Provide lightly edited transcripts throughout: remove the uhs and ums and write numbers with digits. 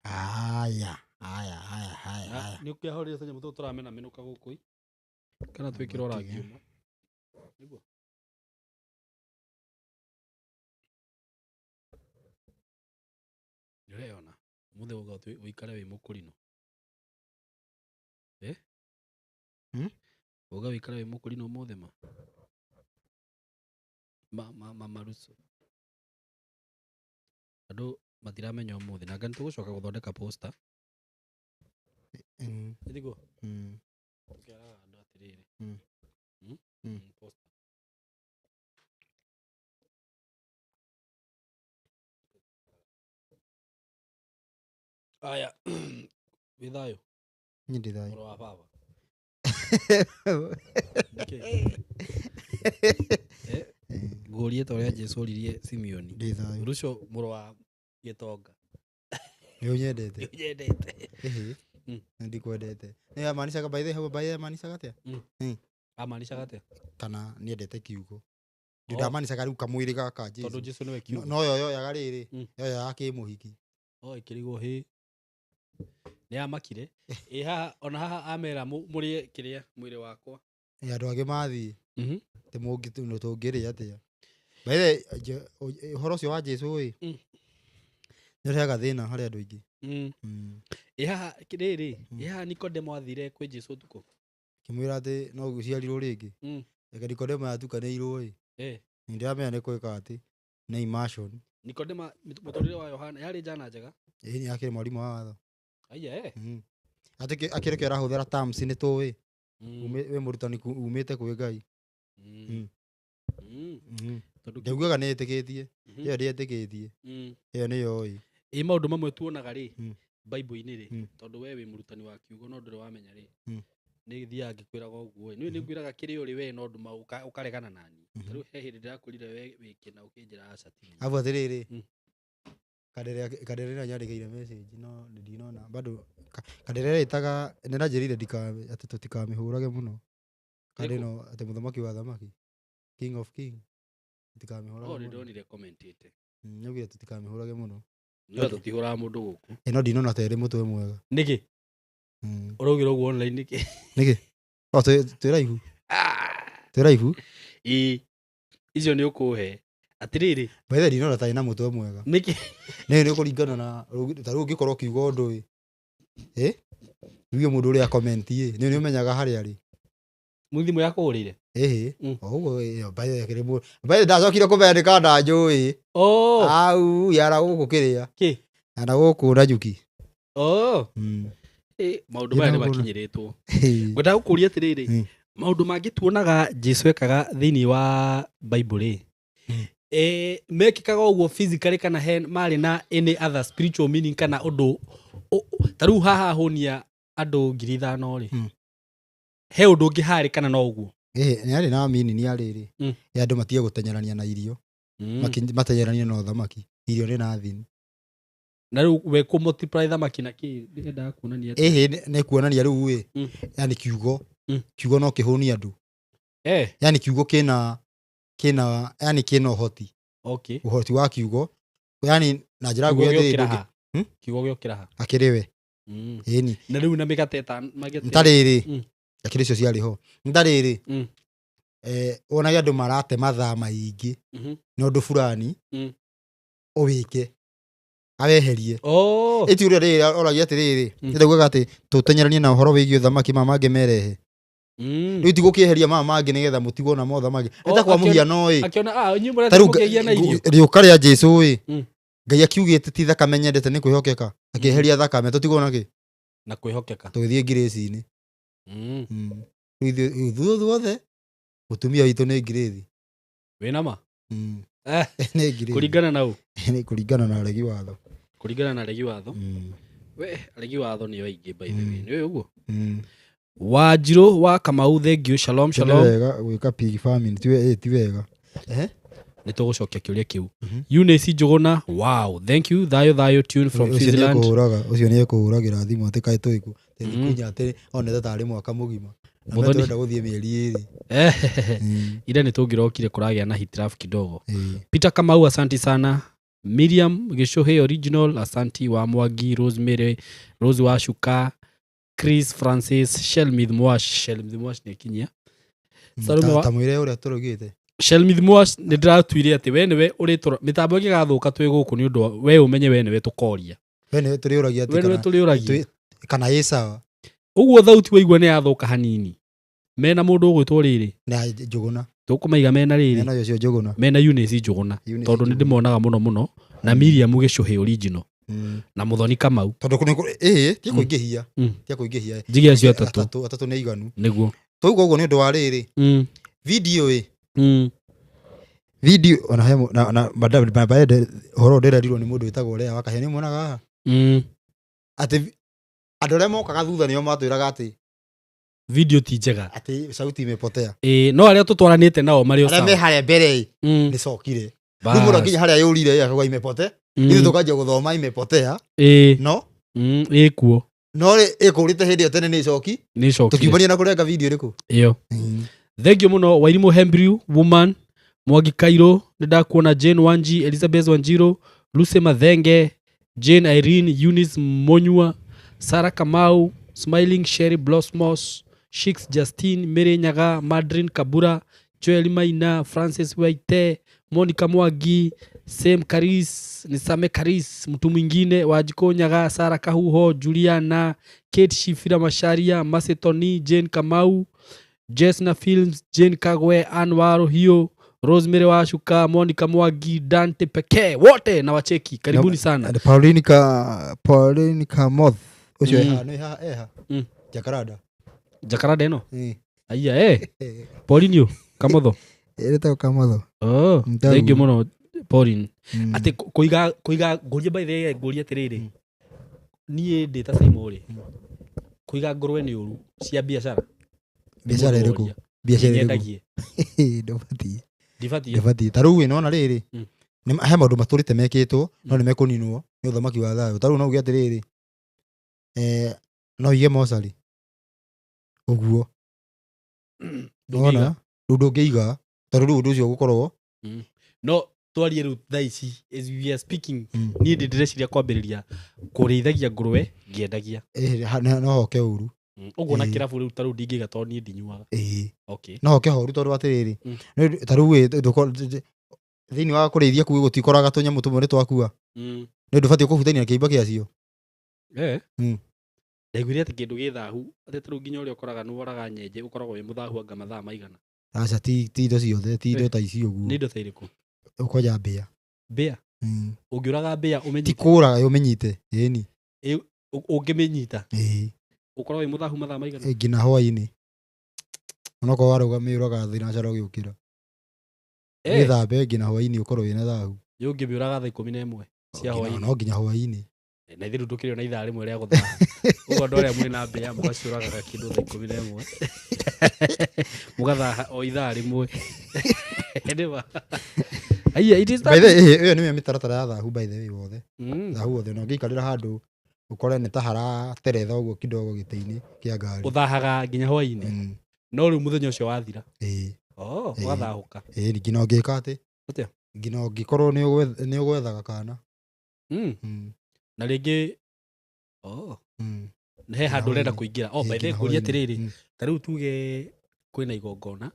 Haya. Nĩ ũkĩahorire tũnyamũ tũtũ tũramena mĩnũka gũkũ kana twĩkĩrwo rangi ũmwe nĩguo nĩũreyona ũmũthĩ ũga ũikare wĩ mũkũrinũ ũga ũikare wĩ mũkũrinũ ũmũthĩ ma marucu andũ matiramenya ũmũthĩ na ngani tũgũcoka gũthondeka poster nĩguo tũkĩaraga andũ atĩrĩrĩ poster aya wĩ thayũ Niĩ ndĩ thayũ. mũrũ wa baba ngũrie ta ũrĩa Jesũ oririe Simeoni Ndĩ thayũ. Rucio mũrũ wa Gĩtonga Nĩ ũnyendete? nĩũnyendete Ndikwendete. Nĩ amaanishaga by the way amaanishaga atĩa? amaanishaga atĩa Kana niendete kiugo. Ndamaanishaga rĩu kamwĩrĩ gaka tondũ Jesũ. Jesũ nĩwe kiugo No yo yoyaga rĩrĩ. Yoyaga kĩmũhiki. ĩkĩrigwo hĩ nĩ amakire haha ona haha amera mũrĩe kĩrĩa mwĩrĩ wakwa Andũ angĩ mathiĩ. Tũngĩrĩa atĩa? By the way ũhoro ũcio wa Jesũ nĩ ũrehaga thĩna harĩ andũ aingĩ. haha rĩrĩ haha Nikodemo athire kwĩ Jesũ tukũ Kĩmwĩra atĩ no gũciarirwo rĩngĩ. Reke Nikodemo yatukanĩirwo nĩndĩramenya nĩ kwĩka atĩ nĩ immersion. Nikodemo mũtũrĩre wa Yohana yarĩ njana njega Nĩ akĩrĩ mwarimũ wa watho. Aya Atĩ akĩrĩkio arahũthĩra terms nĩ tũĩ. Wĩ mũrutani umĩte kwĩ Ngai. Ndaugaga nĩ ĩtĩkĩtie. Ĩyo ndĩetĩkĩtie. Ĩyo nĩyo ĩ. maũndũ mamwe tuonaga rĩ Bible-inĩ rĩ tondũ we wĩ mũrutani wa kiugo no ndũrĩ wamenya rĩ nĩ thiaga ngĩkwĩraga ũguo niĩ nĩ ngwĩraga kĩrĩ ũrĩ we no nduma ũkaregana nani rĩu he hĩndĩ ndĩrakũrire we wĩke na ũkĩnjĩra aca ti Abu atĩrĩrĩ Kadere nyandĩkĩire message no ndinona bado Kadere ĩtaga nĩranjĩrire atĩ tũtikamĩhũrage mũno. Kadere no atĩ mũthamaki wa thamaki King of King tũtikamĩhũrage mũno. Ndonire comment ĩte Nĩaugire tũtikamĩhũrage mũno. no tũtihũraga mũndũ gũkũ No ndinona ta ĩrĩ mũtwe mwega. nĩkĩ ũraugĩra ũguo online nĩkĩ twĩraihu icio nĩ ũkũhe atĩrĩrĩ by the way ndinona ta ĩna mũtwe mwega. nĩkĩ nĩ kũringana na ta rĩu ũngĩkorwo kiuga ũndũ rĩu mũndũ ũrĩa comment nĩ ũmenyaga harĩa arĩ. Thimũ yakwa ũrĩire ũguo by the way ndacokire kũmĩandĩka ndanjũĩ au yara gũkũ kĩrĩa yara gũkũ na Juki. Maũndũ maya nĩ makinyĩrĩtwo ngwenda gũkũria atĩrĩrĩ maũndũ mangĩ tuonaga Jesũ ekaga thĩinĩ wa Bible mekĩkaga ũguo physically kana marĩ na any other spiritual meaning kana ũndũ ta rĩu haha hũnia andũ 5,000 rĩ he ũndũ ũngĩ harĩ kana no ũguo nĩ arĩ na meaning nĩ arĩrĩ andũ matige gũtengerania na irio matengeranie na ũthamaki irio nĩ nothing. Na rĩu we kũ multiply thamaki na kĩ nĩendaga kuonania nĩ kuonania rĩu yani kiugo no kĩhũnie andũ yani kiugo kĩna yani kĩna ũhoti ũhoti wa kiugo yani na njĩra nguhĩ kiugo gĩokĩra ha akĩrĩ we na rĩu na mĩgate ntarĩrĩ akĩrĩ icio ciarĩ ho ntarĩrĩ wonaga andũ marate mathaa maingĩ na ũndũ fulani ũwĩke aweherie ĩti ũrĩa rĩrĩ oragia atĩrĩrĩ ndaugaga atĩ tũtengeranie na ũhoro wĩgiĩ ũthamaki mama mangĩ merehe rĩu ti gũkĩeheria mama mangĩ nĩgetha mũtigwo na mothamaki eta kwa mũhiano rĩũka rĩa Jesũ Ngai akiugĩte ti thakame nyendete nĩ kwĩhokeka akĩeheria thakame tũtigwo nakĩ na kwĩhokeka tũgĩthiĩ ngirĩci-inĩ ithuothe mũtumia witũ nĩ ngirĩthi wĩna ma nĩ ngirĩthi kũringana na ũ kũringana na aregi watho we aregi watho nĩo aingĩ by the way nĩwe ũguo Wanjirũ wa Kamau thank you shalom wega gwĩka pig farming ti wega nĩ tũgũcokia kĩũria kĩu Eunice Njũgũna wow thank you thayo tune from Switzerland ũcio nĩ ekũhũragĩra thimũ atĩ kaĩ tũiku tĩkunya atĩ onete tarĩ mwaka mũgima na tũrenda gũthiĩ mĩeri 2 ira nĩ tũngĩrokire kũragĩa na hitilafu kidogo Peter Kamau asante sana Miriam Gishuhe Original, Asanti wa Mwangi, Rosemary, Rose wa Shuka, Chris Francis, Shelmith Mwash ni kinyia. Tamwire uria turugite. Shelmith Mwash ni ndiratuire ati we niwe uritora mitambo igigathuka twi guku ni undu we umenye we niwe tukoria. We niwe turiuragia ati we niwe turiuragia kana yesa. Uguo thauti waigua ni yathuka hanini. Mena mundu ugwitwo riri. Na Njuguna. Tukumaiga mena riri. Mena yo cio Njuguna. Mena Eunice Njuguna. Tondu ni ndimonaga muno na Miriam Gishuhe Original. Na Muthoni Kamau. Tondu ti kuingihia. Ti kuingihia. Jigia cio atatu ni iganu. Niguo. Tuguo uguo ni undu wa riri. Video video ona he na baada horo ndererirwo ni mundu witagwo Lea Wakahe ni muonaga haha. Ati andu aria mokaga thutha nio matwiraga ati video ti njega. Ati sauti imepotea. No aria tutwaranite nao mario sawa. Aria me haria mbere ni cokire. Ni mundu nginya haria yurire akagwa imepote. Ithu tukanjia guthoma imepotea. No kuo. No ikurite hindi yo tene ni coki. Ni coki. Tukibania na kurenga video riku. Iyo. Thank you muno Wairimu Hembrew Woman, Mwangi Kairo, ndakuona Jane Wanji, Elizabeth Wanjiro, Lucy Mathenge, Jane Irene, Eunice Monyua, Sarah Kamau, Smiling Sherry Blossmos, Shix Justine, Mary Nyaga, Madrin Kabura, Joel Maina, Francis Waite, Monica Mwangi, Sam Karis, Nisame Karis, mtu mwingine Wajiko Nyaga, Sarah Kahuho, Juliana, Kate Shifira Masharia, Macedoni, Jane Kamau, Jesna Films, Jane Kagwe, Anwaro Hiyo, Rosemary wa Shuka, Monica Mwangi, Dante Peke, wote na wacheki. Karibuni sana. Paulinica Moth. Ucio eha. Jacaranda eno? Aya Paulinio Kamotho. Ereta Kamotho. Oh, thank you muno Pauline. Ati kuiga nguria by the nguria tiriri. Nie ndita Simon. Kuiga ngurwe ni uru cia biashara. Biashara iriku? Biashara iriku? Ndibati. Taru ino na riri. Ni he maundu maturite mekitwo no ni mekuninwo ni uthamaki wa thayo. Taru no ugia tiriri. No ige mosari. Uguo. Ndona ndungiiga taru undu ucio gukorwo. No twarie ru thaici as we are speaking ni ndireciria kwambiriria kurithagia ngurwe ngiendagia. No hoke uru. Uguo na kirabu riu taru ndingiga to ni ndinyuaga. Okay. No hoke horu tondu atiriri. Taru thiini wa kurithia kuwe gutikoraga tunyamu tumwe twakua. Ni ndubati kuhutania kiimba kiacio. Ndaiguire ati kindu githahu ati taru nginya uria ukoraga nu woraga nyenje ukoragwo wi muthahu anga mathaa maigana. Acha ti indo ciothe ti indo ta ici uguo. Ni indo ta iriku? Ukoja mbia. Mbia? Ungiuraga mbia umenyite. Ti kuraga umenyite. Eni. Ungimenyita. Ukoragwo wi muthahu mathaa maigana. Ngina hwaini. Onoko warugamirwaga thina cara ugiukira. Githambe ngina hwaini ukorwo wina thahu. Yungibiuraga thaa 11 cia hwaini. No nginya hwaini. Na ithiru ndukire na ithaa rimwe ria guthaa. Ugo ndo ria mwina mbia mugaciuraga kindu thaa 11. Mugathaa o ithaa rimwe. Ndiba. Aya it is that. Iyo ni mitaratara ya thahu by the way wothe. Thahu wothe no ngikarira handu ukore ni tahara teretha uguo kidogo gitiini kia ngari. Uthahaga nginya hwaini. No ru muthenya ucio wathira. Ugathahuka. Ngina ngika ati. Atia? Ngina ngikorwo ni ugwethaga kana. Na ringi he handu urenda kuingira. By the way kuria tiriri. Tariu tuge kwina igongona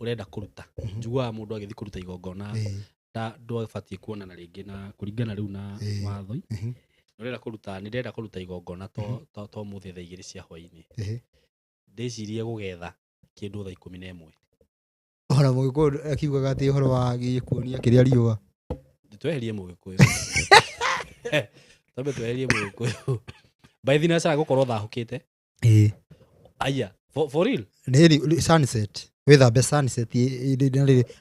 urenda kuruta. Njugua mundu agithi kuruta igongona. Ndwabatie kuona na ringi na kuringana riu na watho. Urenda kuruta ni ndenda kuruta igongona to muthi thaa 2 cia hwaini. Ndicirie gugetha kindu thaa 11. Ora mugikuyu akiugaga ati horo wa gikuonia kiria riuga. Tweherie mugikuyu. Tabe tweherie mugikuyu. By the nasa gukorwo thahukite. Aya for real. Ni sunset. Withambe sunset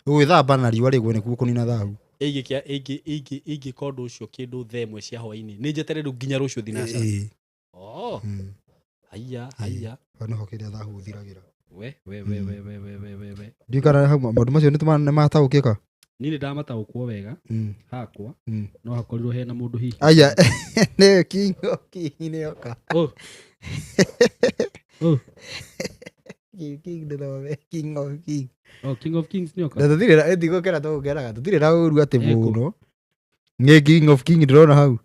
withamba na riua rigwe nikuo kunina thahu. Igi kondu ucio kindu thaa 1 cia hwaini. Ni njetereru nginya rucio thinaca. Aya. Bano hokiria thahu thiragira. We. Ndikara maundu macio ni mataukika. Nini ndamataukwo wega hakwa no hakorirwo hena mundu hihi. Aya ne king ni yoka. King the king of king. King of kings ni yoka. Tutire ndigokera to geraga tutire na uru ati muno. nge king of king ndrona hau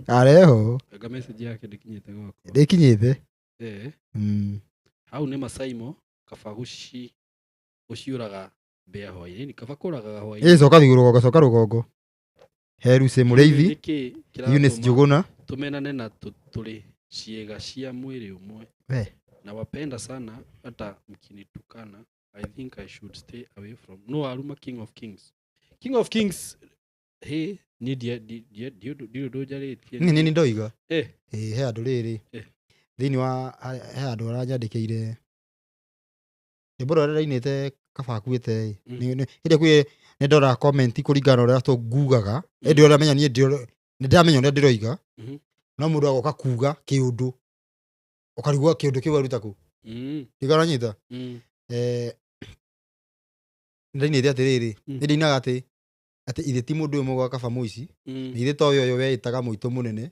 areho anga message yake ndikinyite gwako ndikinyite hau nĩ masaimo kaba guciuraga mbea hwaĩ-inĩ ni kaba kũraga hwaĩ-inĩ coka thiũrũrũka coka rũgongo Heruse Mũrĩithi Eunice Njũgũna tumenane na tũrĩ ciĩga cia mwĩrĩ ũmwe na wapenda sana hata mkinitukana I think I should stay away from no aruma king of kings hey ni dio dojarĩtie ni ndoiga he andũ rĩrĩ thĩinĩ wa he andũ aranyandĩkĩire mbũrũ rĩrĩa inĩte kaba akuĩte hĩndĩ kwĩ nĩ ndora comment kũringana ũrĩa tũngugaga hĩndĩ ũrĩa menya niĩ nĩndĩramenya ũrĩa ndĩroiga no mũndũ agoka kuga kĩũndũ ũkarigwo kĩũndũ kĩu aruta kũ ndikananyita ndainĩte atĩrĩrĩ nĩndĩinaga atĩ ithe ti mũndũ ũmwe gwa kaba mũici ithe to ũyũ weĩtaga mũitũ mũnene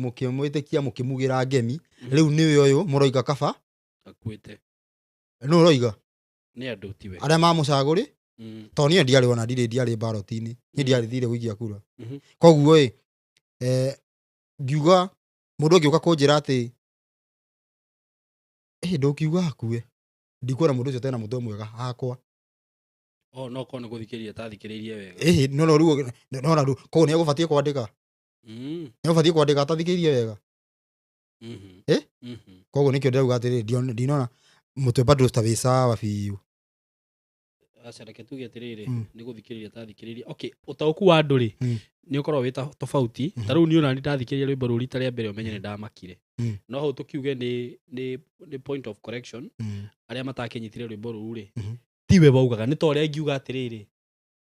mũkĩmwĩtĩkia mũkĩmugĩra ngemi rĩu nĩwe ũyũ mũroiga kaba akuĩte nũ ũroiga nĩ andũ tiwe arĩa mamũcagũrĩ to niĩ ndiarĩ ona ndiarĩ ballot-inĩ niĩ ndiarĩthire gũikia kura koguo ngiuga mũndũ ũngĩũka kũnjĩra atĩ ndũkiuga akue ndikuona mũndũ ũcio tena mũtwe mwega hakwa no ko nĩ gũthikĩrĩria tathikĩrĩirie wega no rĩu koguo nĩ egũbatiĩ kwandĩka nĩegũbatiĩ kwandĩka atathikĩrĩirie wega koguo nĩkĩo ndĩrauga atĩrĩrĩ ndinona mũtwe bado ta wĩ sawa biũ acareke tuge atĩrĩrĩ nĩ gũthikĩrĩria tathikĩrĩirie okay ũtaũku wa andũ rĩ nĩ ũkorwo wĩ tofauti ta rĩu niĩ ona nĩ ndathikĩrĩria rwĩmbo rũu rita rĩa mbere ũmenye nĩ ndamakire no hau tũkiuge nĩ point of correction arĩa matakĩnyitire rwĩmbo rũu rĩ tiwe baugaga nĩ ta ũrĩa ngiuga atĩrĩrĩ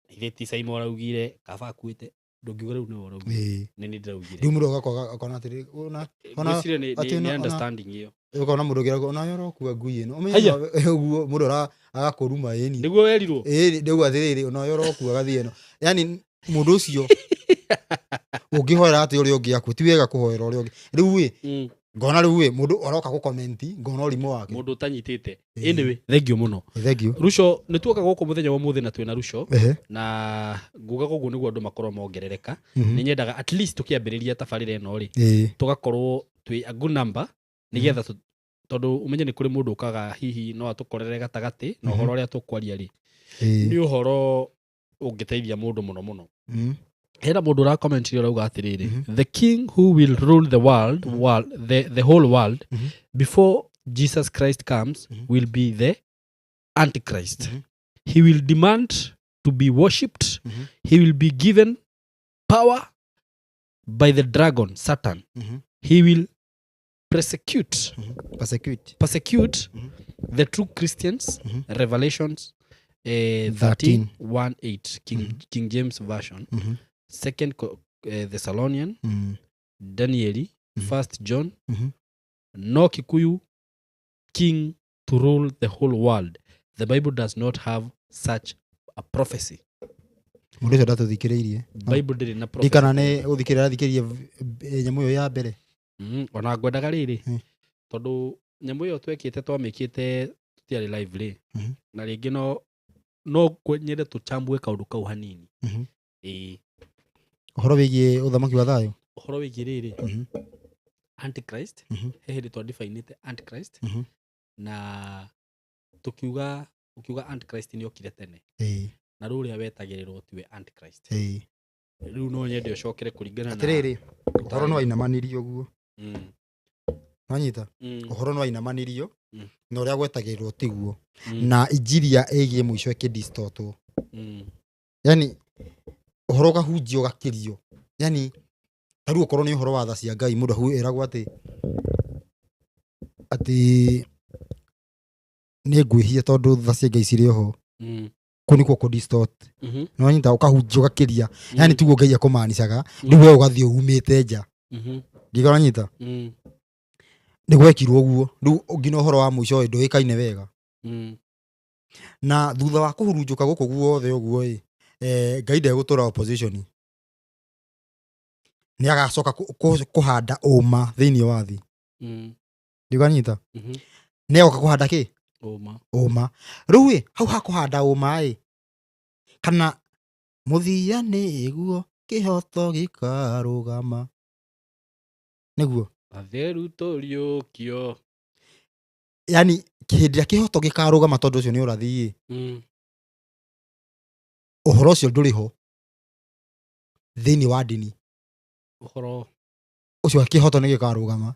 ithe ti Simon araugire kaba akuĩte ndũngiuga rĩu nĩwe ũraugire nĩ ndĩraugire rĩu mũndũ ũgakorwo akona atĩrĩrĩ nĩ understanding ĩyo ũkona mũndũ ũgĩra ona yorokua ngui ĩno ũmenye ũguo mũndũ agakũruma ĩni nĩguo werirwo ndĩuga atĩrĩrĩ ona yorokua gathi ĩno yani mũndũ ũcio ũngĩhoera atĩ ũrĩa ũngĩ akue ti wega kũhoera ũrĩa ũngĩ rĩu ngona rĩu mũndũ aroka gũkomenti ngona ũrimũ wake mũndũ ũtanyitĩte anyway thengiũ mũno Ruco nĩ tuoka gũkũ mũthenya wa mũthĩ na twĩna Ruco na ngugaga ũguo nĩguo andũ makorwo mongerereka nĩ nyendaga at least tũkĩambĩrĩria tabarĩra ĩno rĩ tũgakorwo twĩ a good number nĩgetha tondũ ũmenye nĩ kũrĩ mũndũ ũkaga hihi no atũkorere gatagatĩ na ũhoro ũrĩa tũkwaria rĩ nĩ ũhoro ũngĩteithia mũndũ mũno mũno hena mũndũ ũrakomentire ũrauga atĩrĩrĩ the king who will rule the whole world before Jesus Christ comes will be the Antichrist. He will demand to be worshipped. He will be given power by the dragon Satan. He will persecute the true Christians. Revelations 13:1-8 King James Version. Second Thessalonian, Daniel, First John, no Kikuyu king to rule the whole world. The Bible does not have such a prophecy. Mũndũ ũcio ndatũthikĩrĩirie. Bible ndĩrĩ na prophecy. Ndikana nĩ ũthikĩrĩria nyamũ ĩyo ya mbere. Ona ngwendaga rĩrĩ. Tondũ nyamũ ĩyo twekĩte twamĩkĩte tũtiarĩ live rĩ. Na rĩngĩ no nyende tũchambue kaũndũ kau hanini. Ũhoro wĩgiĩ ũthamaki wa thayũ. Ũhoro wĩgiĩ rĩrĩ. Antichrist. He hĩndĩ twadefinĩte Antichrist. Na ukiuga Antichrist nĩ okire tene. Na rĩu ũrĩa wetagĩrĩrwo tiwe Antichrist. Rĩu no nyende ũcokere kũringana na atĩrĩrĩ ũhoro no wainamanirio ũguo. Wanyita ũhoro no wainamanirio na ũrĩa gwetagĩrĩrwo tiguo na injiria ĩgiĩ mũico ĩkĩdistotwo. Yani ũhoro ũkahunjio ũgakĩrio. Yani tarĩu ũkorwo nĩ ũhoro wa tha cia Ngai mũndũ hau eragwo atĩ nĩ ngwĩhia tondũ tha cia Ngai cirĩ oho. Kũ nĩkuo kũ-distort. No wanyita ũkahunjio ũgakĩria. Yani tiguo Ngai akũmanicaga rĩu we ũgathiĩ umĩte nja. Ndika wanyita. Nĩ gwekirwo ũguo. Rĩu nginya ũhoro wa mũico ndũĩkaine wega. Na thutha wa kũhurunjũka gũkũ guothe ũguo Ngai ndegũtũra opposition. Nĩ agacoka kũhanda ũma thĩinĩ wa thĩ. Ndikanyita. Nĩ agoka kũhanda kĩ? Ũma. Rĩu hau ha kũhanda ũma kana muthia niguo kihoto gikarugama niguo atheru turiukio yani kihindira kihoto gikarugama tondu ucio ni urathi uhoro ucio nduri ho thiini wa dini uhoro ucio kihoto ni gikarugama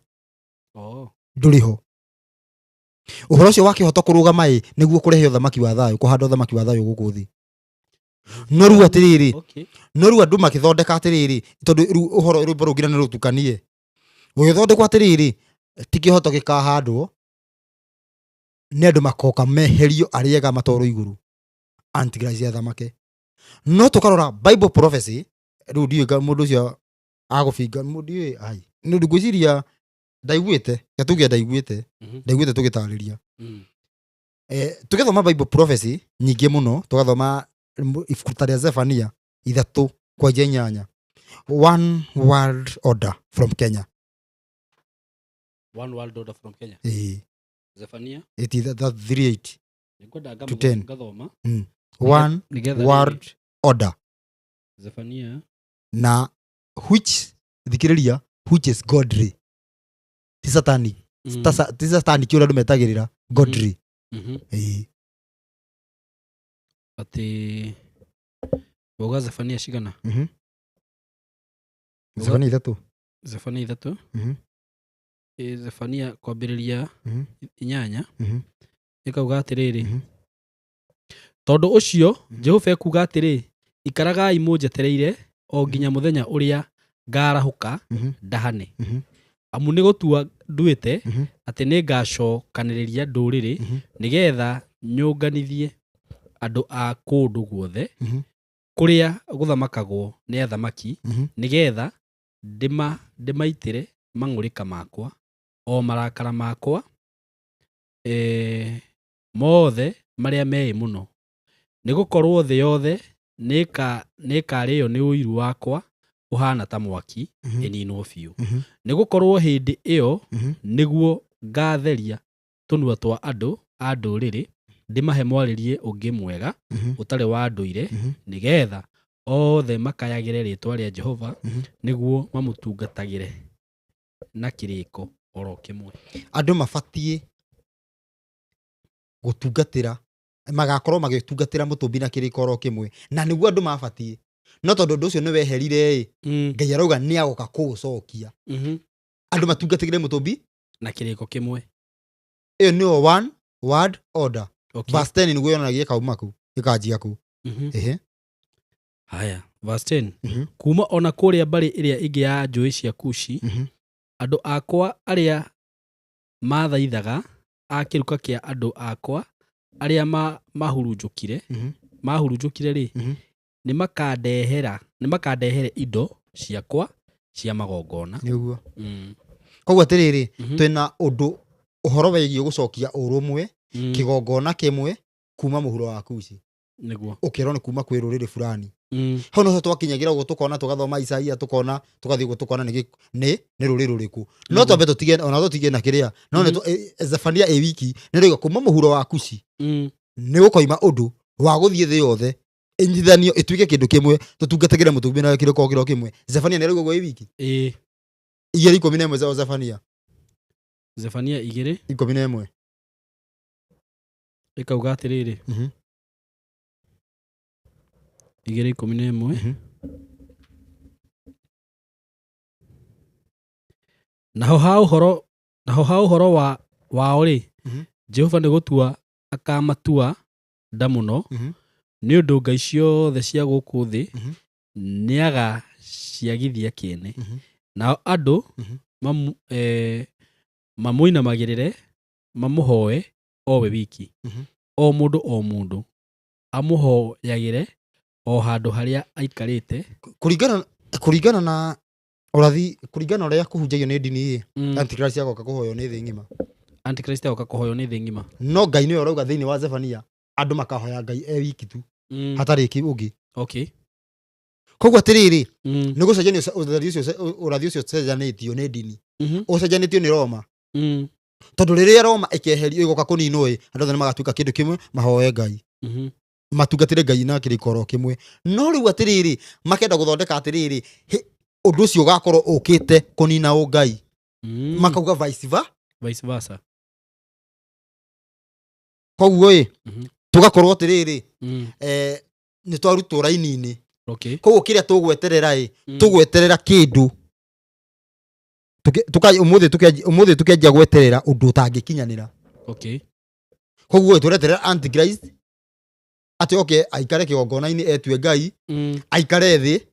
nduri ho uhoro ucio wa kihoto kurugama niguo kurehe uthamaki wa thayo kuhanda uthamaki wa thayo guku thi no ru atiriri no ru andu makithondeka atiriri tondu uhoro ru barungira ni rutukanie gugithondekwa atiriri ti kihoto gikahandwo ni andu makoka meherio ariega matoro iguru antichrist ya thamake no tukarora bible prophecy ru ndiuga mundu ucio agubinga mundu ai no ndigwiciria ndaiguite gatugia ndaiguite tugitariria tugithoma bible prophecy nyingi muno tugathoma ibuku ta ria Zephania 3:8 one world order from Kenya Zephania it is that 3:8 to 10 gathoma one world order Zephania na which thikiriria which is godly ti satanic ti satanic ura ndu metagirira godly ati boga Zephania shigana Zephania 3 Zephania 3 Zephania kwambiriria 8 ikauga atiriri tondu ucio Jehova ekuga atiri ikaragai munjetereire o nginya muthenya uria ngarahuka ndahane amu ni gutua nduite ati ni ngacokaniriria nduriri nigetha nyunganithie andu a kundu guothe kuria guthamakagwo ni athamaki nigetha ndimaitire mang'urika makwa o marakara makwa mothe maria mei muno nigukorwo thi yothe nikario ni uiru wakwa uhana ta mwaki ininwo biu nigukorwo hindi iyo niguo ngatheria tunua twa andu a nduriri ndimahe mwaririe ungi mwega utari wa nduire nigetha othe makayagire ritwa ria Jehova niguo mamutungatagire na kiriko oro kimwe andu mabatie gutungatira magakorwo magitungatira mutumbi na kiriko oro kimwe na niguo andu mabatie no tondu ndu ucio ni weherire Ngai arauga ni agoka kugucokia andu matungatigire mutumbi na kiriko kimwe iyo ni one word order verse 10 niguo yonagia kauma ku ikanjia ku haya verse 10 kuma ona kuria bari iria ingi ya njui cia Kushi andu akwa aria mathaithaga akiruka kia andu akwa aria mahurunjukire ri ni makadehere indo ciakwa cia magongona niguo koguo atiriri twina undu uhoro wegiye gucokia urumwe kigongona kimwe kuma muhuro wa Kushi niguo ukirwo ni kuma kwi ruriri fulani hau no twakinyagira ugo tukona tugathoma Isaia tukona tugathie ugo tukona ni ruriri ruriku no twambe tutige na kiria no Zephania wiki ni riga kuma muhuro wa Kushi ni gukoima undu wa guthie thi yothe inyithanio ituike kindu kimwe tutungatagire mutumbi na kiriko kiro kimwe Zephania ni rigo wiki igiri 11 za Zephania 11 ikauga atiriri 11 naho ha uhoro wao ri Jehova ni gutua akamatua nda muno ni undu ngai ciothe cia guku thi niaga ciagithia kiene nao andu mamuinamagirire mamuhoe owe wiki o mundu amuhoyagire o handu haria aikarite kuringana na urathi kuringana uria kuhunjagio ni dini antichrist agoka kuhoyo ni thi ngima no ngai ni urauga thiini wa Zephania andu makahoya ngai wiki tu hatari ki ungi koguo atiriri ni gucenjania urathi ucio cenjanitio ni dini ucenjanitio ni Roma tondu riria Roma ikeherio igoka kuninwo andu othe magatuika kindu kimwe mahoye ngai matungatire Ngai na kirikoro kimwe no riu atiriri makenda guthondeka atiriri undu ucio gakorwo ukite kunina Ngai makauga vice versa koguo tugakorwo atiriri ni twarutwo raini-ini koguo kiria tugweterera tugweterera kindu umuthi tukianjia gweterera undu utangikinyanira koguo tureterera antichrist ati aikare kigongona-ini etue Ngai aikare thi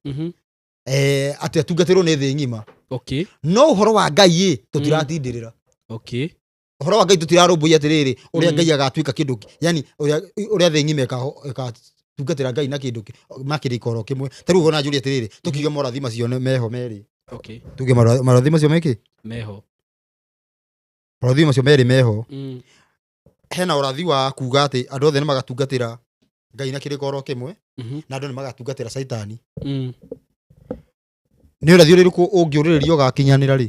ati atungatirwo ni thi ng'ima no uhoro wa Ngai tutiratindirira uhoro wa Ngai tutirarumbuia atiriri uria Ngai agatuika kindu yani uria thi ng'ima ikatungatira Ngai na kindu makirikoro kimwe tariu gona njuri atiriri tukiuge morathi macio meho meri tuge morathi macio meki meho morathi macio meri meho hena urathi wa kuga ati andu othe ni magatungatira Ngai na kirikoro kimwe na andu ni magatungatira Saitani ni urathi uriku ungiuririo gakinyanira ri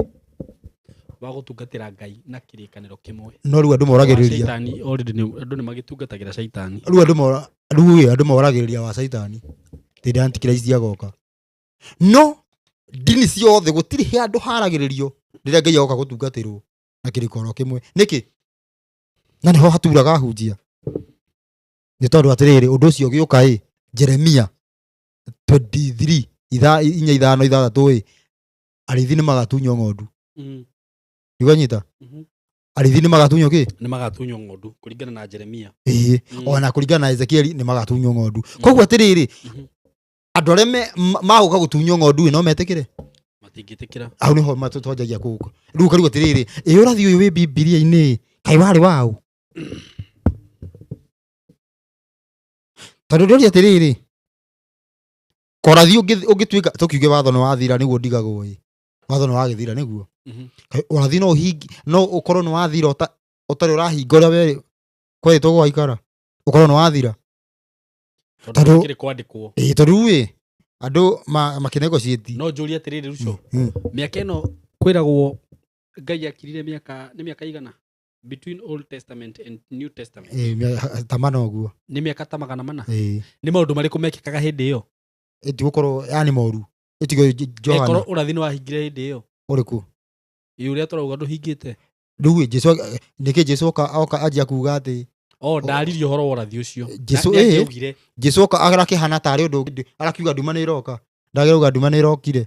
wa gutungatira Ngai na kirikaniro kimwe no riu andu moragiriria Saitani already andu ni magitungatira Saitani riu andu moragiriria wa Saitani tiri antichrist agoka no dini ciothe gutiri handu haragiririo riria Ngai agoka gutungatirwo na kirikoro kimwe niki na niho haturaga hunjia ni tondu atiriri undu ucio giuka Jeremia 23 5:6 arithi ni magatunywo ng'ondu igonyita arithi ni magatunywo ki ni magatunywo ng'ondu kuringana na Jeremia ona kuringana na Ezekiel ni magatunywo ng'ondu koguo atiriri andu aria maguka gutunywo ng'ondu no metikire matingitikira au niho matutonjagia kuko riu kariu atiriri urathi uyu wi Biblia-ini kai wari wau tondu ndoria atiriri korathi ungituika tukiuge watho ni wathira niguo ndigagwo watho ni wagithira niguo urathi no ukorwo ni wathira utari urahinga uria we kweritwo gwaikara ukorwo ni wathira tondu kiri kwandikwo tondu andu makinegotiate no njuri atiriri rucio miaka ino kwiragwo Ngai akirire ni miaka igana between Old Testament and New Testament tamana uguo ni miaka ta 400 ni maundu mariku mekikaga hindi iyo gukorwo yani moru itigo Johana ekoro urathi ni wahingire hindi iyo uriku uria turauga nduhingite riu Jesu niki Jesu oka ajia kuga ati ndaririo horo wa urathi ucio Jesu oka arakihana tari undu arakiuga nduma ni iroka ndageuga nduma ni irokire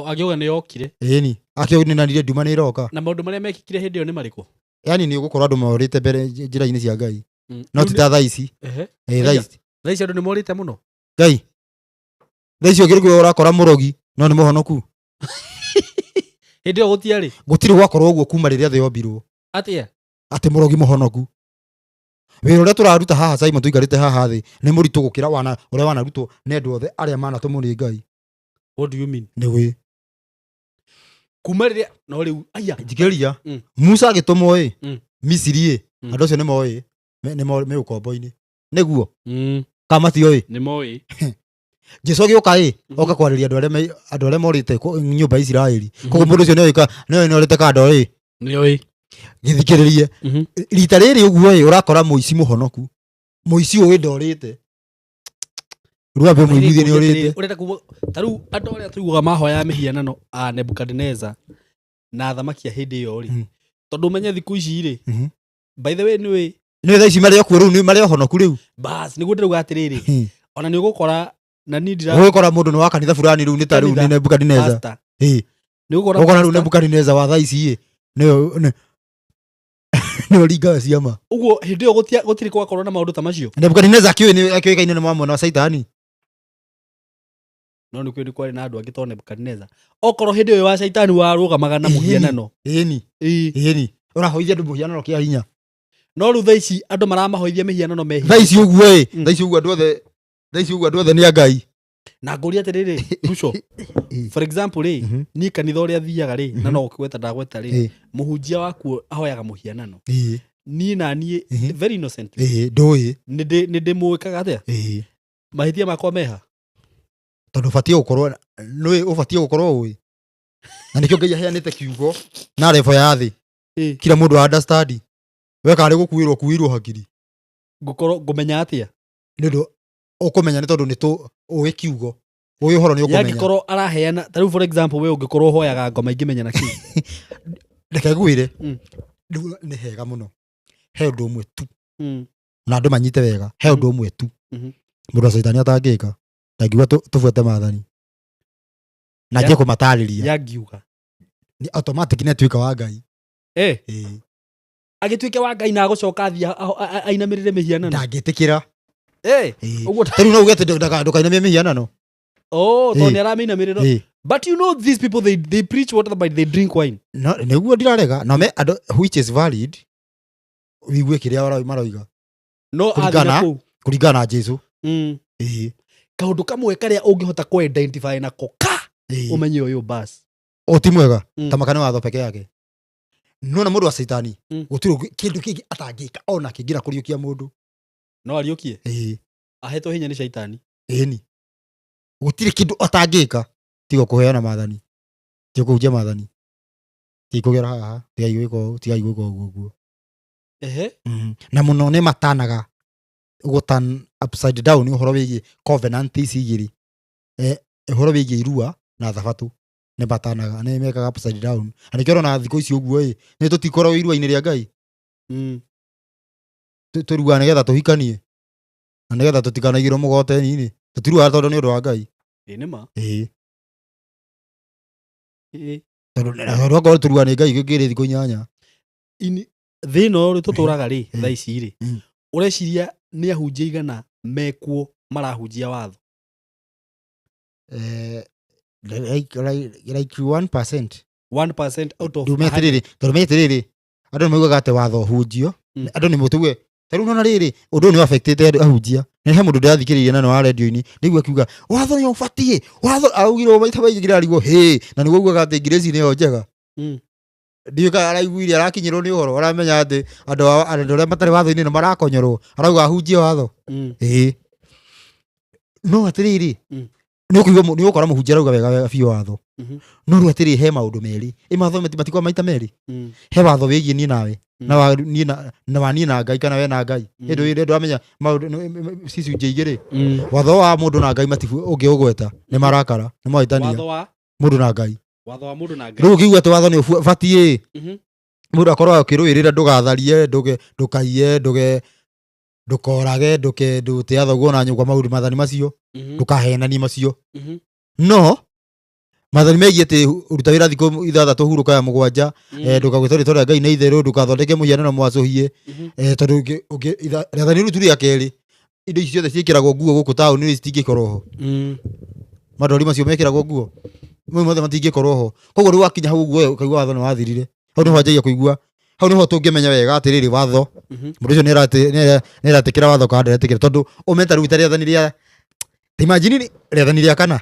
agiuga ni yokire ni akionanire nduma ni iroka na maundu maria mekikire hindi iyo ni mariku yani ni ugukorwo andu morite mbere njira-ini cia Ngai no ti ta thaa ici thaa ici andu ni morite muno Ngai thaa ici ugiruka urakora murogi no ni muhonoku hindi iyo gutiri gwakorwo uguo kuma riria thi yombirwo ati murogi muhonoku wira uria turaruta haha Simon tuikarite haha thi ni muritu gukira uria wanarutwo ni andu othe aria manatumwo ni Ngai. What do you mean? Ni we kuma riria no riu aya njigeria Musa agitumwo Misiri andu acio ni moe me ukombo-ini niguo kama ti oi ni moe Jesu agioka oka kwariria andu aria morite nyumba ya Israeli koguo mundu ucio ni orite kando ni oi githikiririe rita riri uguo urakora muici muhonoku muici uyu ndorite ruabe muiguithie ni orite urenda kuwa taru andu aria tuiguga mahoya mihianano a Nebukadnezar na thamaki ya hindi iyo ri tondu menye thiku ici ri by the way ni thaa ici maria kuo riu ni maria honoku riu bas niguo ndiruga atiriri ona ni ugukora na ni ndira ugukora mundu ni wa kanitha fulani riu ni ta riu ni Nebukadnezar ni ugukora riu Nebukadnezar wa thaa ici ni oringa ciama uguo hindi iyo gutiri kwakorwo na maundu ta macio Nebukadnezar akioikaine ni mwamwe wa Saitani no ni kwiri kwari na andu angi to Nebukadnezar okorwo hindi iyo wa Saitani warugamaga na muhianano ni urahoithia andu muhianano kia hinya no riu thaa ici andu maramahoithia mihianano mehi thaa ici uguo andu othe ni a Ngai na nguria atiriri ruco for example ni kanitha uria thiaga na no ukigweta ndagweta muhunjia waku ahoyaga muhianano ni na ni very innocently ndui ni ndimuikaga atia mahithia makwa meha tondu batie gukorwo ni ubatie gukorwo ui na nikio Ngai aheanite kiugo na revo ya thi kila mundu understand we kari gukuirwo hakiri ngukorwo ngumenya atia nindu ukumenya ni tondu ni tu uwi kiugo uyu horo ni ukumenya yangikorwo araheana taru for example we ungikorwo hoyaga ngoma ingimenya na ki reke gwire ni hega muno he undu umwe tu na andu manyite wega he undu umwe tu mundu wa Saitani atangika ndangiuga tufuate maathani na nje kumatariria yangiuga ni automatic ni atuika wa Ngai agituike wa Ngai na gucoka thia ainamirire mihianano ndangitikira uguo taru no ugete ndukainamia mihianano to ni araminamiriro but you know these people they preach what about they drink wine no niguo ndirarega no me which is valid wigue kiria maroiga no kuringana na Jesu kaundu kamwe karia ungihota ku identify nako umenye uyu bas oti mwega tamakane watho peke yake nona mundu wa Saitani gutiri kindu kingi atangika ona kingira kuriukia mundu no ariukie ahetwo hinya ni Saitani ni gutiri kindu atangika tigo kuheana maathani tigo kujia maathani tikugera haha tigai gwiko uguo na muno ni matanaga gutan upside down uhoro wigi covenant ici igiri uhoro wigi irua na thabatu ni matanaga ni mekaga upside down ani kero na thiko ici uguo ni tutikoro irua-ini ria Ngai turua nigetha tuhikanie na nigetha tutikanaigirwo mugoteni-ini tutirua tondu ni undu wa Ngai nima tondu akorwo turua ni Ngai gikiri thiko 8 thino ri tuturaga ri thaa ici ri ureciria ni ahunjia igana mekuo marahunjia watho like 1% out of dumetiriri andu maugaga ati watho hunjio andu ni mutuwe taru nona riri undu ni affected ahunjia ni he mundu ndathikiriria na wa radio-ini niguo akiuga watho ni ufatie watho augirwo maita maingi ngirarigwo na niguo ugaga ati ngireci ni yo njega ndiuka araiguire arakinyirwo ni uhoro aramenya ati andu aria matari watho-ini ni marakonyorwo arauga ahunjie watho no atiriri ni ukuigwa ni ukora muhunjia arauga wega biũ watho no ru atiri he maundu meri imatho matiko maita meri he watho wigie ni nawe na ni na Ngai kana we na Ngai ndu amenya maundu cicu njigiri watho wa mundu na Ngai matifu ungiugweta ni marakara ni maitania watho wa mundu na Ngai riu ukiigua ati watho ni ubatie mundu akorwo akiruirira ndugatharie ndukaiye ndukorage ndute athoguo na nyugwa maundu mathani macio ndukahenani macio no mathani megie ati uruta wira thiko 6 huruka ya 7 ndukagwetore tore Ngai na itheru ndukathondeke muhianano mwacuhie tondu rĩathani rĩu tu rĩa kerĩ indo icio ciothe ciĩkĩragwo nguo gũkũ taũni citingĩkorwo ho madori macio mekĩragwo nguo mothe matingĩkorwo ho koguo rĩu wakinya hau ũguo ũkaigua watho nĩ wathirire hau nĩho wanjagia kũigua hau nĩho tũngĩmenya wega atĩrĩrĩ watho mũndũ ũcio nĩratĩkĩra watho kana ndaretĩkĩra tondu ũmeta rĩu ta rĩathani rĩa imagine rĩathani rĩa kana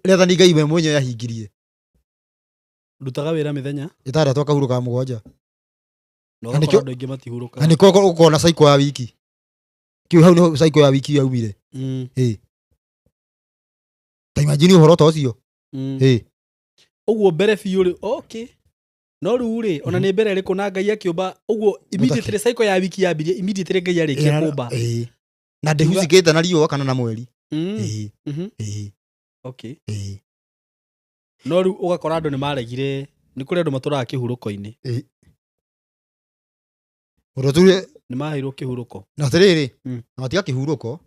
rĩathani Ngai we mwenyewe yahingirie ndutaga wĩra mĩthenya 6 akahurũka 7 no andũ aingĩ matihuruka ni ko uko na cycle ya wiki kiu hau ni cycle ya wiki yaumire ta imagine uhoro ta ucio uguo mbere biũ rĩ okay no rĩu rĩ ona nĩ mbere rĩkũ na Ngai akĩũmba uguo immediately cycle ya wiki yambirie immediately Ngai arĩkia kũmba na ndĩhucĩkĩte na riũa kana na mweri okay no rĩu ũgakora andũ nĩ maregire nĩ kũrĩ andũ matũraga kĩhurũko-inĩ ũrotũre nĩ maheirwo kĩhurũko na atĩrĩrĩ na matiga kĩhurũko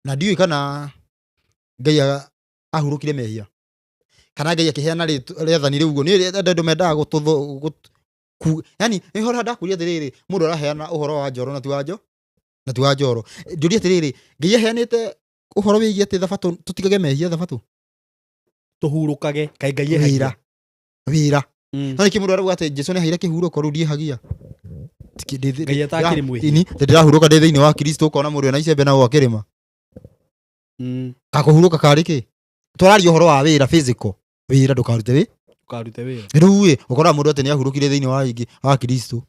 na ndiũĩ kana Ngai ahurũkire mehia kana Ngai akĩheana rĩathani rĩu ũguo nĩ andũ mendaga yani nĩ horo ndakuria atĩrĩrĩ mũndũ araheana ũhoro wa njoro na ti wa njoro ndiũria atĩrĩrĩ Ngai aheanĩte ũhoro wĩgiĩ atĩ thabatũ tũtigage mehia thabatũ tuhurũkage kaĩ Ngai ehagia wĩra no nĩkĩ mũndũ arauga atĩ Jesũ nĩaheire kĩhurũko rĩu ndiĩhagia Ngai atakĩrĩ mwĩhia ndĩrahurũka ndĩ thĩinĩ wa Kristo ũkona mũndũ ena icembe na gwakĩrĩma kakũhurũka karĩ kĩ twararia ũhoro wa wĩra physical wĩra ndũkarute wĩra rĩu ũkoraga mũndũ atĩ nĩahurũkire thĩinĩ wa Kristo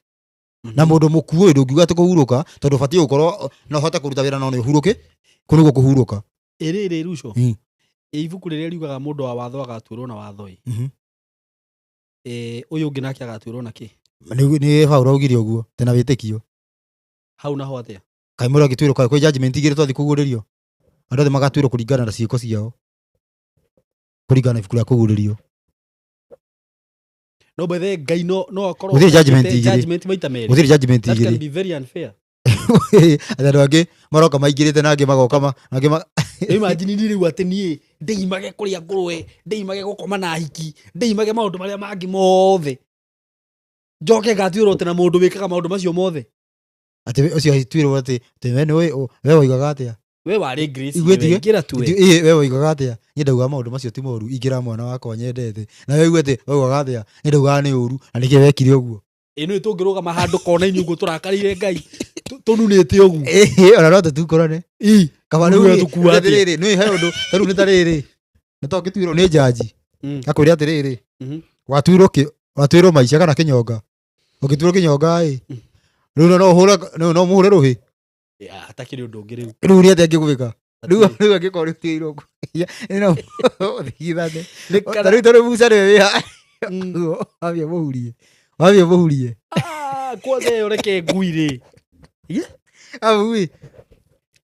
na mũndũ mũkuũ ndũngiuga atĩ kũhurũka tondũ ũbatiĩ gũkorwo no ũhote kũruta wĩra no nĩ ũhurũke kũ nĩguo kũhurũka ĩrĩ Ruco ibuku rĩrĩa riugaga mũndũ wa watho agatuĩrwo na watho ũyũ ũngĩ nake agatuĩrwo na kĩ nĩ Paulo augire ũguo tena wĩtĩkio hau naho atĩa kai mũndũ agĩtuĩrwo kwĩ judgment igĩrĩ twathi kũgũrĩrio andũ othe magatuĩrwo kũringana na ciĩko ciao kũringana na ibuku rĩa kũgũrĩrio no bethe Ngai no akorwo gũtirĩ judgment maita merĩ gũtirĩ judgment that can igĩrĩ be very unfair andũ angĩ maroka maingĩrĩte na angĩ magoka imagine ni rĩu atĩ niĩ ndeimage kũrĩa ngũrwe ndeimage gũkoma na hiki ndeimage maũndũ marĩa mangĩ mothe njoke ngatuĩrwo atĩ na mũndũ wĩkaga maũndũ macio mothe atĩ ũcio tuĩrwo atĩ we nĩwe we woigaga atĩa we warĩ grace ingĩra tu we woigaga atĩa niĩ ndaugaga maũndũ macio ti moru ingĩra mwana wakwa nyendete na we igue atĩ woigaga atĩa niĩ ndaugaga nĩ ũru na nĩkĩo wekire ũguo nĩ tũngĩrũgama handũ kona-inĩ ũguo tũrakarĩire Ngai tũnunĩte ũguo ona no tũtukũrane kaba rĩu atĩrĩrĩ nĩ he ũndũ tarĩu nĩ tarĩrĩ nĩ tũngĩtuĩrwo nĩ jaji akwĩre atĩrĩrĩ watuĩrwo maica kana kĩnyonga ũngĩtuĩrwo kĩnyonga rĩu no mũhũre rũhĩ hatakĩrĩ ũndũ ũngĩ rĩu nĩ atĩa angĩgũĩka rĩu angĩkorwo rĩtuĩirwo thigithane tarĩu Musa nĩwe wĩha wambia mũhurie kwothe ĩyo reke nguirĩ au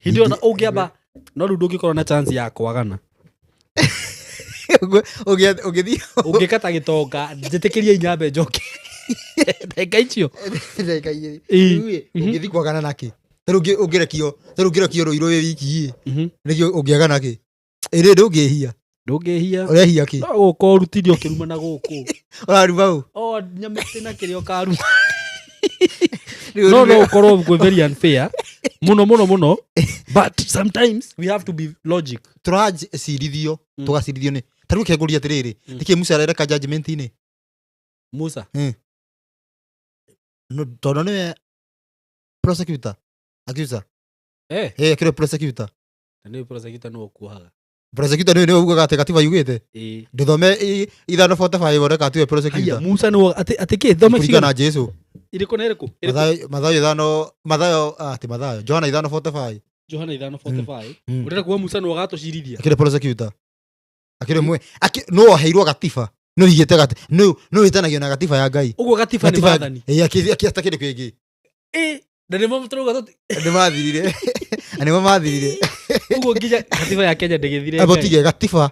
hĩndĩ ona ũngĩamba no rĩu ndũngĩkorwo na chance ya kwagana ũngĩkata gĩtonga njĩtĩkĩria inyambe njoke ndeka icio ũngĩthi kwagana nakĩ tarĩu ũngĩrekio rũirũ wĩ wiki nĩkĩo ũngĩagana kĩ ĩrĩ ndũngĩhia ũrehia kĩ no gũkorwo ũrutithio ũkĩruma na gũkũ ũraruma ũ nyamĩte na kĩrĩa ũkaruma no ũkorwo kwĩ very unfair mũno but sometimes we have to be logic tũracirithio tũgacirithio nĩ tarĩu kĩngũria atĩrĩrĩ nĩkĩĩ Musa arereka judgment-inĩ Musa tondũ nĩwe prosecutor accuser akĩrĩ prosecutor nĩ prosecutor no kuohaga prosecutor nĩwe ugaga atĩ gatiba yugĩte ndũthome 5:45 woneka atĩ prosecutor Musa nĩ atĩ kĩ thome ciga na Jesu irĩkũ na irĩkũ Mathayo Johana 5:45 ũrenda kuwa Musa nĩ agatũcirithia akĩrĩ prosecutor akĩrĩ mwe no aheirwo gatiba no higĩte no hĩtanagio na gatiba ya Ngai ũguo gatiba nĩ maathani akĩatakĩrĩ kwĩngĩ na nĩmo tũrauga nĩmo mathirire ũguo nginya gatiba ya Kenya ndĩgĩthire abotige gatiba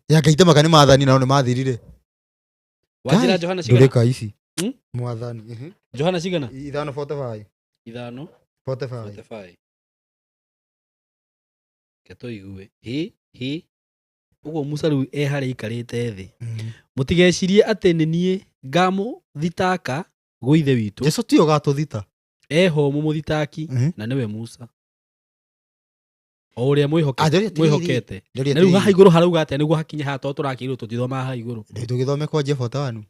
ya Ngai tamaga nĩ maathani nao nĩ mathirire Wanjĩra Johana cigana ndũrĩka ici mwathani Johana cigana 5:45 ketũigue ũguo Musa rĩu harĩa aikarĩte thĩ mũtigecirie atĩ nĩ niĩ ngamũthitaka gũithe witũ Jesu ti ũgatũthita eho mũmũthitaki na nĩwe Musa o ũrĩa mwĩhokete na rĩu haha igũrũ harauga atĩa nĩguo hakinye haha tondũ tũrakĩirwo tũtithoma haha igũrũ tũgĩthome kwa Jeff 41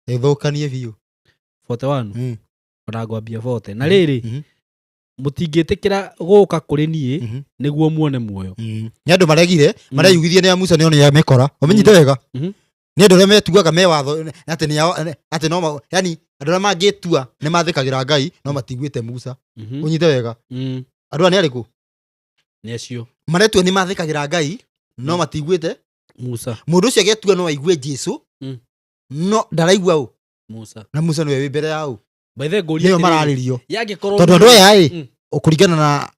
ĩthũkanie biũ 41 ona ngwambia 40 na rĩrĩ mũtingĩtĩkĩra gũka kũrĩ niĩ nĩguo muone muoyo nĩ andũ maregire mareyugithie nĩ Musa nĩo nĩ amekora ũmenyite wega nĩ andũ arĩa metuaga me watho atĩ no yani andũ arĩa mangĩtua nĩ mathĩkagĩra Ngai no matiguĩte Musa ũnyite wega andũ nĩ arĩkũ nĩ acio maretua nĩ mathĩkagĩra Ngai no matiguĩte Musa mũndũ ũcio agetua no aigue Jesu no ndaraigua ũ Musa na Musa nĩwe wĩ mbere ya ũ baithe ngũria nĩo mararĩrio yangĩkorwo tondũ andũ aya ũkũringana na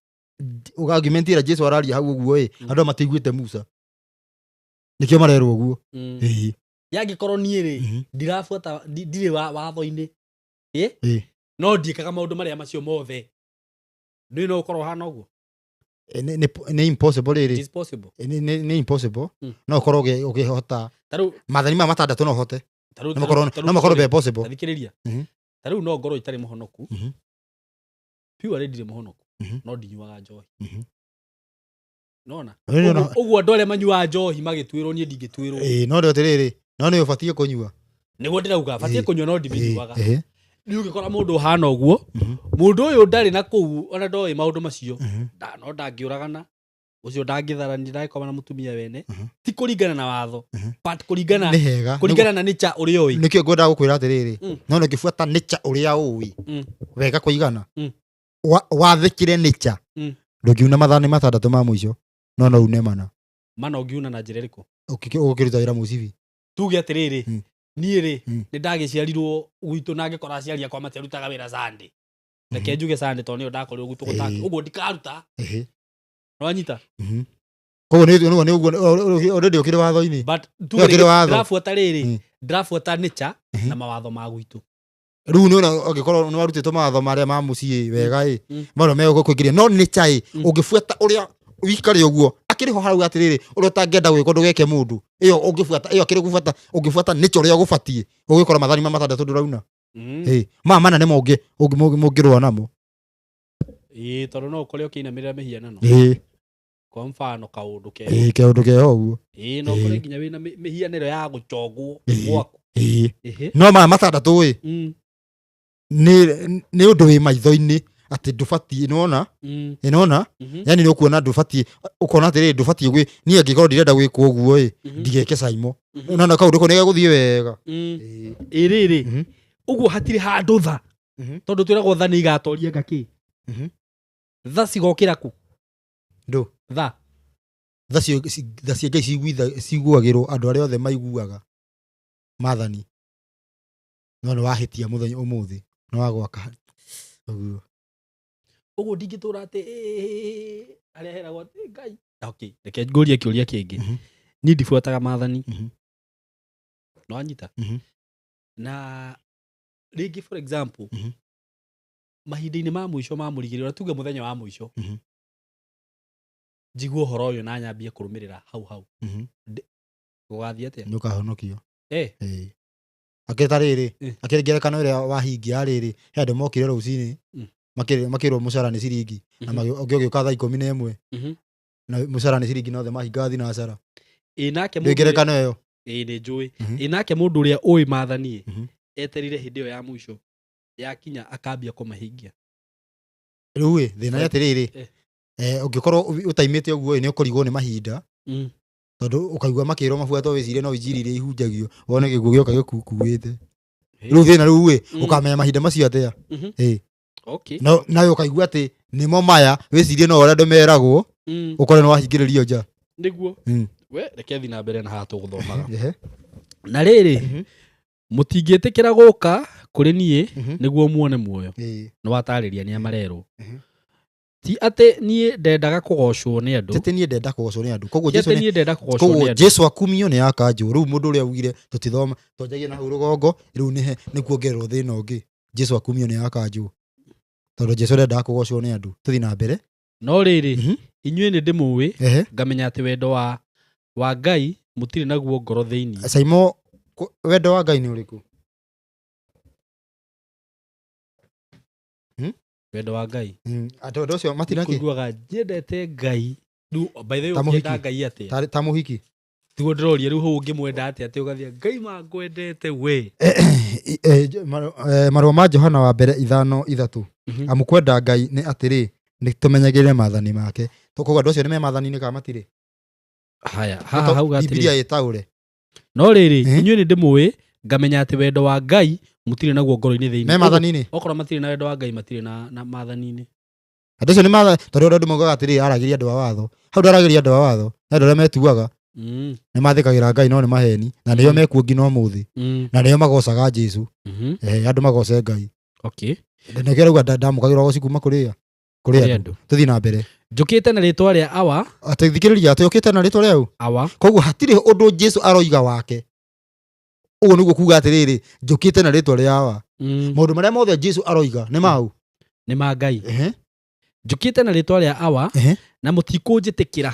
argument ĩrĩa Jesu araria hau ũguo andũ matiguĩte Musa nĩkĩo marerwo ũguo yangĩkorwo niĩ rĩ ndirabuata ndirĩ watho-inĩ no ndiĩkaga maũndũ marĩa macio mothe ndĩ no ũkorwo hana ũguo nĩ impossible rĩrĩ nĩ impossible no ũkorwo ũkĩhota maathani maya matandatũ no ũhote no makorwo be possible thikĩrĩria tarĩu no ngorwo itarĩ mũhonoku pure ndirĩ mũhonoku no ndinyuaga njohi nona ũguo andũ arĩa manyuaga njohi magĩtuĩrwo niĩ ndingĩtuĩrwo no ndĩ atĩrĩrĩ no nĩ ũbatiĩ kũnyua nĩguo ndĩrauga batiĩ kũnyua no ndimĩnyuaga rĩu ũngĩkora mũndũ ũhana ũguo mũndũ ũyũ ndarĩ na kũu ona ndoĩ maũndũ macio no ndangĩũragana ũcio ndangĩtharani ndagĩkoma na mũtumia wene ti kũringana na watho but kũringana na nature ũrĩa ũĩ nĩkĩo ngwendaga gũkwĩra atĩrĩrĩ no ũngĩbuata nature ũrĩa ũĩ wega kũigana wathĩkĩre nature ndũngiuna mathani matandatũ ma mũico no une mana ũngiuna na njĩra ĩrĩkũ ũkĩruta wĩra mũcibi tuge atĩrĩrĩ niĩ rĩ nĩ ndagĩciarirwo gwitũ na ngĩkora aciari akwa matiarutaga wĩra Sunday reke njuge Sunday to niyo ndakorirwo gutu gutaka uguo ndikaruta no anyita koguo ni uguo already ukiri watho-ini but drafuata riri drafuata nature na mawatho ma gwitu riu ni ungikorwo ni warutitwo mawatho maria ma mucii wega maro mego kuingiria no nature ungifuata uria wikare uguo akiriho hau atiriri uria utangenda gwiko ndugeke mundu iyo ungifuata iyo akiri gufuata ungifuata nature uria gubatie ugikora mathani matandatu ndurauna mana nimo mungirwa namo tondu no ukore ukinamirira mihianano kwa mfano kaundu keho uguo no ukore nginya wina mihianiro ya guchongwo gwaku no matandatu ni undu wi maitho-ini ati ndubatie inona yani ni ukuona ndubatie ukona atiri ndubatie gwi ni angikorwo ndirenda gwikwo uguo ndigeke caimo nona kaundu ko nige guthie wega riri uguo hatire handu tha tondu twiragwo tha ni igatoria ngaki tha cigokira ku tha cio ciguagirwo andu aria othe maiguaga mathani no ni wahitia muthenya umuthi no wagwaka uguo ndingitura ati aria heragwo ati ngai okay reke ngurie kiuria kingi ni ndibuataga mathani no anyita na ringi for example mahinda-ini ma mwisho ma murigiriro tuge muthenya wa mwisho njigwo horo uyu na nyambie kurumirira hau gugathie atia nukahonokio akita riri akiringerekano iria wahingia riri he andu mokire rucini makirwo mucara ni ciringi na ugioka thaa 11 na mucara ni ciringi nothe mahinga thinacara nake mundu ngerekano iyo ni njui nake mundu uria ui mathani eterire hindi iyo ya mwisho yakinya akambia kumahingia riu thina atiriri ungikorwo utaimite uguo ni ukurigwo ni mahinda tondu ukaigua makirwo mabuato wicirie no ijirire ihunjagio wone gikuo gioka gikukuite riu thina riu ukamenya mahinda macio atia okay na ukaigua ati nimo maya wicirie no ora ndomeragwo ukore no wahingiririo nja niguo we reke thi na mbere na hatu guthomaga na riri mutingitikira guka kuri nie niguo muone muoyo no watariria ni amarero ti ate nie ndendaga kugocwo ni andu tete nie ndenda kugocwo ni andu koguo Jesu akumio ni akanju riu mundu uria ugire tutithoma tonjagie na hau rugongo riu ni kuongererwo thina ungi Jesu akumio ni akanju tondu Jesu ndenda kugocwo ni andu tuthi na mbere no riri inyue ni ndimuwi ngamenya ati wendo wa Ngai mutiri naguo ngoro thiini Saimo wendo wa Ngai ni uriku wendo wa Ngai atondo ucio matinaki kuiguaga njendete Ngai riu by the way ukenda Ngai atia ta muhiki tiguo ndiroria riu hu ngimwenda atia ati ugathia Ngai ma ngwendete we marwa ma Johana wa mbere 5:3 amukwenda Ngai ni atiri ni tumenyagire mathani make tukuga ndocio ni me mathani ni ka matire haya hau gatiri Biblia itaure no riri inyue ni ndimuwi ngamenya ati wendo wa Ngai mutire naguo ngoro-ini thiini me mathani-ini okora matire na wendo wa Ngai matire na mathani-ini ndocio ni mathani tondu andu mogaga atiri aragiria andu a watho hau ndaragiria andu a watho andu aria metuaga ni mathikagira Ngai no ni maheni na niyo mekuo ngino muthi na niyo magocaga Jesu andu magoce Ngai okay ndegera uga ndamukagirwo goci kuma kuria andu tuthi na mbere njukite na ritwa ria awa atithikiriria ati ukite na ritwa riu awa koguo hatire undu Jesu aroiga wake uguo niguo kuga atiriri njukite na ritwa ria awa maundu maria mothe Jesu aroiga ni mau ni ma Ngai njukite na ritwa ria awa na mutikunjitikira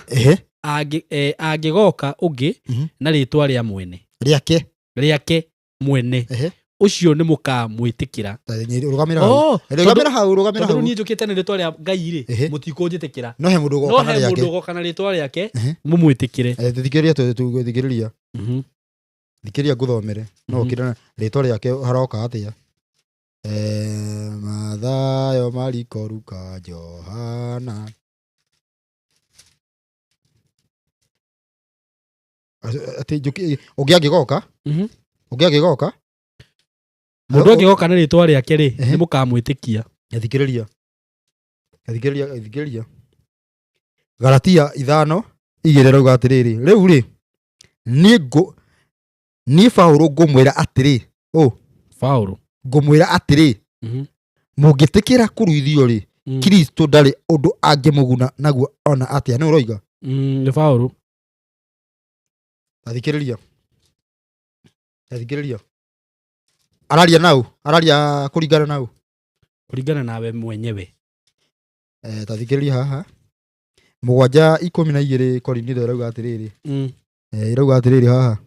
angigoka ungi na ritwa ria mwene riake mwene ucio ni mukamwitikira rugamira hau ni njukite na ritwa ria Ngai ri mutikunjitikira no he mundu goka na ritwa riake mumwitikire thikiriria thikiriria thikiriria nguthomere no ukira ritwa riake haroka atia Mathayo Mariko Luka Johana ati ungiagigoka mundu angigoka na ritwa riake ri ni mukamwitikia thikiriria Galatia 5:2 rauga atiriri riu ri ni Paulo ngumwira atiri Paulo ngumwira atiri mũngĩtĩkĩra kũruithio rĩ Kristo ndarĩ ũndũ angĩmũguna naguo ona atĩa nĩ ũroiga nĩ Paulo Athikĩrĩria araria nau araria kũringana nawe mwenyewe tathikĩrĩria haha 7:12 Korinitho irauga atĩrĩrĩ irauga atĩrĩrĩ haha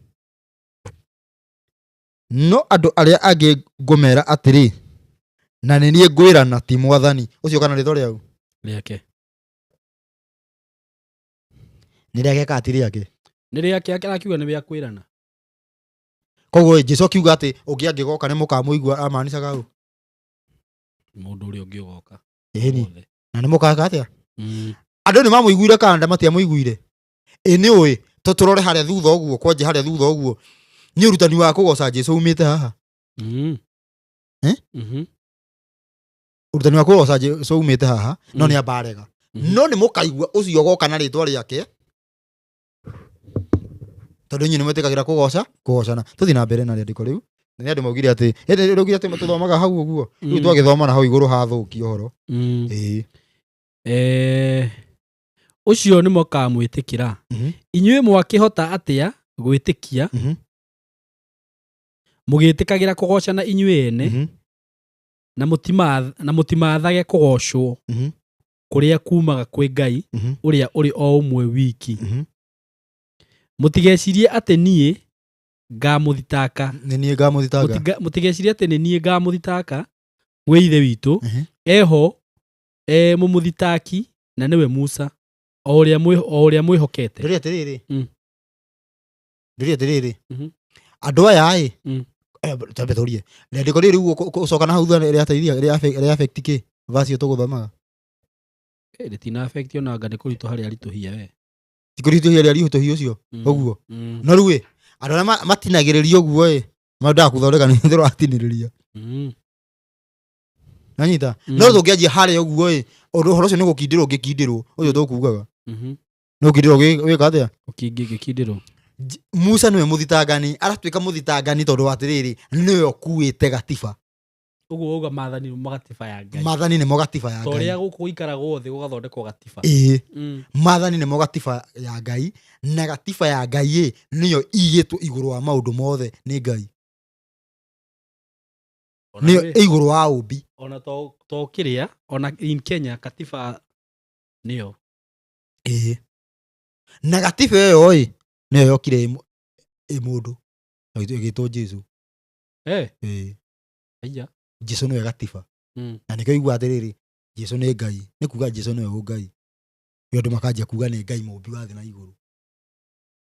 no andũ arĩa angĩ ngũmera atĩrĩ na nĩ niĩ ngwĩrana ti Mwathani ũcio kana rĩtwa rĩau rĩake nĩ rĩake kati rĩake nĩ rĩake akiuga nĩ bĩa kwĩrana koguo Jesũ akiuga atĩ ũngĩ angĩgoka nĩ mũkamũigua amaanishaga ũũ mũndũ ũrĩa ũngĩ ũgoka na nĩ mũkaga atĩa andũ nĩ mamũiguire kana matiamũiguire nĩ ũĩ tũrore harĩa thutha ũguo kwanje harĩa thutha ũguo nĩ ũrutani wa kũgoca Jesũ umĩte haha ũrutani wa kũgoca Jesũ umĩte haha no nĩ ambarega no nĩ mũkaigua ũcio ũgoka na rĩtwa rĩake tondũ inyuĩ nĩ mwĩtĩkagĩra kũgocana tũthiĩ na mbere na rĩandĩko rĩu nĩ andũ maugire atĩ rĩugire atĩ tũthomaga hau ũguo rĩu twagĩthoma na hau igũrũ hathũki ũhoro ũcio nĩ mũkamwĩtĩkĩra inyuĩ mwakĩhota atĩa gwĩtĩkia mũgĩtĩkagĩra kũgocana inyuĩ ene na mũtimathage kũgocwo kũrĩa kumaga kwĩ Ngai ũrĩa ũrĩ o ũmwe wiki mũtigecirie atĩ niĩ ngamũthitaka mũtigecirie atĩ nĩ niĩ ngamũthitaka gwĩ ithe witũ eho mũmũthitaki na nĩwe Musa o ũrĩa mwĩhokete ndĩrĩ andũ aya tambe tũrie rĩandĩko rĩu ũcoka na hau thutha rĩa affect kĩ vacio tũgũthomaga rĩtina affect ona anga nĩ kũritũ harĩa aritũhia we tikũritũhia harĩa aritũhia ũcio ũguo no rĩu andũ arĩa matinagĩrĩria ũguo mandaga kũthondeka nĩ ndĩratinĩrĩria nanyita no tũngĩanjia harĩa ũguo ũhoro ũcio nĩ gũkindĩrwo ũngĩkindĩrwo ũcio tũkugaga nĩ gũkindĩrwo gwĩka atĩa ũkĩngĩkindĩrwo Musa nĩwe mũthitangani aratuĩka mũthitangani tondũ atĩrĩrĩ nĩwe ũkuĩte gatiba ũguo uga maathani nĩ gatiba ya Ngai maathani nĩ gatiba ya Ngai torĩa gũkũ gũikaragwo thĩ gũgathondekwo gatiba maathani nĩ gatiba ya Ngai na gatiba ya Ngai nĩyo igĩtwo igũrũ wa maũndũ mothe nĩ Ngai nĩyo igũrũ wa ũmbi ona to kĩrĩa ona in Kenya gatiba nĩyo na gatiba ĩyo nĩyo yokire mũndũ agĩtwo Jesũ aya Jesũ nĩwe gatiba na nĩkĩo igua atĩrĩrĩ Jesũ nĩ Ngai nĩ kuga Jesũ nĩwe Ngai andũ makanjia kuga nĩ Ngai mũmbi wa thĩ na igũrũ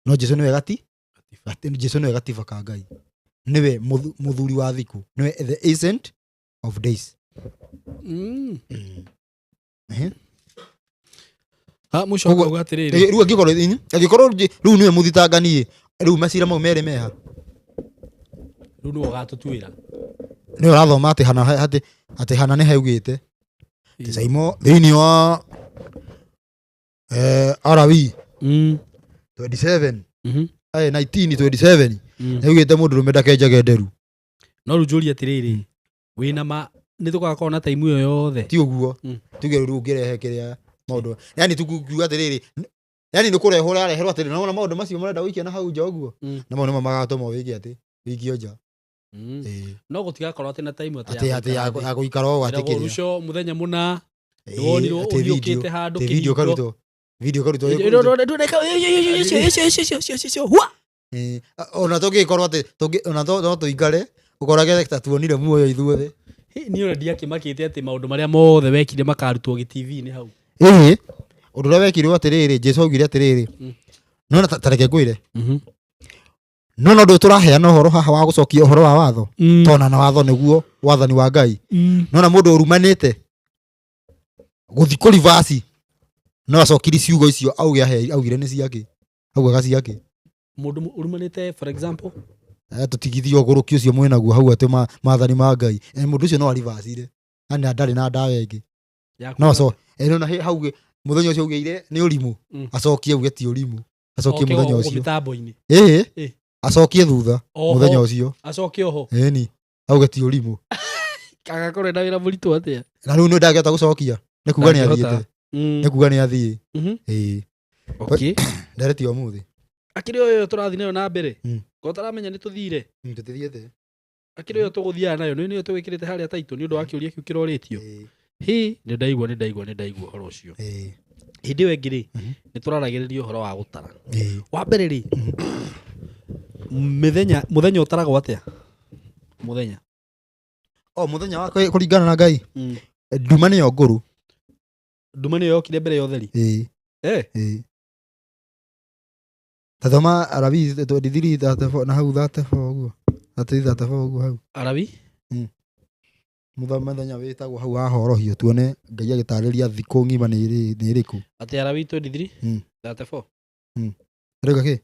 no Jesũ nĩwe Jesũ nĩwe gatiba ka Ngai nĩwe mũthuri wa thikũ nĩwe the ancient of days mũico akauga atĩrĩrĩ rĩu angĩkorwo rĩu nĩwe mũthitangani rĩu macira mau merĩ meha rĩu nĩwe ũgatũtuĩra nĩwe ũrathoma atĩ hana nĩ haugĩte Saimo thĩinĩ wa RV 27 19:27 haugĩte mũndũrũme ndakenjage nderu no rĩu njũrie atĩrĩrĩ wĩna ma nĩ tũgakorwo na taimu ĩyo yothe ti ũguo tuge rĩu ũngĩrehe kĩrĩa maũndũ yani tukiuga atĩrĩrĩ yani nĩ kũrehwo areherwo atĩrĩrĩ na maũndũ macio marenda gũikia na hau nja ũguo na maũndũ magatũma wĩke atĩ wikio nja no gũtigakorwo atĩ na taimu atĩ ya gũikara o atĩkĩrĩa rũcio mũthenya mũna nĩwonirwo ũthiũkĩte handũ kĩhingo video karutwo ona tũngĩkorwo atĩ ona no tũikare ũkorage ta tuonire muoyo ithuothe niĩ ũrĩa ndiakĩmakĩte atĩ maũndũ marĩa mothe wekire makarutwo gĩ-TV-inĩ hau ũndũ ũrĩa wekirwo atĩrĩrĩ Jesũ augire atĩrĩrĩ nona tareke ngwĩre nona ũndũ tũraheana ũhoro haha wa gũcokia ũhoro wa watho tona na watho nĩguo wathani wa Ngai nona mũndũ ũrumanĩte gũthi kũrivasi no acokiri ciugo icio augire nĩ ciake augaga ciake mũndũ ũrumanĩte for example tũtigithio gũrũki ũcio mwĩnaguo hau atĩ maathani ma Ngai mũndũ ũcio no arivasire na ndarĩ na ndawa ĩngĩ no so nona hau mũthenya ũcio augĩire nĩ ũrimũ acokie auge ti ũrimũ acokie mũthenya ũcio acokie thutha mũthenya ũcio acokie oho auge ti ũrimũ agakorwo enda wĩra mũritũ atia na rĩu nĩ ndangĩhota gũcokia nĩ kuga nĩ athiĩte nĩ kuga nĩ athiĩ okay nderetie ũmũthĩ akĩrĩ ũyũ tũrathiĩ nayo na mbere ko taramenya nĩ tũthire tũthiĩte akĩrĩ ũyũ tũgũthiaga nayo nĩ tũgĩkĩrĩte harĩa taitũ nĩ ũndũ wa kĩũria kĩu kĩrorĩtio nĩ ndaigua ũhoro ũcio hĩndĩ ĩyo ĩngĩ rĩ nĩ tũraragĩrĩria ũhoro wa gũtara wa mbere rĩ mũthenya ũtaragwo atĩa mũthenya mũthenya wa kũringana na Ngai nduma nĩyo ngũrũ nduma nĩyo yokire mbere ya ũtheri tathoma Arabi 23:34 na hau 34 ũguo 34 ũguo hau Arabi mũthenya wĩtagwo hau hahorohio tuone Ngai agĩtarĩria thikũ ng'ima nĩ ĩrĩkũ atĩ Arabi 23 34 rĩga kĩ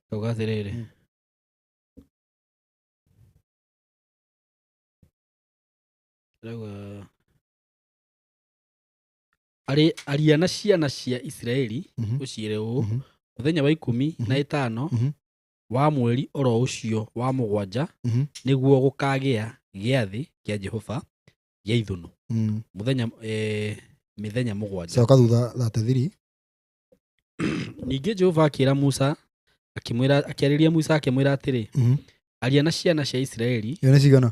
kauga atĩrĩrĩ aria na ciana cia Isiraeli ũciĩre ũũ mũthenya wa 15 wa mweri oro ũcio wa 7 nĩguo gũkagĩa gĩathĩ kĩa Jehova gĩa ithũnũ mũthenya mĩthenya 7 coka thutha 33 ningĩ Jehova akĩra Musa akĩarĩria Musa akĩmwĩra atĩrĩ aria na ciana cia Isiraeli iyo nĩ cigana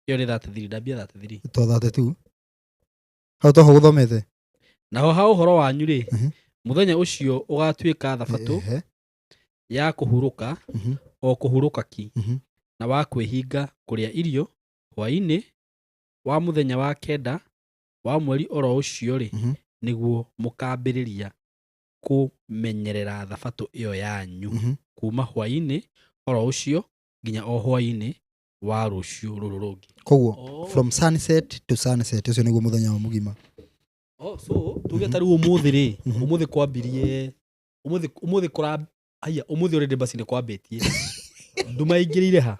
iyo nĩ 33 ndambia 33 to 32 hau toho gũthomete naho ha ũhoro wanyu rĩ mũthenya ũcio ũgatuĩka thabatũ ya kũhurũka o kũhurũka ki na wa kwĩhinga kũrĩa irio hwaĩ-inĩ wa mũthenya wa 9 wa mweri oro ũcio rĩ nĩguo mũkambĩrĩria kũmenyerera thabatũ ĩyo yanyu kuma hwaĩ-inĩ oro ũcio nginya o hwaĩ-inĩ wa rũciũ rũrũ rũngĩ koguo from sunset to sunset ũcio nĩguo mũthenya wa mũgima so tuge ta rĩu ũmũthĩ rĩ ũmũthĩ kwambirie ũmũthĩ kũra aya ũmũthĩ already basi nĩ kwambĩtie nduma ingĩrĩire ha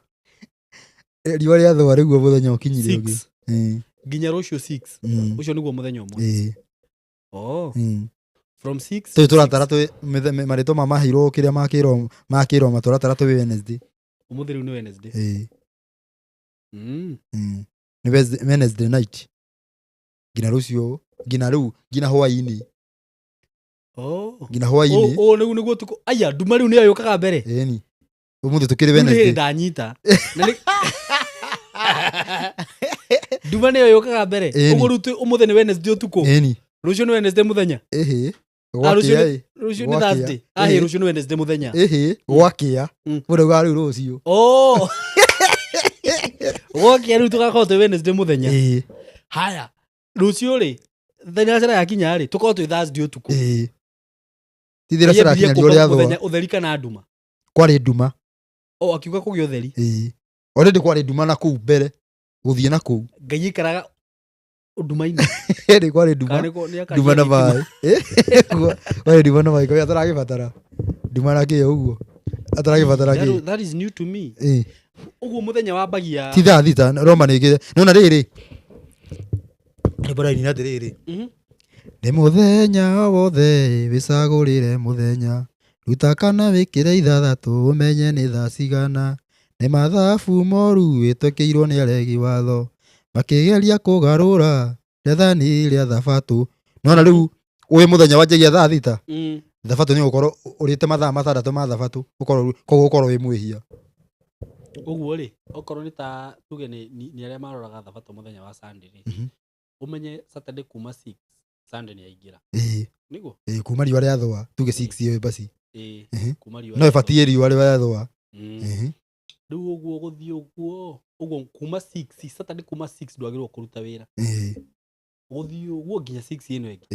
riũa rĩathũa rĩguo mũthenya ũkinyire ũngĩ nginya rũciũ 6 ũcio nĩguo mũthenya ũmwe from 6 tũratara marĩtwa mamahĩirwo kĩrĩa makĩrwo matũratara twĩ Wednesday ũmũthĩ rĩu nĩ Wednesday nĩ Wednesday night nginya rũciũ nginya rĩu nginya hwaĩ-inĩ nginya hwaĩ-inĩ nĩguo tukũ aya nduma rĩu nĩyo yũkaga mbere ĩni ũmũthĩ tũkĩrĩ Wednesday ndanyita nduma nĩyo yũkaga mbere ũguo rĩu ũmũthĩ nĩ Wednesday ũtukũ rũciũ nĩ Wednesday mũthenya rũciũ nĩ Thursday rũciũ nĩ Wednesday mũthenya gwakĩa mũrauga rĩu rũciũ gwakĩa rĩu tũgakorwo twĩ Wednesday mũthenya haya rũciũ rĩ thinacara yakinya rĩ tũkorwo twĩ Thursday ũtukũ tithira cara yakinya riũa rĩathũa ũtheri kana nduma kwarĩ nduma akiuga kũgĩa ũtheri already kwarĩ nduma na kũu mbere gũthiĩ na kũu Ngai ikaraga nduma-inĩ nĩ kwarĩ nduma na maĩ kwarĩ nduma na maĩ kwarĩ ataragĩbatara nduma na kĩo ũguo ataragĩbatara kĩo that is new to me ũguo mũthenya wambagia ti thaa thita Roma nĩngĩ nona rĩrĩ nĩbũraini na atĩrĩrĩ nĩ mũthenya wothe wĩcagũrĩre mũthenya ruta kana wĩkĩre 6 ũmenye nĩ thaa cigana nĩ mathabu moru wĩtũkĩirwo nĩ aregi watho makĩgeria kũgarũra rĩathani rĩa thabatũ nona rĩu ũyũ mũthenya wanjagia thaa thita thabatũ nĩ ũgũkorwo ũrĩte mathaa 6 ma thabatũ koguo ũkorwo wĩ mwĩhia ũguo rĩ okorwo nĩ ta tuge nĩ arĩa maroraga thabatũ mũthenya wa Sunday rĩ ũmenye Saturday kuma 6 Sunday nĩ yaingĩra nĩguo kuma riũa rĩathũa tuge 6 ĩyo basi kuma riũa no ĩbatiĩ riũa rĩathũa rĩu ũguo gũthiĩ ũguo kuma 6 Saturday kuma 6 ndwagĩrĩirwo kũruta wĩra gũthiĩ ũguo nginya 6 ĩno ĩngĩ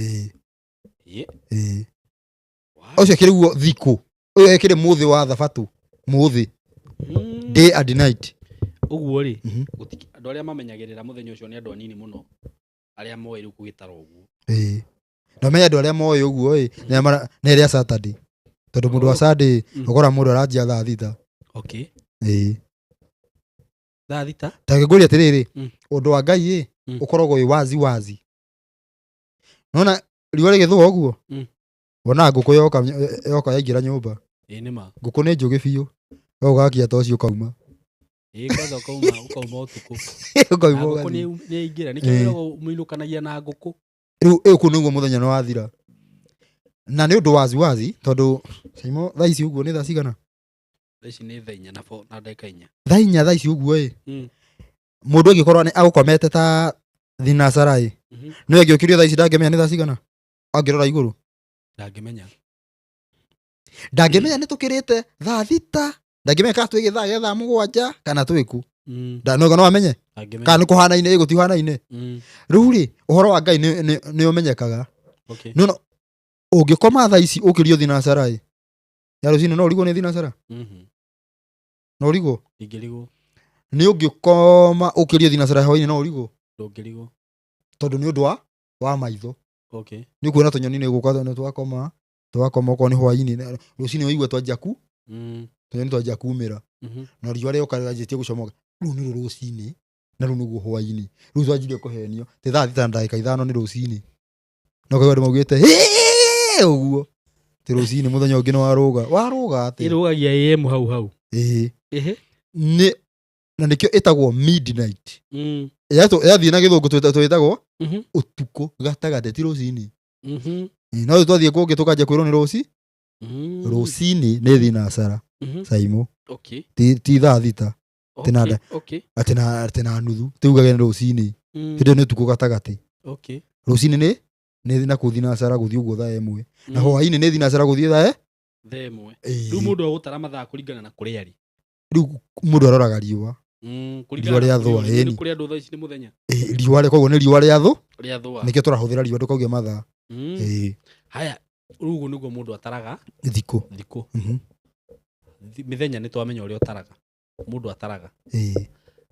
ũcio kĩrĩguo thikũ ũyũ ekĩrĩ mũthĩ wa thabatũ mũthĩ day and night ũguo rĩ andũ arĩa mamenyagĩrĩra mũthenya ũcio nĩ andũ anini mũno arĩa moĩ rĩu kũgĩtara ũguo na menya andũ arĩa moĩ ũguo nĩ arĩa Saturday tondũ mũndũ wa Sunday ũkora mũndũ aranjia thaa thita thaa thita takĩngũria atĩrĩrĩ ũndũ wa Ngai ũkoragwo wĩ wazi nona riũa rĩgĩthũa ũguo wona ngũkũ yoka yaingĩra nyũmba nĩma ngũkũ nĩ njũgĩ biũ ũgakia ta ũcio kauma kwanza ukauma utuku Ukauma ngũkũ nĩ ingĩra nĩkĩo wĩragwo mũinũkanagia na ngũkũ rĩu kũ nĩguo mũthenya nĩ wathira na nĩ ũndũ wazi tondũ Saimo thaa ici ũguo nĩ thaa cigana ici nĩ thaa 4 na ndagĩka 4 thaa 4 thaa ici ũguo mũndũ angĩkorwo nĩ agũkomete ta thinacara nĩ angĩũkĩrio thaa ici ndangĩmenya nĩ thaa cigana angĩrora igũrũ ndangĩmenya nĩ tũkĩrĩte thaa thita ndangĩmenya kana twĩ gĩthaa gĩa thaa mũgwanja kana twĩku no amenye kana nĩ kũhanaine gũtihanaine rĩu rĩ ũhoro wa Ngai nĩ ũmenyekaga no ũngĩkoma thaa ici ũkĩrio thinacara ya rũcinĩ no ũrigwo nĩ thinacara no ũrigwo nĩ ũngĩkoma ũkĩrio thinacara hwainĩ no ũrigwo tondũ nĩ ũndũ wa maitho nĩ kuona tũnyoni nĩ gũka nĩ twakoma okorwo nĩ hwainĩ rũcinĩ ũigua twanjaku tũnyoni twanjia kumĩra na riũa rĩoka rĩanjĩtie gũcomoka rĩu nĩ rũcinĩ na rĩu nĩguo hwainĩ rĩu twanjirie kũhenio tĩ thaa thita na ndagĩka 5 nĩ rũcinĩ no kaigua andũ maugĩte ũguo tĩ rũcinĩ mũthenya ũngĩ nĩ warũga atĩ ĩrũgagia AM hau nĩ na nĩkĩo ĩtagwo midnight yathiĩ na gĩthũngũ twĩtagwo ũtukũ gatagatĩ ti rũcinĩ no twathiĩ kũngĩ tũkanjia kwĩrwo nĩ rũcinĩ nĩ thinacara Saimo ti thaa thita atĩ na nuthu tiugage nĩ rũcinĩ hĩndĩ nĩ ũtukũ gatagatĩ rũcinĩ nĩ na kũthinacara gũthiĩ ũguo thaa 1 na hwainĩ nĩ thinacara gũthiĩ thaa 1 rĩu mũndũ agũtara mathaa kũringana na kũrĩa arĩ rĩu mũndũ aroraga riũa riũa rĩa thũa kũrĩa andũ thaa ici nĩ mũthenya riũa koguo nĩ riũa rĩa thũa nĩkĩo tũrahũthĩra riũa ndũkauge mathaa haya rĩu ũguo nĩguo mũndũ ataraga thikũ mĩthenya nĩ twamenya ũrĩa ũtaraga mũndũ ataraga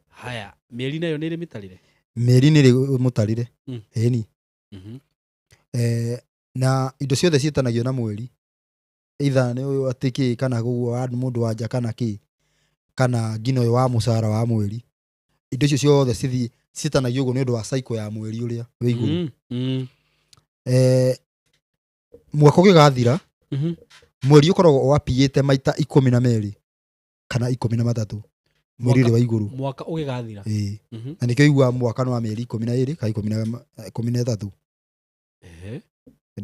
haya mĩeri nayo nĩ ĩrĩ mĩtarire mĩeri nĩ ĩrĩ mũtarire ĩni na indo ciothe ciĩtanagio na mweri either nĩ ũyũ atĩ kĩ kana gũguo mũndũ wanja kana kĩ kana ngina ũyũ wa mũcara wa mweri indo icio ciothe ciĩtanagio ũguo nĩ ũndũ wa cycle ya mweri ũrĩa wĩ igũrũ mwaka ũgĩgathira mweri ũkoragwo wapiĩte maita 12 kana 13 mweri ũrĩ wa igũrũ mwaka ũgĩgathira na nĩkĩo igua mwaka nĩ wa mĩeri 12 kana 13 nĩ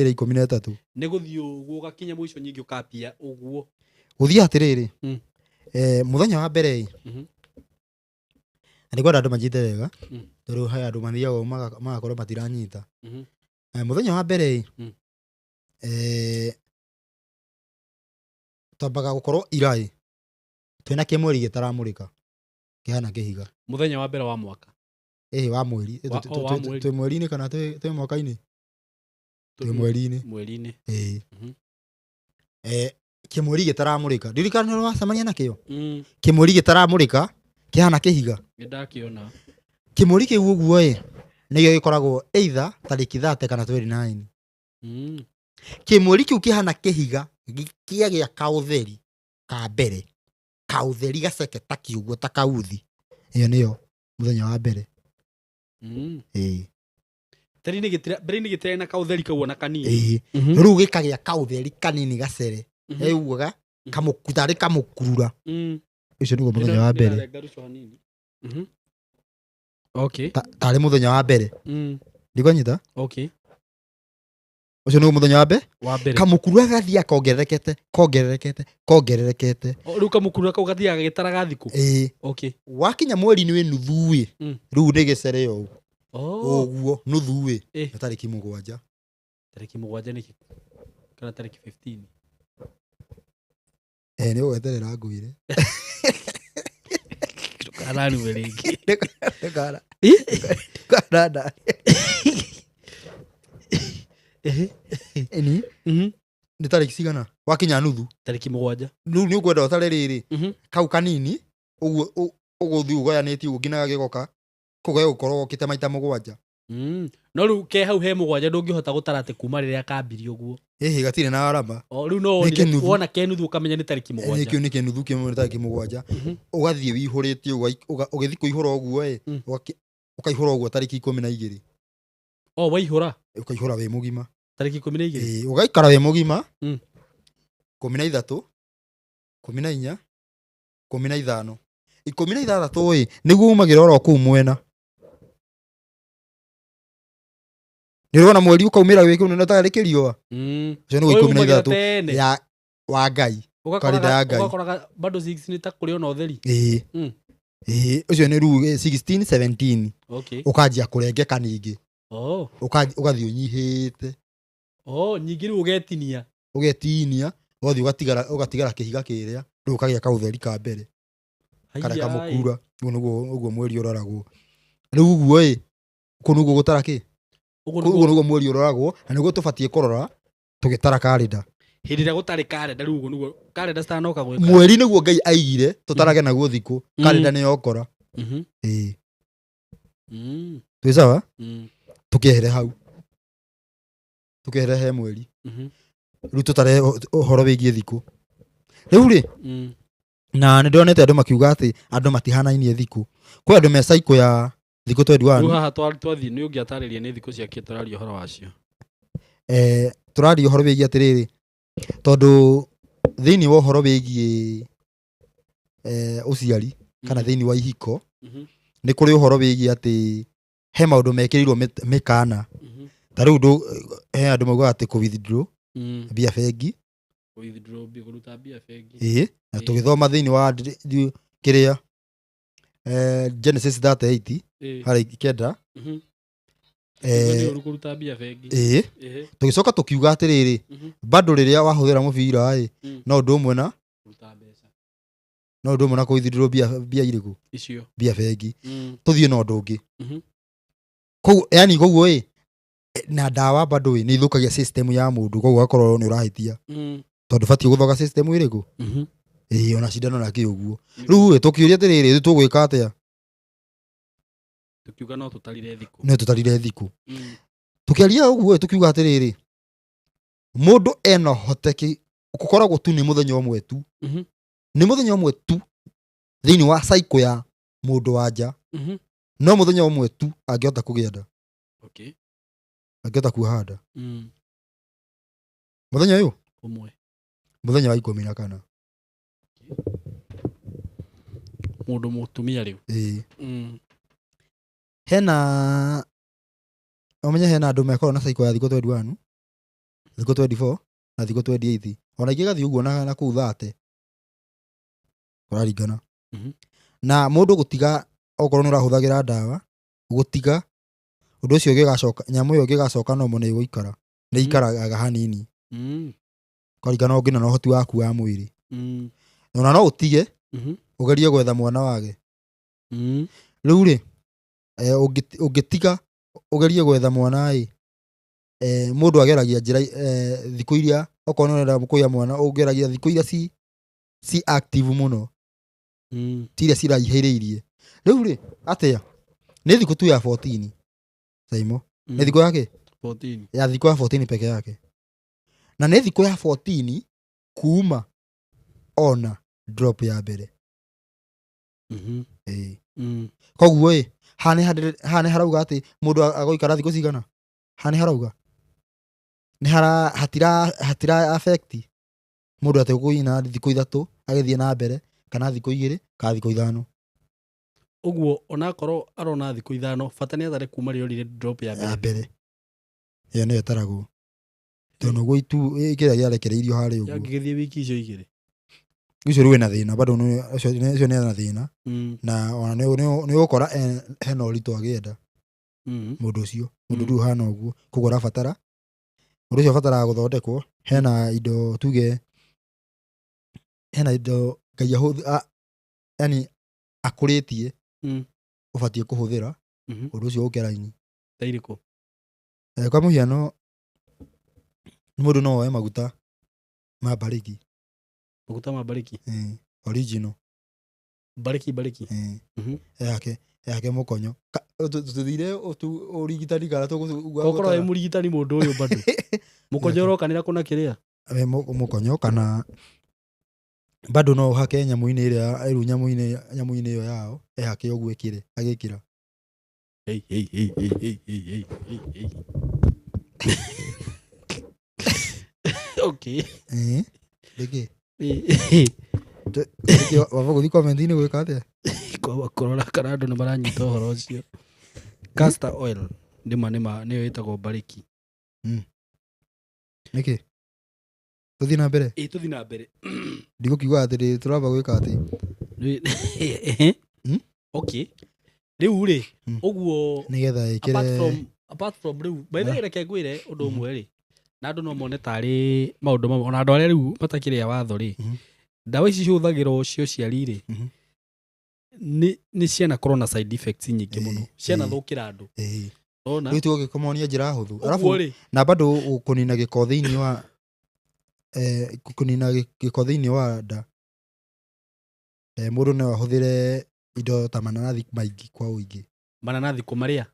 ĩrĩ 13 nĩ gũthiĩ ũguo ũgakinya mũico nyingĩ ũkapia ũguo gũthiĩ atĩrĩrĩ mũthenya wa mbere na nĩkwenda andũ manyite wega tondũ he andũ mathiaga magakorwo matiranyita mũthenya wa mbere twambaga gũkorwo ira twĩna kĩmweri gĩtaramũrĩka kĩhana kĩhiga mũthenya wa mbere wa mwaka wa mweri twĩ mweri-inĩ kana twĩ mwaka-inĩ twĩ mweri-inĩ kĩmweri gĩtaramũrĩka ndirikana nĩ wacemania nakĩo kĩmweri gĩtaramũrĩka kĩhana kĩhiga nĩndakĩona kĩmweri kĩu ũguo nĩgĩo gĩkoragwo either tarĩki 30 kana 29 kĩmweri kĩu kĩhana kĩhiga kĩagĩa kaũtheri ka mbere kaũtheri gaceke ta kiuguo ta kauthi ĩyo nĩyo mũthenya wa mbere mbere-inĩ gĩtirarĩ na kaũtheri kau ona kanini rĩu gĩkagĩa kaũtheri kanini gacere ugaga tarĩ kamũkurura ũcio nĩguo mũthenya wa mbere tarĩ mũthenya wa mbere ndikũnyita ũcio nĩguo mũthenya wa mbere kamũkurura gathiaga kongererekete rĩu kamũkurura kau gathiaga gagĩtaraga thikũ wakinya mweri-inĩ wĩ nuthu rĩu nĩ gĩcere ũguo nuthu nĩ tarĩki 7 nĩkĩ kana tarĩki 15 nĩ ũgweterera ngũire ndũkanarume rĩngĩ ndũkananda nĩ tarĩki cigana wakinya nuthu tarĩki 7 rĩu nĩ ũkwenda ũtare rĩrĩ kau kanini ũguo ũgũthiĩ ũgayanĩtie ũguo nginya gagĩgoka kũu gagũkorwo gokĩte maita 7 no rĩu ke hau he 7 ndũngĩhota gũtara atĩ kuma rĩrĩa kambirie ũguo gatirĩ na arama rĩu no wona ke nuthu ũkamenya nĩ tarĩki 7 nĩkĩo nĩ kĩnuthu kĩmwe nĩ tarĩki 7 ũgathiĩ wĩihũrĩtie ũgĩthiĩ kũihũra ũguo ũkaihũra ũguo tarĩki 12 waihũra ũkaihũra wĩ mũgima tarĩki 12 ũgaikara wĩ mũgima 13 14 15 16 niguo umagira oro kuu mwena nirona mweri ukaumira wiki nene ta rikirio cio ni 13 ya wa Ngai kalenda ya Ngai ugakoraga bado 6 ni ta kuri ona utheri ucio ni ru 16 17 okay ukanjia kurengeka ningi ugathi unyihite nyingi ru ugetinia ugathi ugatigara kihiga kiria riu kagia ka utheri ka mbere kana kamukura uguo mweri uroragwo riu uguo kunuguo gutara ki uguo niguo mweri uroragwo na niguo tubatie kurora tugitara kalenda hindi ria gutari kalenda riu uguo niguo kalenda stanoka gwika mweri niguo Ngai aigire tutarage naguo thiku kalenda ni yokora twi sawa tukihere hau tukihere mweri riu tutare uhoro wigie thiku riu ri na ndonete andu makiuga ati andu matihanainie thiku kwi andu me cycle ya thiku 21 riu haha twathi ni ungiatariria ni thiku ciakie turaria uhoro wacio turaria uhoro wigie atiriri tondu thiini wa uhoro wigie uciari kana thiini wa ihiko ni kuri uhoro wigie ati he maundu mekirirwo mikana ta riu he andu mauga ati ku withdraw bia bengi kuruta bia bengi na tugithoma thiini wa kiria Genesis 38 hari kenda kuruta bia bengi tugicoka tukiuga atiriri bado riria wahuthira mubira no ndu umwe na kuruta mbeca no ndu umwe na kuithirwo bia iriku icio bia bengi tuthie no ndu ungi kou yani koguo na dawa bado ni ithukagia system ya mundu koguo akorwo ni urahitia tondu batie guthoga system iriku ona cindano na ki uguo riu tukiuria atiriri tugwika atia tukiuga no tutarire thiku tukiaria uguo tukiuga atiriri mundu ena hoteki gukoragwo tu ni muthenya umwe tu ni muthenya umwe tu thiini wa cycle ya mundu wanja no muthenya umwe tu angiota kugienda angiota kuhanda muthenya uyu umwe muthenya wa 14 mundu mutumia riu hena omenya hena andu mekorwo na cycle ya thiku 21 thiku 24 na thiku 28 ona ingi gathi uguo na kuu 30 uraringana na mundu gutiga okorwo ni urahuthagira dawa gutiga undu ucio gigacoka nyamu iyo gigacoka no mone igukara ni ikaraga hanini kwaringana ungina na uhoti waku wa mwiri ona no utige ugerie gwetha mwana wage riu ri ungitiga ugerie gwetha mwana mundu ageragia njira thiku iria okorwo ni urenda kuya mwana ungeragia thiku iria si active muno tiria ciraihireirie riu ri atia ni thiku tu ya 14 saimo ni thiku yake 14 ya thiku ya 14 peke yake na ni thiku ya 14 kuuma ona drop ya mbere koguo hane harauga ati mundu agoikara thiku cigana hane harauga ni hatira affect mundu ati kuina thiku 3 agithie na mbere kana thiku 2 ka thiku 5 uguo ona korwo arona thiku 5 bata ni atare kuma riorire drop ya mbere ye ne taragwo tono go itu ikira yarekereirio hari uguo yagithie wiki icio igire icio ruwe na thina bado icio ni na thina na ona ni ukora hena uritu agienda mundu ucio mundu ru hana uguo kugora fatara mundu ucio fatara guthondekwo hena indo tuge hena indo Ngai ahuthu yani akuritie ubatie kuhuthira undu ucio ukeraini tairiko kwa muhiano mundu no oe maguta mabariki original bariki yake mukonyo tuthire urigitani kana tugukorwo wi murigitani mundu uyu bado mukonyo urokanira kuna kiria mukonyo kana bado no hake nyamu-ini iria iru nyamu-ini iyo yao hake uguo ikire agikira okay dege wava guthi comment-inĩ gwĩka atĩa Kwamba kurora kana andũ nĩ maranyita ũhoro ũcio. Castor oil nĩyo ĩtagwo mbarĩki. nĩkĩ tũthiĩ na mbere Tũthiĩ na mbere. ndigũkiuga atĩ tũramba gwĩka atĩ Okay. Rĩu rĩ ũguo nĩgetha ĩkĩre apart from rĩu by the way reke ngwĩre ũndũ ũmwe rĩ na andũ no mone tarĩ maũndũ mamwe ona andũ arĩa rĩu matakĩrĩ a watho rĩ ndawa ici cihũthagĩrwo cio ciari rĩ nĩ cianakorwo na side effects nyingĩ mũno cianathũkĩra andũ. Rĩu tũgĩkomonia njĩra hũthũ arabu na bado kũnina gĩko thĩinĩ wa kũnina gĩko thĩinĩ wa nda mũndũ no ahũthĩre indo ta mananathi maingĩ kwa ũingĩ. Mananathi kũmarĩa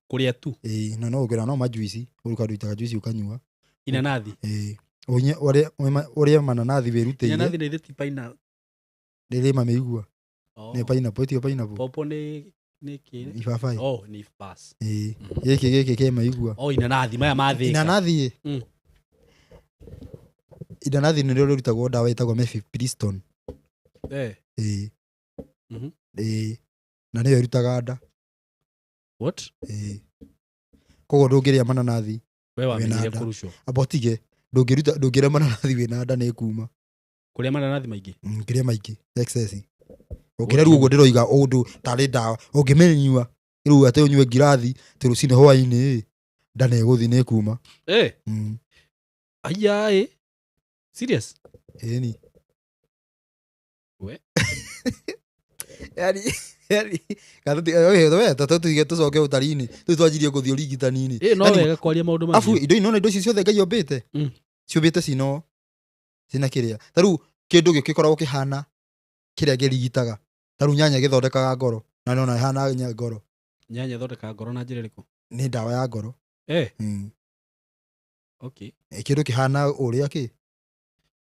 kũrĩa tu na no ũgera no majuici ũruka ndũitaga juici ũkanyua inanathi ũrĩa mananathi wĩrutĩire. Inanathi nĩ thĩti pineapple rĩrĩ mamĩigua nĩ pineapple tio pineapple popo nĩ kĩ ibabai nĩ pass gĩkĩ kĩ maigua inanathi maya mathĩka inanathi nĩrĩo rĩrutagwo ndawa ĩtagwo mifepristone na nĩyo ĩrutaga nda. What? Koguo ndũngĩrĩa mananathi wĩna nda abotige ndũngĩrĩa mananathi wĩna nda nĩ kuma kũrĩa mananathi maingĩ kĩrĩa maingĩ excess ũkĩrĩa rĩu ũguo ndĩroiga ũndũ tarĩ ndawa ũngĩmenyua rĩu atĩ ũnyue ngirathi tĩ rũcinĩ hwainĩ nda nĩ ĩgũthi nĩ kuma. Aya serious ni we yani tũtige tũcoke ũtari-inĩ tũu twanjirie gũthiĩ ũrigitani-inĩ. No wega kwaria maũndũ macio. Afu indo indo ici ciothe Ngai ombĩte ciũmbĩte cina kĩrĩa ta rĩu kĩndũ gĩkoragwo kĩhana kĩrĩa kĩrigitaga ta rĩu nyanya gĩthondekaga ngoro na nona ĩhana ngoro. Nyanya ĩthondekaga ngoro na njĩra ĩrĩkũ? Nĩ ndawa ya ngoro. Okay. Kĩndũ kĩhana ũrĩa kĩ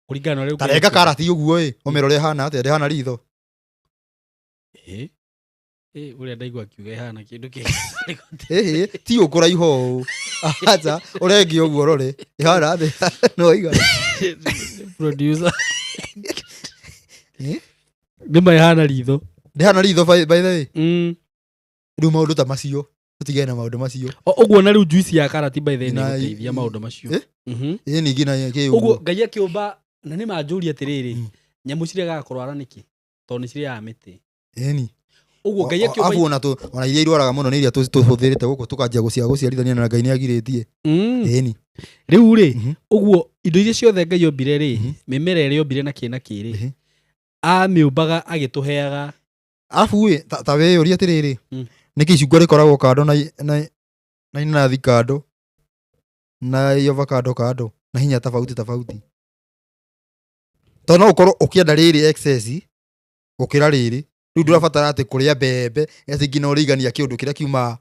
kũringana na rĩu ta renga karati ũguo ũmĩrore ĩhana atĩa ndĩhana ritho. Ũrĩa ndaigua akiuga ĩhana kĩndũ kĩ ti ũkũraiho acha ũrengi ũguo rore ĩhana atĩa no iga producer nĩma ĩhana ritho ndĩhana ritho by the way. Rĩu maũndũ ta macio tũtigane na maũndũ macio. Ũguo na rĩu juice ya karati by the way nĩ gũteithia maũndũ macio. Ningĩ na kĩ ũguo Ngai akĩũmba na nĩ manjũria atĩrĩrĩ nyamũ ciregaga kũrwara nĩkĩ tondũ nĩ cirĩaga mĩtĩ. Ũguo Ngai akĩũmba ona iria irwaraga mũno nĩ iria tũhũthĩrĩte gũkũ tũkanjia gũciarithania na Ngai nĩ agirĩtie. Rĩu rĩ ũguo indo iria ciothe Ngai ombire rĩ mĩmera ĩrĩa ombire na kĩrĩ amĩũmbaga agĩtũheaga. Afu ta we ũria atĩrĩrĩ nĩkĩ icungwa rĩkoragwo kando na inanathi kando na avocado kando na hinya tofauti tondũ no ũkorwo ũkĩenda rĩrĩ excess gũkĩra rĩrĩ rĩu ndũrabatara atĩ kũrĩa mbembe atĩ nginya ũrĩigania kĩũndũ kĩrĩa kiuma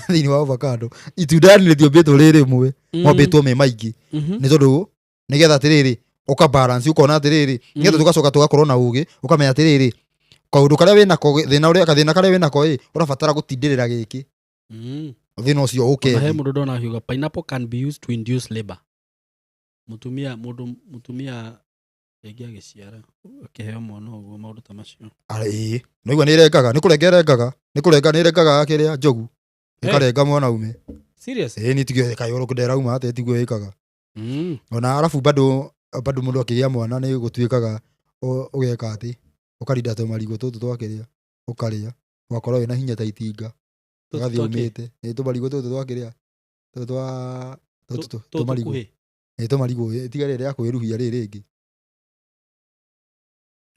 thĩinĩ wa avocado. Itunda nĩ rĩtiũmbĩtwo rĩ rĩmwe mombĩtwo me maingĩ nĩ tondũ nĩgetha atĩrĩrĩ ũka balance ũkona atĩrĩrĩ nĩgetha tũgacoka tũgakorwo na ũgĩ ũkamenya atĩrĩrĩ kaũndũ karĩa wĩnako thĩna karĩa wĩnako ũrabatara gũtindĩrĩra gĩkĩ thĩna ũcio ũke. He mũndũ ndona akiuga pineapple can be used to induce labor. Mũtumia rĩngĩ agĩciara akĩheo mwana ũguo maũndũ ta macio. Naigua nĩ ĩrengaga nĩ kũrenga nĩ ĩrengaga kĩrĩa njogu ĩkarenga mwana ume. Serious? Nĩ tigio kayoro kũndera uma atĩ tiguo ĩkaga. Ona arabu bado mũndũ akĩgĩa mwana nĩ gũtuĩkaga ũgeka atĩ ũkarinda tũmarigũ tũtũ twakĩrĩa ũkarĩa ũgakorwo wĩna hinya ta itinga ũgathiĩ umĩte tũmarigũ tũtũ twakĩrĩa tũmarigũ tiga rĩrĩa ya kwĩruhia rĩrĩ rĩngĩ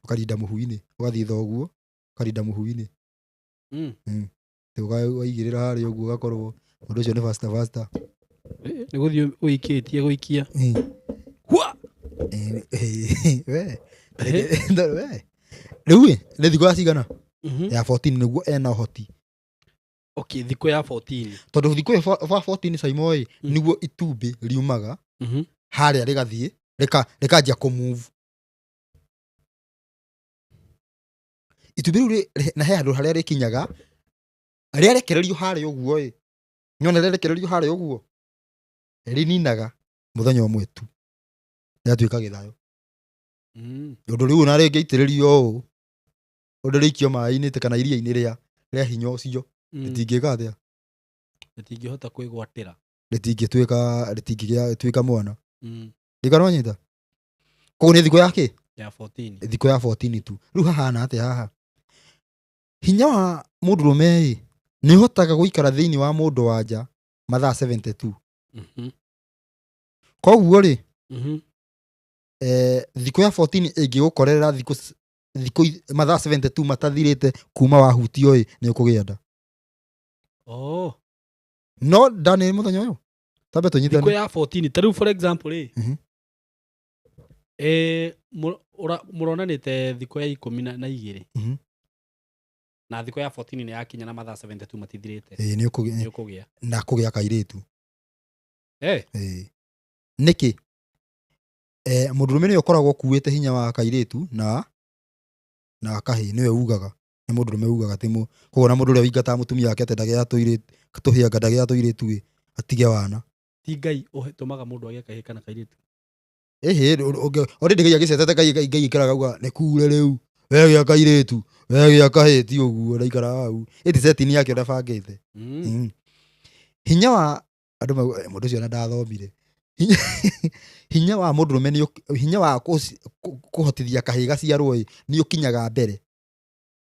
ũkarinda mũhu-inĩ ũgathiĩ thoguo ũkarinda mũhu-inĩ waigĩrĩra harĩa ũguo ũgakorwo ũndũ ũcio nĩ faster nĩ gũthiĩ ũikĩtie gũikia rĩu nĩ thikũ ya cigana ya 14 nĩguo ena ũhoti. Okay, thikũ ya 14 tondũ thikũ ya 14 Saimo nĩguo itumbĩ riumaga harĩa rĩgathiĩ rĩkanjia kũmove. Itumbĩ rĩu na he handũ harĩa rĩkinyaga rĩarekererio harĩa ũguo nyona rĩarekererio harĩa ũguo rĩninaga mũthenya ũmwe tu rĩatuĩka gĩthayo. Undu riu na ringi itiririo undu rikio mai-ini kana iria-ini ria hinya ucio ritingika atia ritingihota kwigwatira ritingituika mwana ndikana nyita koguo ni thiko yake ya 14 thiko ya 14 tu riu hahana atia haha hinya wa mundurume ni hotaga guikara thiini wa mundu wanja mathaa 72 koguo ri thiko ya 14 ingigukorera thiko mathaa 72 matathirite kuma wahutio ni ukugia nda no ndani muthenya uyu tambe tunyitane thiko ya 14 tariu for example muronanite thiko ya 12 na thiko ya 14 ni yakinya na mathaa 72 matithirite ni ukugia na kugia kairitu niki mundurume ni ukoragwo kuwite hinya wa kairitu na kahi niwe ugaga ni mundurume ugaga timu koguo na mundu ria wingata mutumia wake ate ndage atuirite tuhianga ndage atuiritu atige wana ti ngai uhetumaga mundu age kahi kana kairitu ori ndigai agicetete ngai ikaraga uga ni kure riu wegia kairitu wegia kahi ti uguo ndaikara hau iti setini yake ndabangite hinya wa andu mundu cio na ndathomire hinya wa mundurume ni hinya wa kuhotithia kahi gaciarwo ni ukinyaga mbere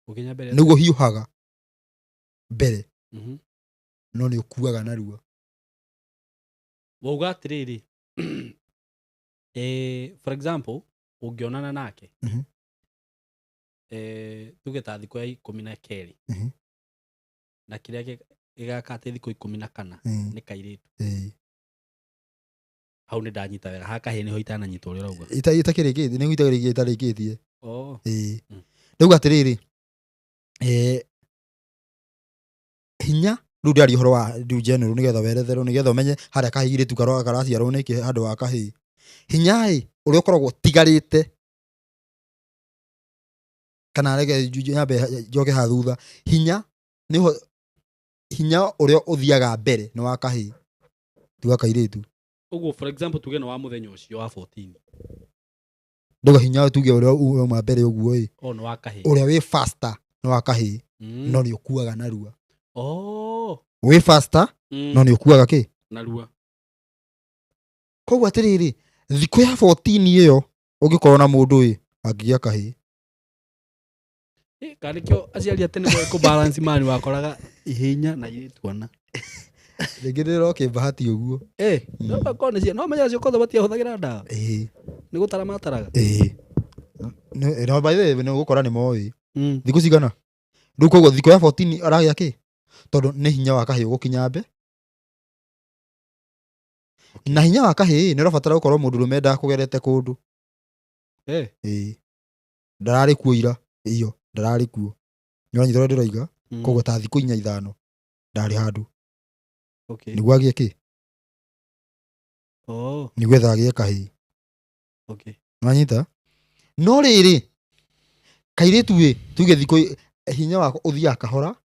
ukinya mbere niguo hiuhaga mbere no ni ukuaga narua wauga atiriri for example ungionana nake tuge ta thiko ya 12 na kiria gigaka ati thiko 14 ni kairitu hau ni ndanyita wega haka he niho itananyita uria urauga itakirikitie ni itakirikitie itarikitie riu atiriri hinya riu ndari horo wa riu general nigetha weretherwo nigetha umenye haria kahiritu karaciarwo niki handu wa kahi hinya uria ukoragwo tigarite kana rege nyambe njoke ha thutha hinya niho hinya uria uthiaga mbere ni wa kahi tu kairitu uguo for example tuge no wa muthenya ucio wa 14 ndoga hinya tuge uria uma mbere uguo no wa kahi uria wi faster no wa kahi no ni ukuaga narua wi faster no ni ukuaga ki narua koguo atiriri thiko ya 14 iyo ungikorwo na mundu angigia kahi karikio aciari atene mwe ku balance mani wakoraga ihinya na iritwana Ndigiriro kibahati uguo. No kone cia no menya cio kothe batia huthagira ndawa. Ni gutara mataraga. No by the way no gukora ni moi. Thiku cigana? Riu koguo thiko ya 14 aragia ki? Tondu ni hinya wa kahi gukinya mbe. Na hinya wa kahi ni rabatara gukorwo mundu rumenda kugerete kundu. Ndarari kuira iyo ndarari kuo. Nyonyithoro ndiroiga koguo ta thiku 4-5 ndari handu. Okay. Niguo agie ki? Niguo ethagie kahi. Okay. Nwanyita? No riri kairitu wi tuge thiko hinya wako uthia kahora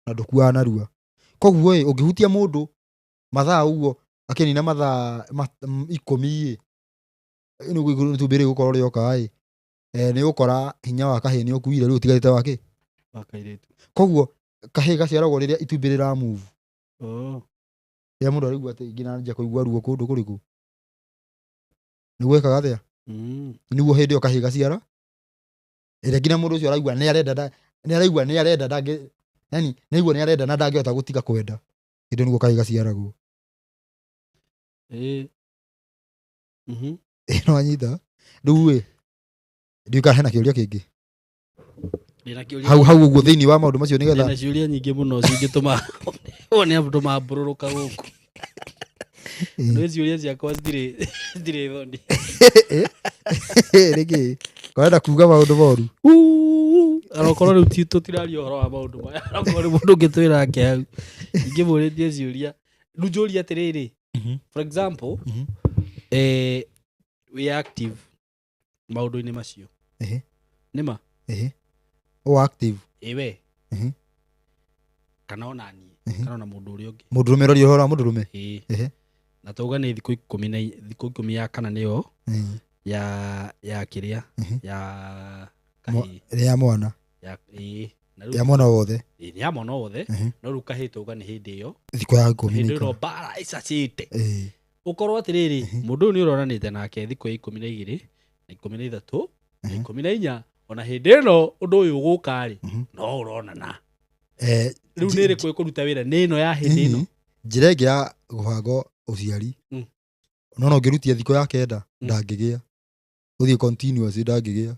na ndukuaga narua. Koguo ungihutia mundu mathaa uguo akinina mathaa 10 ino tubire gukorwo rioka ni gukora hinya wa kahi ni ukuire riu tigarite wake wa kairitu. Koguo kahi gaciaragwo riria itumbirira move. Ya mundu arigwa ati ngina nja kuigwa ruo kundu kuriku. Niguo ekaga atia? Niguo hindi yo kahi gaciara. Ere ngina mundu ucio araigwa ni arenda ndange yani niguo ni arenda na ndangehota gutiga kwenda. Indo niguo kahi gaciaragwo. No anyita. Riu ndiuka hena kiuria kingi. Hau uguo thiini wa maundu macio nigetha na ciuria nyingi muno cingituma one andu mabururuka guku. No ciuria ciakwa citire thondi. Rigi kwenda kuga maundu moru. Arokoro riu tito tirario horo wa maundu maya. Arokoro mundu ngitwira ake hau. Ingimuritie ciuria. Riu njuria atiriri. For example, we active maundu-ini macio. Nima? Active. Ewe. Kana ona ni. Kana ona mundu uri ungi. Mundu rume rori hora mundu rume. Na tuga ni thiko 10 ya kana niyo ya kiria ya kahii ya mwana ya mwana wothe ya mwana wothe no riu kahii tuga ni hindi iyo thiko ya 10 hindi no bara icacite ukorwo atiriri mundu uyu ni uronanite nake thiko ya 12 na 13 na 14 ona hindi ino undu uyu ugukari no uronana riu niri kuruta wira ni ino ya hindi ino njira ingi ya gubango uciari no ngirutia thiko ya 9 ndangigia uthie continuous ndangigia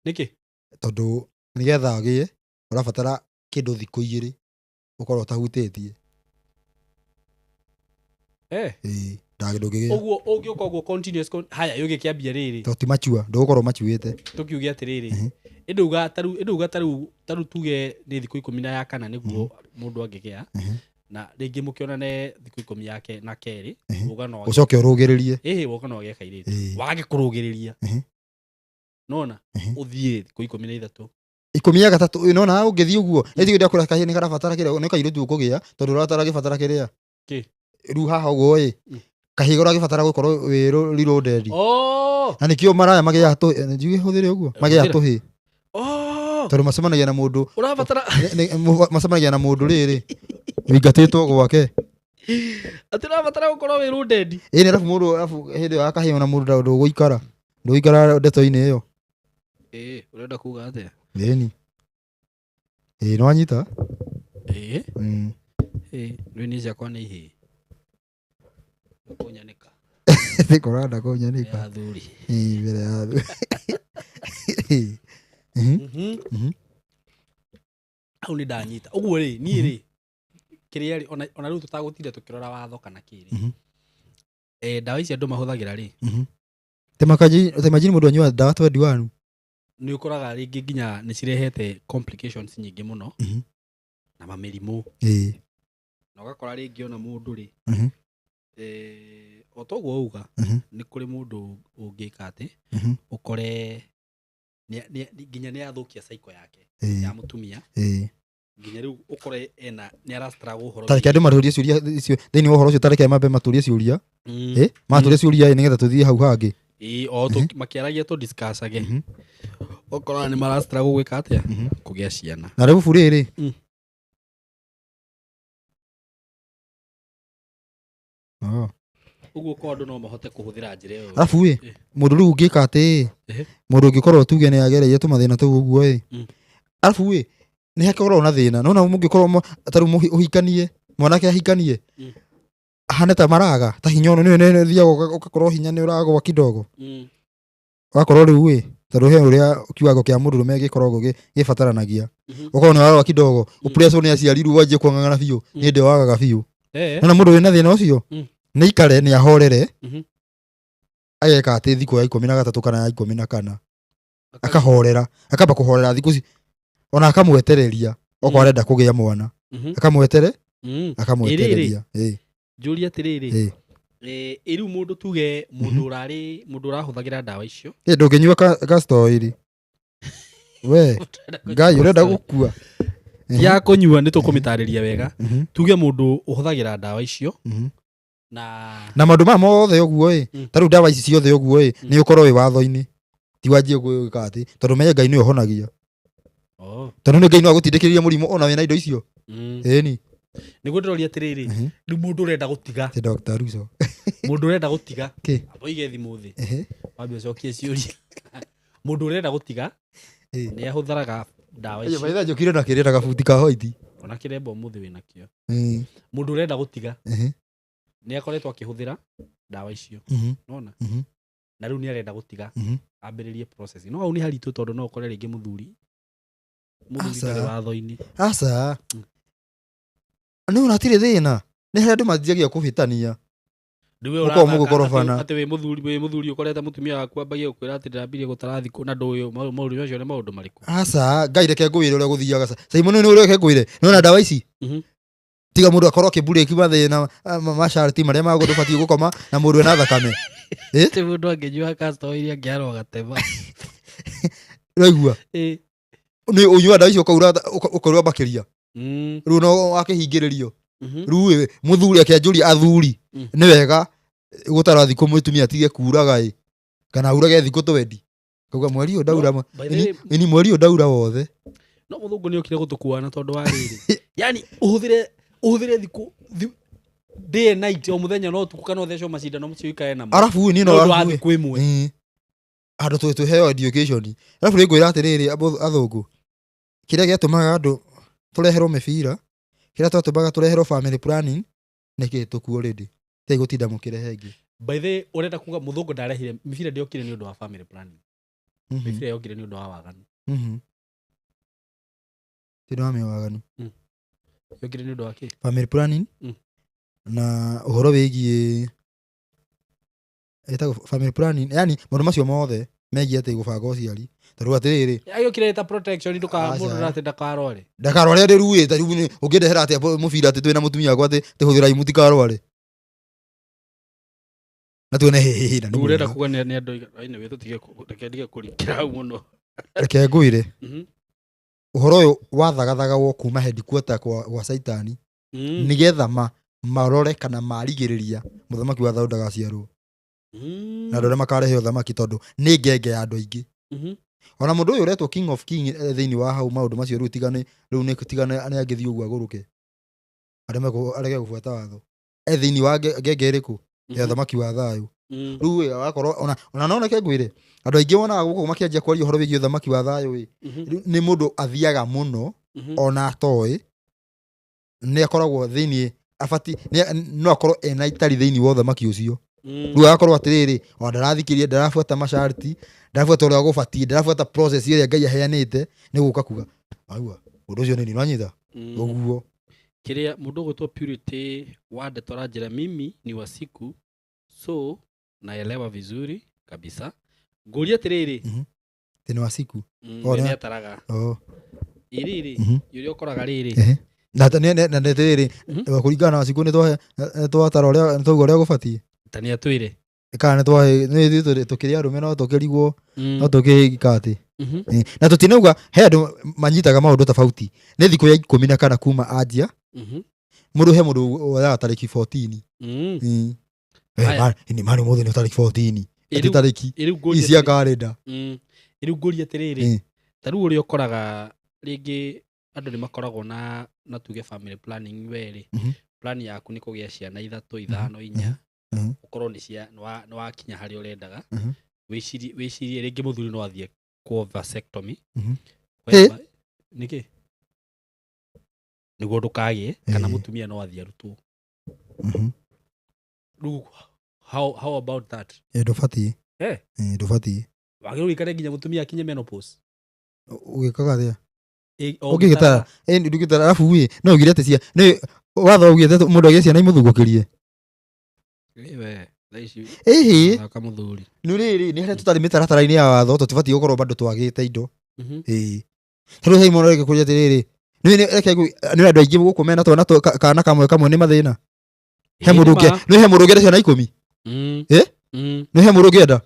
niki tondu nigetha agie urabatara kindu thiko 2 ukorwo utahutĩtie ndagĩndũngĩgĩa ũguo ũngĩũka ũguo continuous haya yũgĩkĩambia rĩrĩ to ti machua ndũgũkorwo machuĩte tũkiuge atĩrĩrĩ ĩndauga tarĩu tuge nĩ thikũ 14 nĩguo mũndũ angĩgĩa na rĩngĩ mũkĩonane thikũ 10 yake na kerĩ ũcoke ũrũgĩrĩrie woka no agĩe kairĩtu wage kũrũgĩrĩria nona ũthiĩ thikũ 13 13 nona ũngĩthiĩ ũguo ĩthiĩ ndia kũra kahĩĩ nĩ karabatara kĩrĩa nĩ kairĩtu ũkũgĩa tondũ ũratara gĩbatara kĩrĩa rĩu haha ũguo kahĩĩ ũragĩbatara gũkorwo wĩ reloaded na nĩkĩo maraya magĩaga tũhĩ njuge hũthĩre ũguo magĩaga tũhĩ tondũ macemanagia na mũndũ macemanagia na mũndũ rĩrĩ wĩingatĩtwo gwake atĩ ũrabatara gũkorwo wĩ loaded nĩ arabu mũndũ arabu hĩndĩ ya kahĩĩ na mũndũ ndũgũikara ndeto-inĩ ĩyo ũrenda kuga atĩa no anyita rĩu nĩ ciakwa nĩ ihĩ kũnyanĩka thĩkoranda kũnyanĩka ya thuri mbere ya thuri hau nĩ ndanyita ũguo rĩ niĩ rĩ kĩrĩa rĩ ona rĩu tũtagũtinda tũkĩrora watho kana kĩrĩ ndawa ici andũ mahũthagĩra rĩ temajini mũndũ anyua ndawa 21 nĩ ũkoraga rĩngĩ nginya nĩ cirehete complications nyingĩ mũno na mamĩrimũ na ũgakora rĩngĩ ona mũndũ rĩ o toguo uga nĩ kũrĩ mũndũ ũngĩka atĩ ũkore nginya nĩ athũkia cycle yake ya mũtumia nginya rĩu ũkore nĩ arastruggle ũhoro tareke andũ matũrie ciũria icio thĩinĩ wa ũhoro ũcio tareke mambe matũrie ciũria matũrie ciũria nĩgetha tũthiĩ hau hangĩ makĩaragia tũ discuss age ũkora nĩ marastruggle gwĩka atĩa kũgĩa ciana na rĩu burĩrĩ ũguo kwa andũ no mahote kũhũthĩra njĩra ĩyo arabu mũndũ rĩu ũngĩka atĩ mũndũ ũngĩkorwo tuge nĩ agereire tũmathĩna tũu ũguo arabu nĩ hakorwo na thĩna nona mũngĩkorwo tarĩu ũhikanie mwanake ahikanie ahane ta maraga ta hinya ono nĩ thiaga ũgakorwo hinya nĩ ũragwa kidogo wakorwo rĩu tondũ he ũrĩa kiwango kĩa mũndũrũme gĩkoragwo gĩbataranagia ũkorwo nĩ waragwa kidogo ũpressure nĩ aciarirwo wanjie kũng'ang'ana biũ nĩ ndĩ wagaga biũ nona mũndũ wĩna thĩna ũcio nĩ ikare nĩ ahorere ageka atĩ thikũ ya 13 kana ya 14 akahorera akamba kũhorera thikũ ici ona akamwetereria okorwo arenda kũgĩa mwana akamwetereria njũria atĩrĩrĩ rĩu mũndũ tuge mũndũ ũrahũthagĩra ndawa icio ndũngĩnyua castor oil we ngai ũrenda gũkua ya kũnyua nĩ tũkũmĩtarĩria wega tuge mũndũ ũhũthagĩra ndawa icio na maũndũ maya mothe ũguo tarĩu ndawa ici ciothe ũguo nĩ ũkorwo wĩ watho-inĩ ti wanjie gwĩka atĩ tondũ menye ngai nĩwe ũhonagia tondũ nĩ ngai no agũtindĩkĩrĩria mũrimũ ona wĩna indo icio ĩni nĩguo ndĩroria atĩrĩrĩ rĩu mũndũ ũrenda gũtiga Dr. Russo mũndũ ũrenda gũtiga oige thimũ thĩ wambia ũcokie ciũria mũndũ ũrenda gũtiga nĩ ahũtharaga ndawa icio maitha njũkire na kĩrĩa na gabuti ka white ona kĩrembo mũthĩ wĩna kĩo mũndũ ũrenda gũtiga nĩ akoretwo akĩhũthĩra ndawa icio nona na rĩu nĩ arenda gũtiga ambĩrĩrie process no hau nĩ haritũ tondũ no ũkore rĩngĩ mũthuri tarĩ watho-inĩ aca nĩ ona hatirĩ thĩna nĩ harĩa andũ manjiagia kũhĩtania atĩ wĩ mũthuri ũkorete mũtumia waku ambagia gũkwĩra atĩ ndĩrambirie gũtara thikũ na ndũĩ maũndũ macio nĩ maũndũ marĩkũ aca ngai reke ngwĩre ũrĩa gũthiaga Simon nĩ ũrĩa reke ngwĩre nĩona ndawa ici tiga mũndũ akorwo akĩmburĩki mathĩna masharti marĩa magũtũbatiĩ gũkoma na mũndũ ena thakame atĩ mũndũ angĩnyua castor oil angĩarwo gatema raigua nĩ ũnyua ndawa icio ũkaurwa makĩria rĩu no wakĩhingĩrĩrio rĩu mũthuri akĩanjũria athuri nĩ wega gũtara thikũ mũtumia atige kuraga kana urage thikũ twendi kauga mweri ũyũ ndaura ini mweri ũyũ ndaura wothe no mũthũngũ nĩ okire gũtũkuana tondũ wa rĩrĩ yani ũhũthĩre thikũ day and night o mũthenya no tuku kana ũthecwo macindano mũcio ikae namo arabu ni no arabu kwĩ imwe andũ twĩheo education arabu nĩ ngwĩra atĩrĩrĩ athũngũ kĩrĩa gĩatũmaga andũ tũreherwo mĩbira kĩrĩa twatũmaga tũreherwo family planning nĩkĩ tũkuo already tĩ gũtinda mũkĩrehe ĩngĩ by the way ũrenda kuga mũthũngũ ndarehire mĩbira ndĩokire nĩ ũndũ wa family planning mĩbira yokire nĩ ũndũ wa waganu tĩ wa mĩwaganu yokire nĩ ũndũ wa kĩ family planning na ũhoro wĩgiĩ etagwo family planning yani maũndũ macio mothe megiĩ atĩ gũbanga ũciari tondũ atĩrĩrĩ ayokire ta protection mũndũ atĩ ndakarware ndĩruĩ ta rĩu ũngĩndehera atĩ mũbira atĩ twĩna mũtumia wakwa atĩ tũhũthĩrai mũtikarware na tuone hihi na nĩ ũrenda kuga nĩ andũ aine wĩ tũtige kũrikĩra hau mũno reke ngwĩre ũhoro ũyũ wathagathagwo kuma headquarter gwa Saitani nĩgetha marore kana marigĩrĩria mũthamaki wa thayũ ndagaciarwo na andũ arĩa makarehe ũthamaki tondũ nĩ ngenge ya andũ aingĩ ona mũndũ ũyũ ũretwo king of king thĩinĩ wa hau maũndũ macio rĩu nĩ tigane nĩ angĩthiĩ ũguo agũrũke arege gũbuata watho thĩinĩ wa ngenge ĩrĩkũ ya ũthamaki wa thayũ rĩu agakorwo ona no reke ngwĩre andũ aingĩ wonaga gũkũ makĩanjia kwaria ũhoro wĩgiĩ ũthamaki wa thayũ nĩ mũndũ athiaga mũno ona atoĩ nĩ akoragwo thĩinĩ abati no akorwo ena itari thĩinĩ wa ũthamaki ũcio rĩu agakorwo atĩrĩrĩ ndarathikĩria ndarabuata masharti ndarabuata ũrĩa gũbatiĩ ndarabuata process ĩrĩa Ngai aheanĩte nĩ gũka kuga aigua ũndũ ũcio nĩ wanyita ũguo kĩrĩa mũndũ gwĩtwo Purity wa Ndetora njĩra mimi ni wa siku so naelewa vizuri kabisa ngũria atĩrĩrĩ tĩ wa siku nĩ ataraga iri yũrĩa ũkoraga rĩrĩ na nĩtĩrĩrĩ kũringana na siku nĩ twatara ũrĩa nĩ twauga ũrĩa gũbatiĩ ta nĩ atwĩre kana nĩ tũkĩrĩ arũme no tũkĩrigwo no tũkĩhĩka atĩ na tũtinauga he andũ manyitaga maũndũ tofauti nĩ thikũ ya 10 kana kuma anjia mũndũ he mũndũ woyaga tarĩki 14 ni mani mũthĩ nĩ tarĩki 14 ĩtĩ tarĩki cia kalenda rĩu ngũria atĩrĩrĩ ta rĩu ũrĩa ũkoraga rĩngĩ andũ nĩ makoragwo na tuge family planning werĩ plan yaku nĩ kũgĩa ciana 3 5 4 ukorwo nĩ wakinya harĩa ũrendaga wĩcirie rĩngĩ mũthuri no athiĩ kwa vasectomy nĩkĩ nĩguo ndũkagĩe kana mũtumia no athiĩ arutwo rĩu how about that ndũbatiĩ ndũbatiĩ wagĩrĩirwo gũikare nginya mũtumia akinye menopause ũgĩkaga thĩa ũngĩgĩtara ndũgĩtara arabu no ũgire atĩ nĩ watho ũgĩte mũndũ agĩe ciana imũthungũkĩrie nĩ rĩrĩ nĩ harĩa tũtarĩ mĩtaratara-inĩ ya watho tũtibatiĩ gũkorwo bado twagĩte indo tondũ hei mũno reke kũria atĩrĩrĩ nĩ andũ aingĩ gũkũ mena twana kana kamwe nĩ mathĩna he mũndũ ũngĩenda ciana 10 nĩ he mũndũ ũngĩenda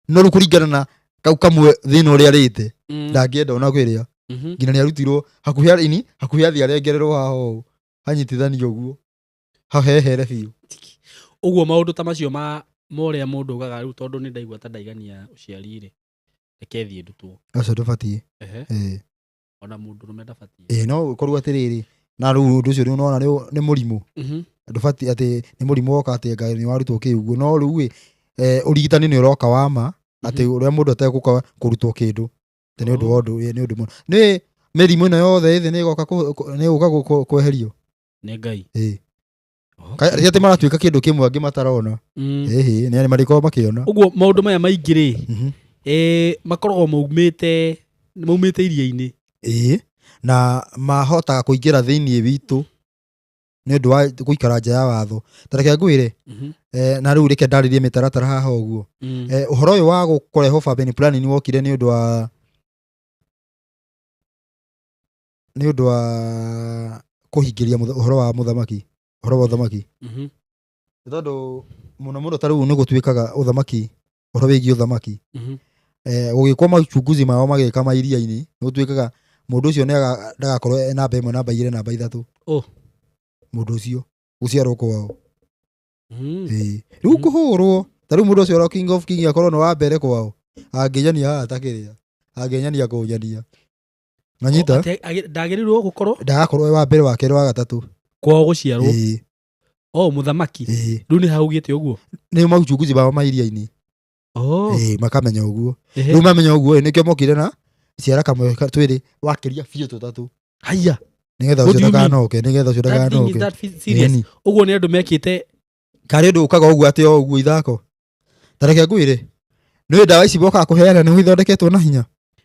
no rĩu kũringana na kau kamwe thĩna ũrĩa arĩte ndangĩenda ona kwĩrĩa nginya nĩ arutirwo hakuhĩ athi arengererwo haho hanyitithanio ũguo hahehere biũ ũguo maũndũ ta macio morĩa mũndũ ugaga rĩu tondũ nĩ ndaigua ta ndaigania ũciari-rĩ reke thiĩ ndutwo acio ndũbatiĩ ona mũndũ rũme ndabatiĩ no ũkorwo atĩrĩrĩ na rĩu ũndũ ũcio nĩ ũnona nĩ mũrimũ ndũbatiĩ atĩ nĩ mũrimũ woka atĩ Ngai nĩ warutwo kĩuguo no rĩu ũrigitani nĩ ũroka wama atĩ ũrĩa mũndũ ategũka kũrutwo kĩndũ nĩ ũndũ wa ũndũ nĩ ũndũ mũno nĩ mĩrimũ ĩno yothe thĩ nĩ ũka kweherio nĩ Ngai atĩ maratuĩka kĩndũ kĩmwe angĩ matarona nĩ marĩkorwo makĩona ũguo maũndũ maya maingĩ-rĩ makoragwo maumĩte iria-inĩ na mahotaga kũingĩra thĩinĩ witũ nĩ ũndũ wa gũikara nja ya watho ta reke ngwĩre na rĩu reke ndarĩrie mĩtaratara haha ũguo ũhoro ũyũ wa gũkorehwo family planning wokire nĩ ũndũ wa kũhingĩria ũhoro wa ũthamaki nĩ tondũ mũno ta rĩu nĩ gũtuĩkaga ũthamaki ũhoro wĩgiĩ ũthamaki gũgĩkwo machunguzi mao magĩka mairia-inĩ nĩ gũtuĩkaga mũndũ ũcio ndagakorwo namba 1 namba 2 namba 3 mũndũ ũcio gũciarwo kwao rĩu kũhũrwo Taru mundu ucio ro king of king akorwo no wa mbere kwao. Angenyania haha takiria. Angenyania kunyania. Nganyita. Ndagirirwo gukorwo. Ndagakorwo wa mbere wa kero wa gatatu. Kwao guciarwo. Muthamaki. Riu ni haugite uguo. Ni mauchunguzi bao mairia-ini. Makamenya uguo. Riu mamenya uguo nikio mokire na ciara kamwe twiri wakiria biu tutatu. Haya. Nigetha ucio ndakanoke, nigetha ucio ndakanoke. Uguo ni andu mekite kari ndu ukaga uguo ati o uguo ithako. Tareke ngwire. Nĩ ndawa ici boka kuheana nĩ ithondeketwo na hinya.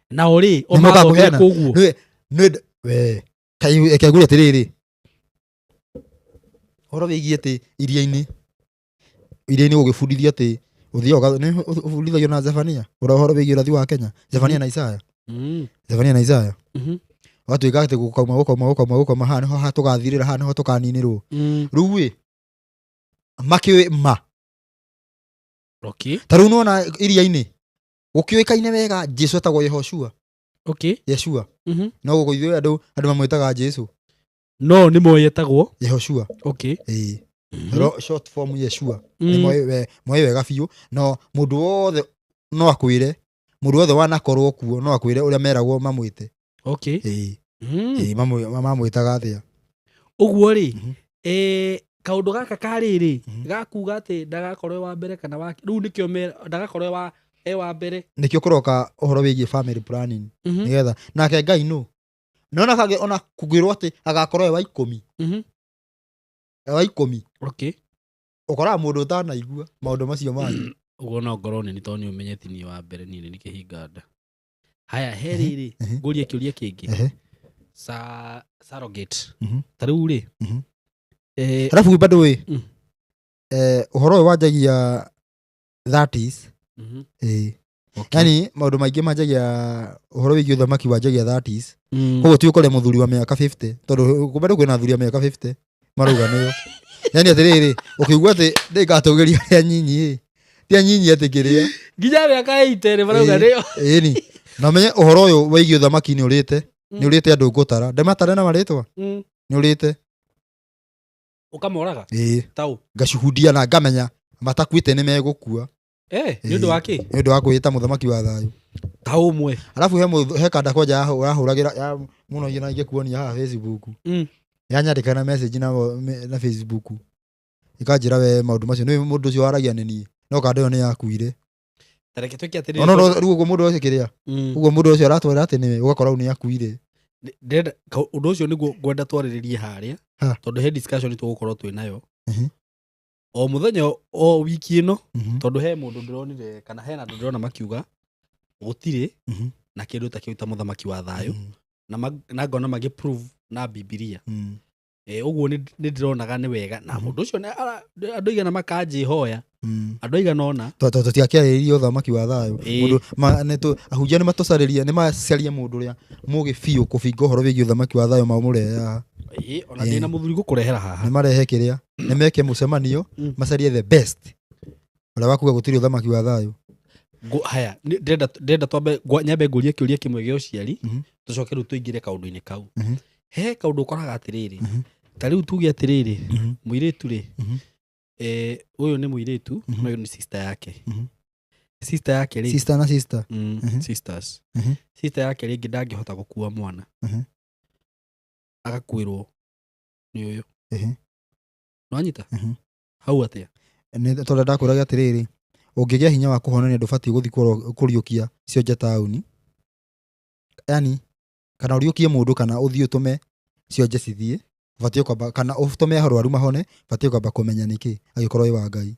Na ori o maga kuheana. Nĩ we kai ekegure tiriri. Horo wigie ati iria-ini gugibundithia ati uthioga nĩ ubundithagio na Zefania. Horo wigie urathi wa Kenya. Zefania na Isaya. Zefania na Isaya. Watu igate gukoma hana ho hatugathirira hana ho tukaninirwo. Riu wi makiwe ma. Okay. Taru nona iria-ini gukiuikaine wega Jesu etagwo Yehoshua. Okay. Yeshua. No guko ithuĩ andu mamwĩtaga Jesu. No nĩ moyetagwo Yehoshua. Okay. Short form Yeshua. Nĩ moye wega biũ. No mũndũ wothe no akwĩre, mũndũ wothe wanakorwo kuo no akwĩre ũrĩa meragwo mamwĩte. Okay. Mamwĩtaga athĩa. Ũguo rĩ, kaundu gaka kariri gakuga ati ndagakorwo wa mbere kana wa riu nikio ndagakorwo wa mbere nikio kuroka uhoro wigie family planning nigetha nake Ngai no nona kage ona kugirwo ati agakorwo wa 10 wa 10. Okay. Ukora mundu utanaigua maundu macio manyu uguo no ngoro ni toni umenyeti ni wa mbere ni nikihinganda. Haya heriri ngurie kiuria kingi surrogate tariu ri alafu bado we uhoro wajagia 30s. Yani maundu maingi majagia uhoro wigi uthamaki wajagia 30s. Koguo ti ukore muthuri wa miaka 50 tondu bado kwina athuri wa miaka 50 maruga niyo. Yani atiriri ukigua ati ndingatugeria ya nyinyi ti anyinyi atikiria nginya miaka 80 maruga niyo. Ni na menye uhoro uyu wigi uthamaki ni urite andu ngutara ndematare na maritwa ni urite ukamoraga tau ngacuhudia na ngamenya matakwite ni megukua ni undu waki ni undu wa kwita muthamaki wa thayu tau umwe. Alafu he kanda koja yahuragira ya muno yina ingekuonia ha Facebook yanyandikana message na Facebook ikanjira we maundu macio ni mundu ucio waragia nini no kanda yo ni yakuire tareke twiki atiri no rugo mundu ucio kiria ugo mundu ucio aratwara ati ni ugakora ni yakuire ndenda undu ucio niguo ngwenda twariririe haria tondu he discussion tugukorwo twi nayo o muthenya o wiki ino tondu he mundu ndironire kana he na ndu ndirona makiuga gutire na kindu ta kiuta muthamaki wa thayu na ngona magi prove na Biblia uguo ni ndironaga ni wega na mundu ucio andu igana makanji hoya andu igana ona tutiakiririe uthamaki wa thayu mundu ahunjia ni matocaririe ni macaria mundu ria mugi biu kubinga uhoro wigi uthamaki wa thayu maumureha ona ndina muthuri gukurehera haha ni marehe kiria ni meke mucemanio macarie the best ora wakuga gutiri uthamaki wa thayu. Haya ndenda twambe nyambe ngurie kiuria kimwe gya uciari tucoke riu tuingire kaundu-ini kau. He kaundu ukoraga atiriri ta riu tuge atiriri muiritu ri uyu ni muiritu na uyu ni sister yake. Sister yake ri sister na sister sisters sister yake ringi ndangihota gukua mwana agakwirwo ni uyu no anyita hau atia ni tondu ndakuraga atiriri ungigia hinya wa kuhonania ndubati guthi kuriukia cio nja tauni yani kana uriukie mundu kana uthii utume cio nja cithie bati kwamba kana utume arwaru mahone bati kwamba kumenya niki agikorwo wi wa Ngai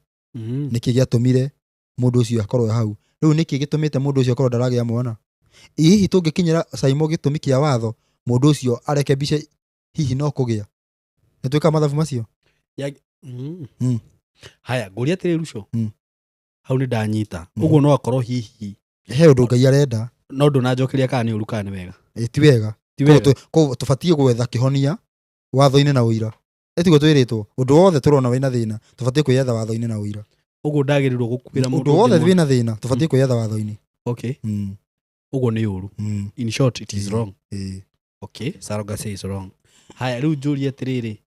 niki giatumire mundu ucio akorwo hau riu niki gitumite mundu ucio akorwo ndaragia mwana hihi tungikinyira Saimo gitumi kia watho mundu ucio areke bice hihi no kugia nitwika mathabu macio haya nguria atiri ruco hau ni ndanyita uguo no akorwo hihi he undu Ngai arenda no ndunanjokeria kana ni urukane wega ti wega ko tubatie gwetha kihonia watho-ini na uira etigo twiritwo undu wothe turona wina thina tubatie kwiyetha watho-ini na uira uguo ndagirirwo gukuira mundu wothe wina thina tubatie kwiyetha watho-ini. Okay uguo ni uru in short it is wrong. Okay surrogacy is wrong. Haya riu njurie atiriri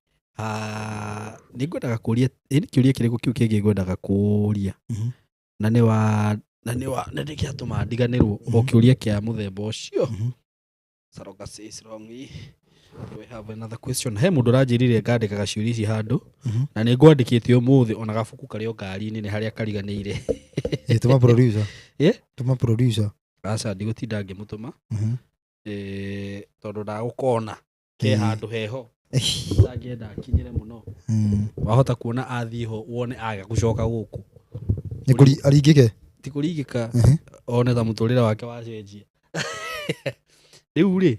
ningwendaga kuria ni kiuria kiriku kiu kingi ngwendaga kuria na nä kä atå ma ndiganärwo o kä å ria kä a må themba å cio. Saroga says wrong. We have another question. He må ndå ranjä rire ngandä kaga ciå ria ici handå na nä ngwandä kä te å må thä ona gabuku karä o ngari-inä nä harä a kariganä ire. Tuma producer. Tuma producer. Aca ndigå tinda ngä må tå ma tondå ndagå kona ke handå heho ngä enda akinyä re må no wahota kuona athiä ho wone aga gå coka gå kå nä aringä ke tikå ringä ka one ta må tå rä re wake wacenjia rä u rä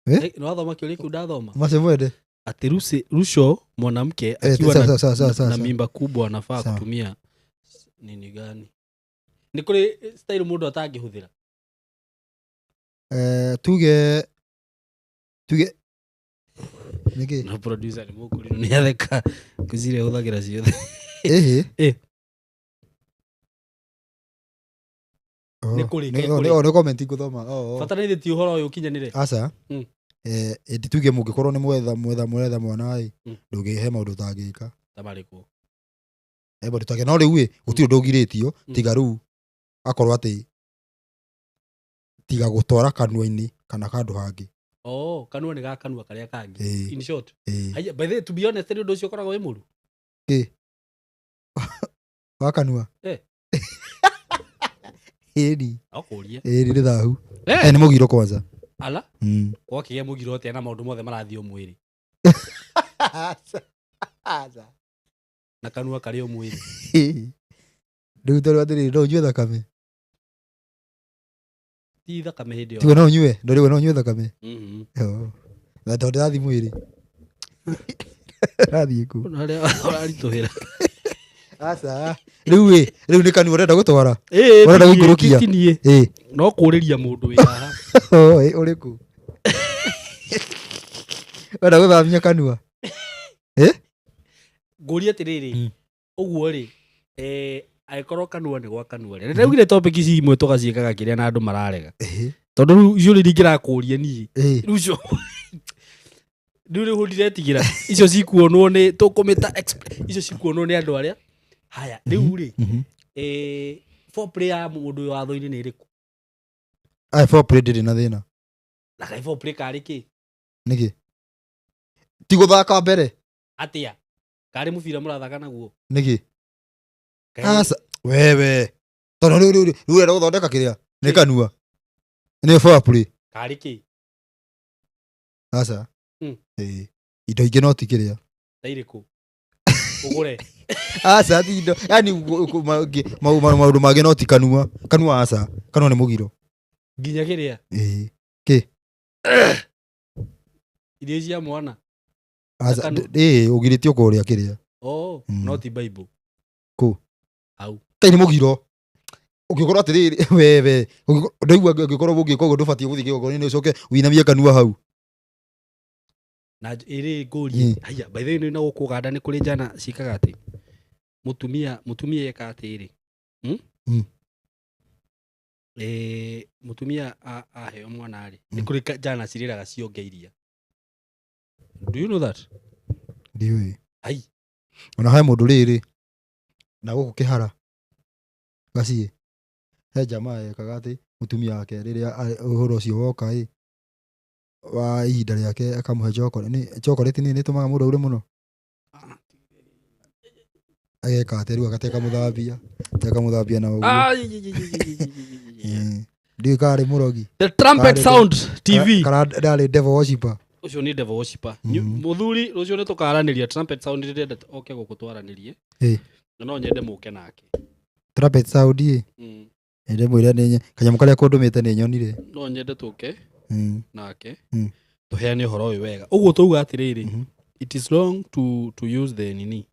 nä wathoma kä å ria kä u ndathoma macemwende atä Russo mwanamke akiwa na mimba kubwa anafaa kutumia nini gani? Nä kå rä style må ndå atangä hå thä ra tuge na producer nä må kå rinå nä atheka kå cirä hå thagä ra ciothe nä kå rä nä comment ngå thoma batarä ti å horo å yå kinyanä re aca ĩndĩ tuge mũngĩkorwo nĩ mwetha mwana ĩ ndũngĩhe maũndũ tangĩka ta marĩkũ maũndũ tangĩka no rĩu ĩ gũtirĩ ũndũ ũgirĩtio tiga rĩu akorwo atĩ tiga gũtwara kanua-inĩ kana kandũ hangĩ kanua nĩ ga kanua karĩa kangĩ in short by the way to be honest nĩ ũndũ ũcio ũkoragwo wĩ mũru wa kanua ĩni akũria nĩ thahu nĩ mũgiro kwanza ala gwakĩgĩa mũgiro atĩa na maũndũ mothe marathiĩ o mwĩrĩ na kanua karĩ o mwĩrĩ rĩu tondũ atĩrĩrĩ no ũnyue thakame ti thakame hĩndĩ tiwe no ũnyue ndũrĩwe no ũnyue thakame na tondũ ndĩrathiĩ mwĩrĩ rathiĩ kũ harĩa ũraritũhĩra aca rĩu nĩ kanua ũrenda gũtwara ũrenda gũikũrũkia no kũrĩria mũndũ wĩ haha ũrĩkũ wenda gũthamia kanua ngũria atĩrĩrĩ ũguo rĩ agĩkorwo kanua nĩ gwa kanua rĩ nĩraugire topic ici imwe tũgaciĩkaga kĩrĩa na andũ mararega tondũ rĩu icio rĩrĩ ingĩrakũria niĩ rĩu rĩu ndiretigĩra icio cikuonwo nĩ tũkũmĩta icio cikuonwo nĩ andũ arĩa haya rĩu rĩ foreplay ya mũndũ ũyũ watho-inĩ nĩ ĩrĩkũ foreplay ndĩrĩ na thĩna na kaĩ foreplay karĩ kĩ nĩkĩ ti gũthaka mbere atĩa karĩ mũbira mũrathaka naguo nĩkĩ aca wewe tondũ rĩu ũrenda gũthondeka kĩrĩa nĩ kanua nĩ foreplay karĩ kĩ aca indo ingĩ no ti kĩrĩa ta irĩkũ ũgũre aca ti indo yani maũndũ mangĩ no ti kanua aca kanua nĩ mũgiro nginya kĩrĩa kĩ irio cia mwana ũgirĩtio kũrĩa kĩrĩa no ti bible kũ au kaĩ nĩ mũgiro ũngĩkorwo atĩrĩrĩ wewe ndaigua ũngĩkorwo ũngĩka ũguo ndũbatiĩ gũthiĩ kĩgongona-inĩ ũcoke wĩinamie kanua hau na ĩrĩ ngũrie haya by the way na gũkũ Uganda nĩ kũrĩ njana ciĩkaga atĩ mũtumia eka atĩrĩ mũtumia aheo mwana rĩ nĩ kũrĩ njana cirĩraga ciongeiria. Do you know that? Ndiũĩ. Ai. Ona he mũndũ rĩrĩ na gũkũ kĩhara gaciĩ he jamaa ekaga atĩ mũtumia wake rĩrĩa ũhoro ũcio woka wa ihinda rĩake akamũhe chocolate nĩ ĩtũmaga mũndũ aure mũno ageka atĩ rĩu agateka mũthambia na ũguo ndiũĩ karĩ mũrogi The Trumpet Sound TV kana ndarĩ devil worshipper ũcio nĩ devil worshipper mũthuri rũciũ nĩ tũkaranĩria Trumpet Sound rĩrĩa oke gũkũ twaranĩrie no nyende mũke nake Trumpet Sound ende mwĩre nĩ kanyamũ karĩa kũndũmĩte nĩ nyonire no nyende tũke nake tũheane ũhoro ũyũ wega ũguo tũuga atĩrĩrĩ it is wrong to use the nini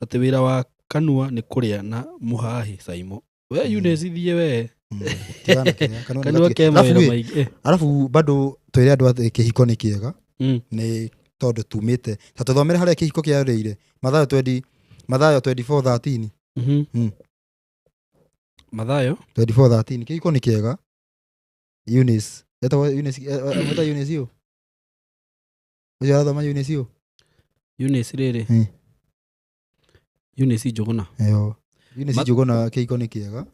atĩ wĩra wa kanua nĩ kũrĩa na mũhahi Saimo we Eunice thiĩ we kanua ke mawĩra maingĩ arabu bado twĩre andũ atĩ kĩhiko nĩ kĩega nĩ tondũ tumĩte ta tũthomere harĩa kĩhiko kĩarĩire Mathayo 24:13 Mathayo 24:13 kĩhiko nĩ kĩega Eunice Eunice yo Ucio arathoma Eunice ũ? Eunice rĩrĩ. Eunice Njũgũna. Yo. Eunice Njũgũna kĩhiko nĩ kĩega.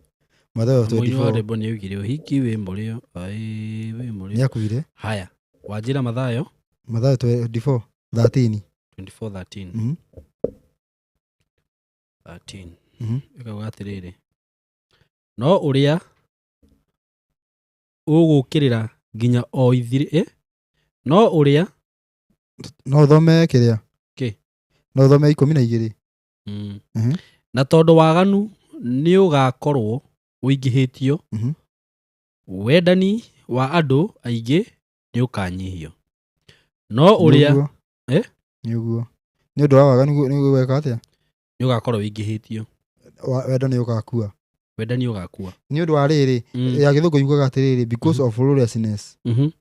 Mathayo 24. Mũini wa rwĩmbo nĩ oigire ũhiki wĩ mũrĩo. Wĩ mũrĩo. Nĩakuire. Haya. Wanjĩra Mathayo. Mathayo 24. 13. 24:13. 13. Ĩkauga atĩrĩrĩ. No ũrĩa ũgũkĩrĩra nginya o ithirĩ. No ũrĩa. No thome kĩrĩa? Kĩ? No thome 12. Na tondũ waganu nĩ ũgakorwo ũingĩhĩtio. Wendani wa andũ aingĩ nĩ ũkanyihio. No ũrĩa. Nĩ ũguo. Nĩ ũndũ wa waganu nĩ ũgwĩka atĩa? Nĩ ũgakorwo ũingĩhĩtio. Wendani ũgakua. Wendani ũgakua. Nĩ ũndũ wa rĩrĩ, ya Gĩthũngũ yugaga atĩrĩrĩ, because of lawlessness. Nĩ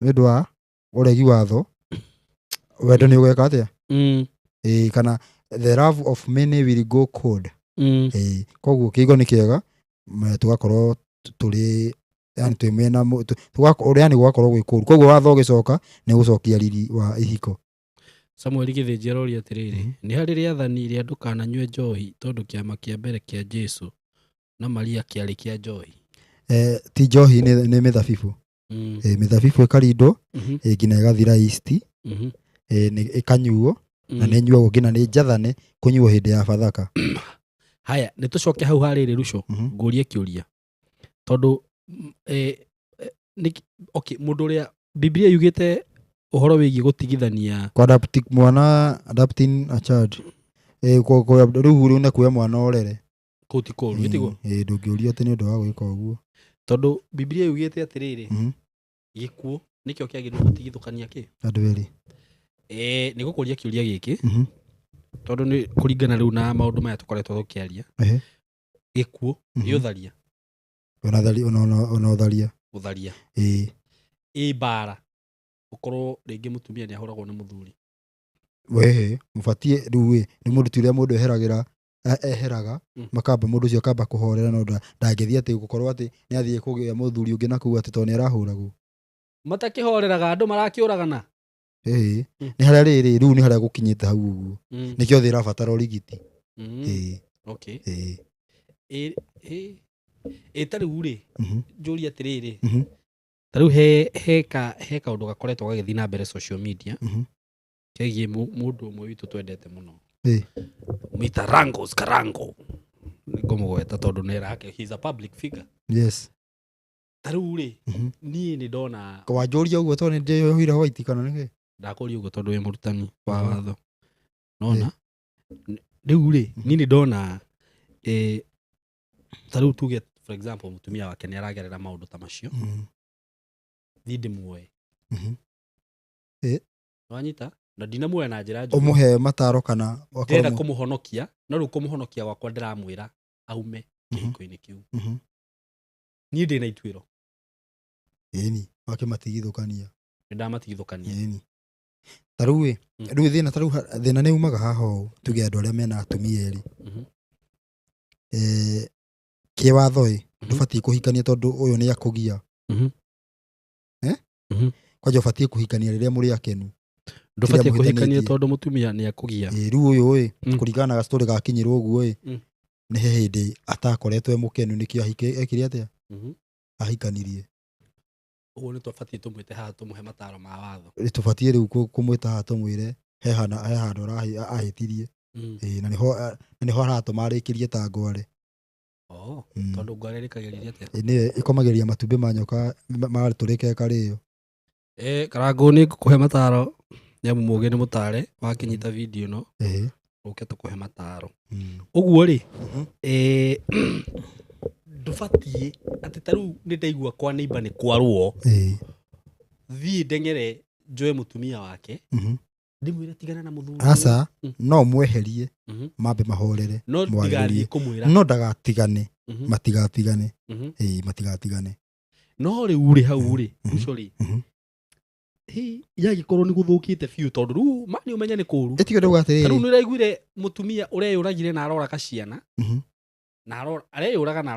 ũndũ wa ũregi watho, wendani ũgwĩka atĩa? Kana the love of many will go cold. Koguo kĩhiko nĩ kĩega, tugakorwo tũrĩ yani twĩmena yani gũgakorwo gwĩ kũru. Koguo watho ũgĩcoka nĩ gũcokia riri wa ihiko. Samuel Githĩnji aroria atĩrĩrĩ, nĩ harĩ rĩathani rĩa ndũkananyue njohi tondũ kĩama kĩa mbere kĩa Jesũ na Maria kĩarĩ kĩa njohi. Ti njohi nĩ mĩthabibũ. Mĩthabibũ ĩkarindwo nginya ĩgathira yeast, ĩkanyuo na nĩ nyuagwo nginya nĩ njathane kũnyuo hĩndĩ ya Bathaka. Haya, nĩ tũcoke hau harĩrĩ Ruco, ngũrie kĩũria. Tondũ mũndũ ũrĩa Biblia yugĩte ũhoro wĩgiĩ gũtigithania adopting a child. Rĩu nĩ kuoya mwana orere. Kũu ti kũru, gĩtiguo? Ndũngĩũria atĩ nĩ ũndũ wa gwĩka ũguo. Tondũ Biblia yugĩte atĩrĩrĩ, gĩkuũ nĩkĩo kĩagĩrĩirwo gũtigithũkania kĩ? Andũ erĩ. Nĩ gũkũria kĩũria gĩkĩ, tondũ nĩ kũringana rĩu na maũndũ maya tũkoretwo tũkĩaria. Gĩkuũ nĩ ũtharia. Ona ũtharia. Ũtharia. Mbara. Ũkorwo rĩngĩ mũtumia nĩ ahũragwo nĩ mũthuri. Mũbatiĩ rĩu nĩ mũndũ ti ũrĩa mũndũ eheraga, makamba mũndũ ũcio akamba kũhorera, no ndangĩthiĩ atĩ gũkorwo atĩ nĩ athiĩ kũgĩa mũthuri ũngĩ na kũu atĩ tondũ nĩ arahũragwo. Matakĩhoreraga andũ marakĩũragana. Nĩ harĩa rĩrĩ, rĩu nĩ harĩa gũkinyĩte hau ũguo. Nĩkĩo thĩ ĩrabatara ũrigiti. Okay. Ta rĩu rĩ, njũria atĩrĩrĩ, ta rĩu he kaũndũ gakoretwo gagĩthiĩ na mbere social media kegiĩ mũndũ ũmwe witũ twendete mũno, Mr. Rangos Karango, ngũmũgweta tondũ nĩ rake, he's a public figure. Yes. Ta rĩu rĩ, niĩ nĩ ndona wanjũria ũguo tondũ nĩ ndĩyohire white kana nĩkĩ? Ndakũria ũguo tondũ wĩ mũrutani wa watho. Nona rĩu rĩ, niĩ nĩ ndona ta rĩu tuge for example mũtumia wake nĩ aragerera maũndũ ta macio, thiĩ ndĩmuoe. Wanyita? Na ndinamuoya na njĩra njũru. Ũmũhe mataro kana ndĩrenda kũmũhonokia, no rĩu kũmũhonokia gwakwa ndĩramwĩra aume kĩhiko-inĩ kĩu. Niĩ ndĩna ituĩro. Ĩni, wakĩmatigithũkania. Nĩndamatigithũkania. Ĩni. Ta rĩu thĩna nĩ umaga haha ũũ, tuge andũ arĩa mena atumia erĩ. Kĩwatho ndũbatiĩ kũhikania tondũ ũyũ nĩ akũgia. Kwanja ũbatiĩ kũhikania rĩrĩa mũrĩ akenu. Ndũbatiĩ kũhikania tondũ mũtumia nĩ akũgia. Rĩu ũyũ kũringana na gastory gakinyĩrwo ũguo nĩ he hĩndĩ atakoretwo mũkenu nĩkĩo ekire atĩa? Ahikanirie. Ũguo nĩ tũbatiĩ tũmwĩte haha tũmũhe mataro ma watho. Tũbatiĩ rĩu kũmwĩta haha tũmwĩre he handũ ahĩtirie. Na nĩho aratũma arĩkĩrie ta ngware. Tondũ ngware rĩkagĩrĩria atĩa? Nĩwe ĩkomagĩrĩria matumbĩ ma nyoka marĩtũrĩke karĩo. Karango nĩ ngũkũhe mataro, nĩamu mũgĩ nĩ mũtare wakĩnyita video ĩno, ũke tũkũhe mataro. Ũguo rĩ, ndũbatiĩ atĩ ta rĩu nĩ ndaigua kwa neighbor nĩ kwarwo, thiĩ ndeng'ere njoe mũtumia wake, ndĩmwĩre tigana na mũthuri. Aca, no mweherie mambe mahorere, no ndigathiĩ kũmwĩra, no ndagatigane, matigatigane. Matigatigane. No rĩu rĩ hau rĩ, Ruco rĩ, yagĩkorwo nĩ gũthũkĩte biũ tondũ rĩu mani ũmenye nĩ kũũru. Ĩtiga ndauga atĩrĩrĩ. Ta rĩu nĩ ũraiguire mũtumia ũreyũragire na aroraga ciana, na areyũraga na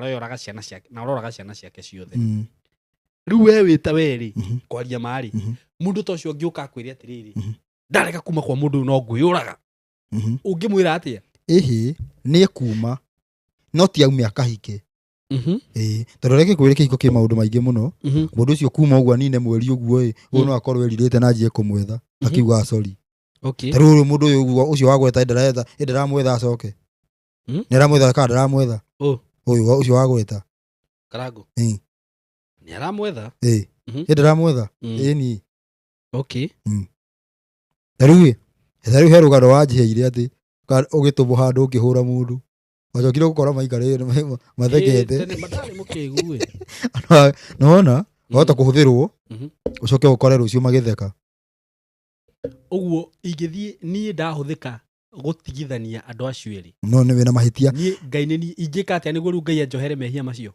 aroraga ciana ciake ciothe. riu we wita weri kwaria mari mundu to cio ngiuka kwire atiriri ndareka kuma kwa mundu no nguyuraga ungimwira atia ni kuma no ti aumia kahike tondu reke kwire kihiko ki maundu maingi muno mundu ucio kuma uguo nine mweri uguo no akorwo eririte na njie kumwetha akiuga sorry taru mundu ucio wagweta ndaramwetha acoke niramwetha kana ndaramwetha uyu ucio wagweta Karangu ni aramwetha ndaramwetha ni taru he rugano wanjiheire ati ugitumwo handu ukihura mundu wacokire gukora maikarire mathekete nona wahota kuhuthirwo ucoke ukore rucio magitheka uguo ingithie nie ndahuthika gutigithania andu acio eri no ni wina mahitia nie ngai ni ingika atia niguo ru ngai anjohere mehia macio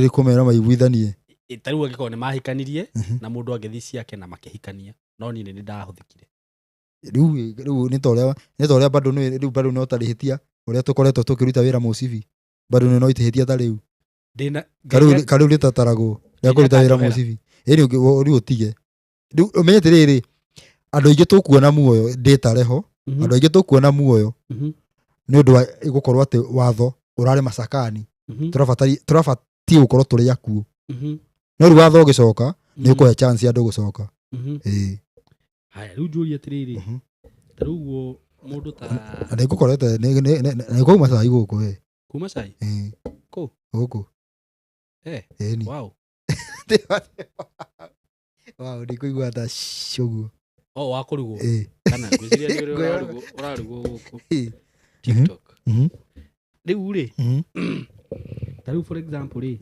rikumera maiguithanie taru angiko ni mahikanirie na mundu angithi ciake na makihikania no ni ndahuthikire riu ni toria bado no tarihitia uria tukoretwo tukiruta wira mucibi bado no itihitia ta riu ndina kariu ritataragwo ya kuruta wira mucibi riu utige riu umenyete riri andu aingi tukuona muoyo nditareho andu aingi tukuona muoyo ni undu wa gukorwo ati watho urare macakani turabatie gukorwo turi akuo no riu watho ugicoka ni ukuhe chance andu gucoka haya riu njuria atiriri taruguo mundu ta ande gukorete ni kuma cai guku kuma cai ku guku ni wow ni kuigua ta shugu wakurugwo kana ngwiciria ni urarugwo guku TikTok riu ri taru for example ri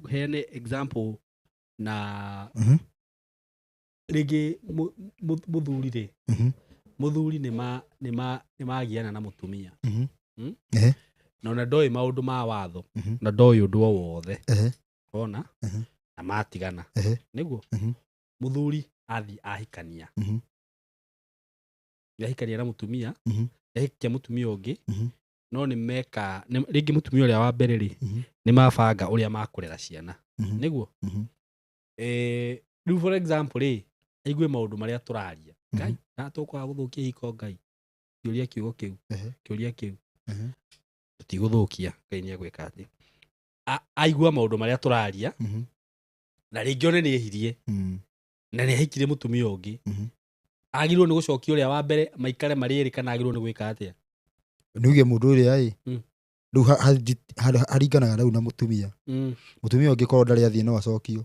heane example na rigi muthuri ri muthuri ni magiana na mutumia na ona ndoi maundu ma watho na ndoi undu o wothe ona na matigana niguo muthuri athi ahikania yahikania na mutumia yahikia mutumia ungi no ni meka ringi mutumia uria wa mbere ri ni mabanga uria makurera ciana niguo riu for example ri aigue maundu maria turaria ngai na tukwa guthukia hiko ngai kiuria kiugo kiu kiuria kiu tutiguthukia ngai ni agwika ati aigua maundu maria turaria na ringi one ni ehirie na ni ahikire mutumia ungi agirwo ni gucokia uria wa mbere maikare mariri kana agirwo ni gwika atia nuge mundu uria riu haringanaga riu na mutumia ungikorwo ndari athie no acokio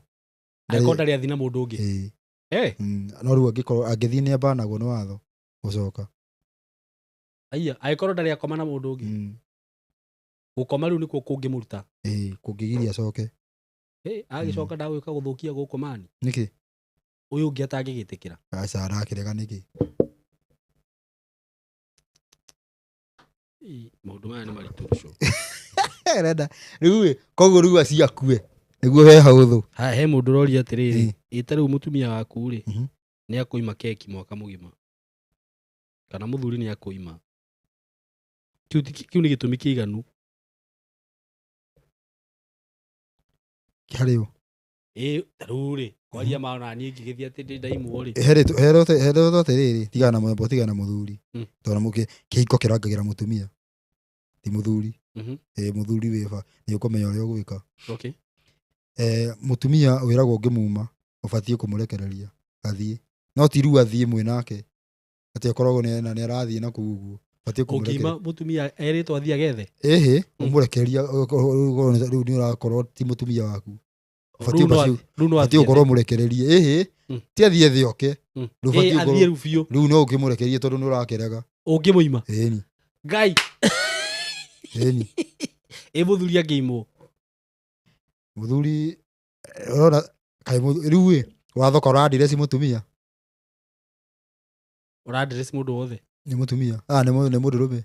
akorwo ndari athie na mundu ungi no riu angikorwo angithi ni abanagwo ni watho gucoka aya akorwo ndari akoma na mundu ungi gukoma riu nikuo kungimuruta kungigiria acoke agicoka ndagwika guthukia guku mani niki uyu ungi atangigitikira aca arakirega niki maundu maya ni marituruco renda riu koguo riu aciakue niguo he hauthu he mundu roria atiriri itariu mutumia waku ri ni akuima keki mwaka mugima kana muthuri ni akuima kiu ni gitumi kiiganu kariu taru ri kwaria maana ni ngigithia ati ndi ndaimu ri heroto atiriri tigana muthuri tondu muke kihiko kirangagira mutumia ti muthuri muthuri wiba ni ukumenya uria ugwika mutumia wiragwo ngimuma ubatie kumurekereria athie no ti riu athie mwe nake ati akoragwo ni arathie na kuguo batie kumurekereria mutumia eritwo athie agethe umurekereria riu ni urakorwo ti mutumia waku batie ukorwo murekererie ti athie thioke riu no ukimurekerie tondu ni urakerega ungimuima ni ngai muthuri angiimwo muthuri ora kai riu watho kora address mutumia ura address mundu wothe ni mutumia ni mundu rume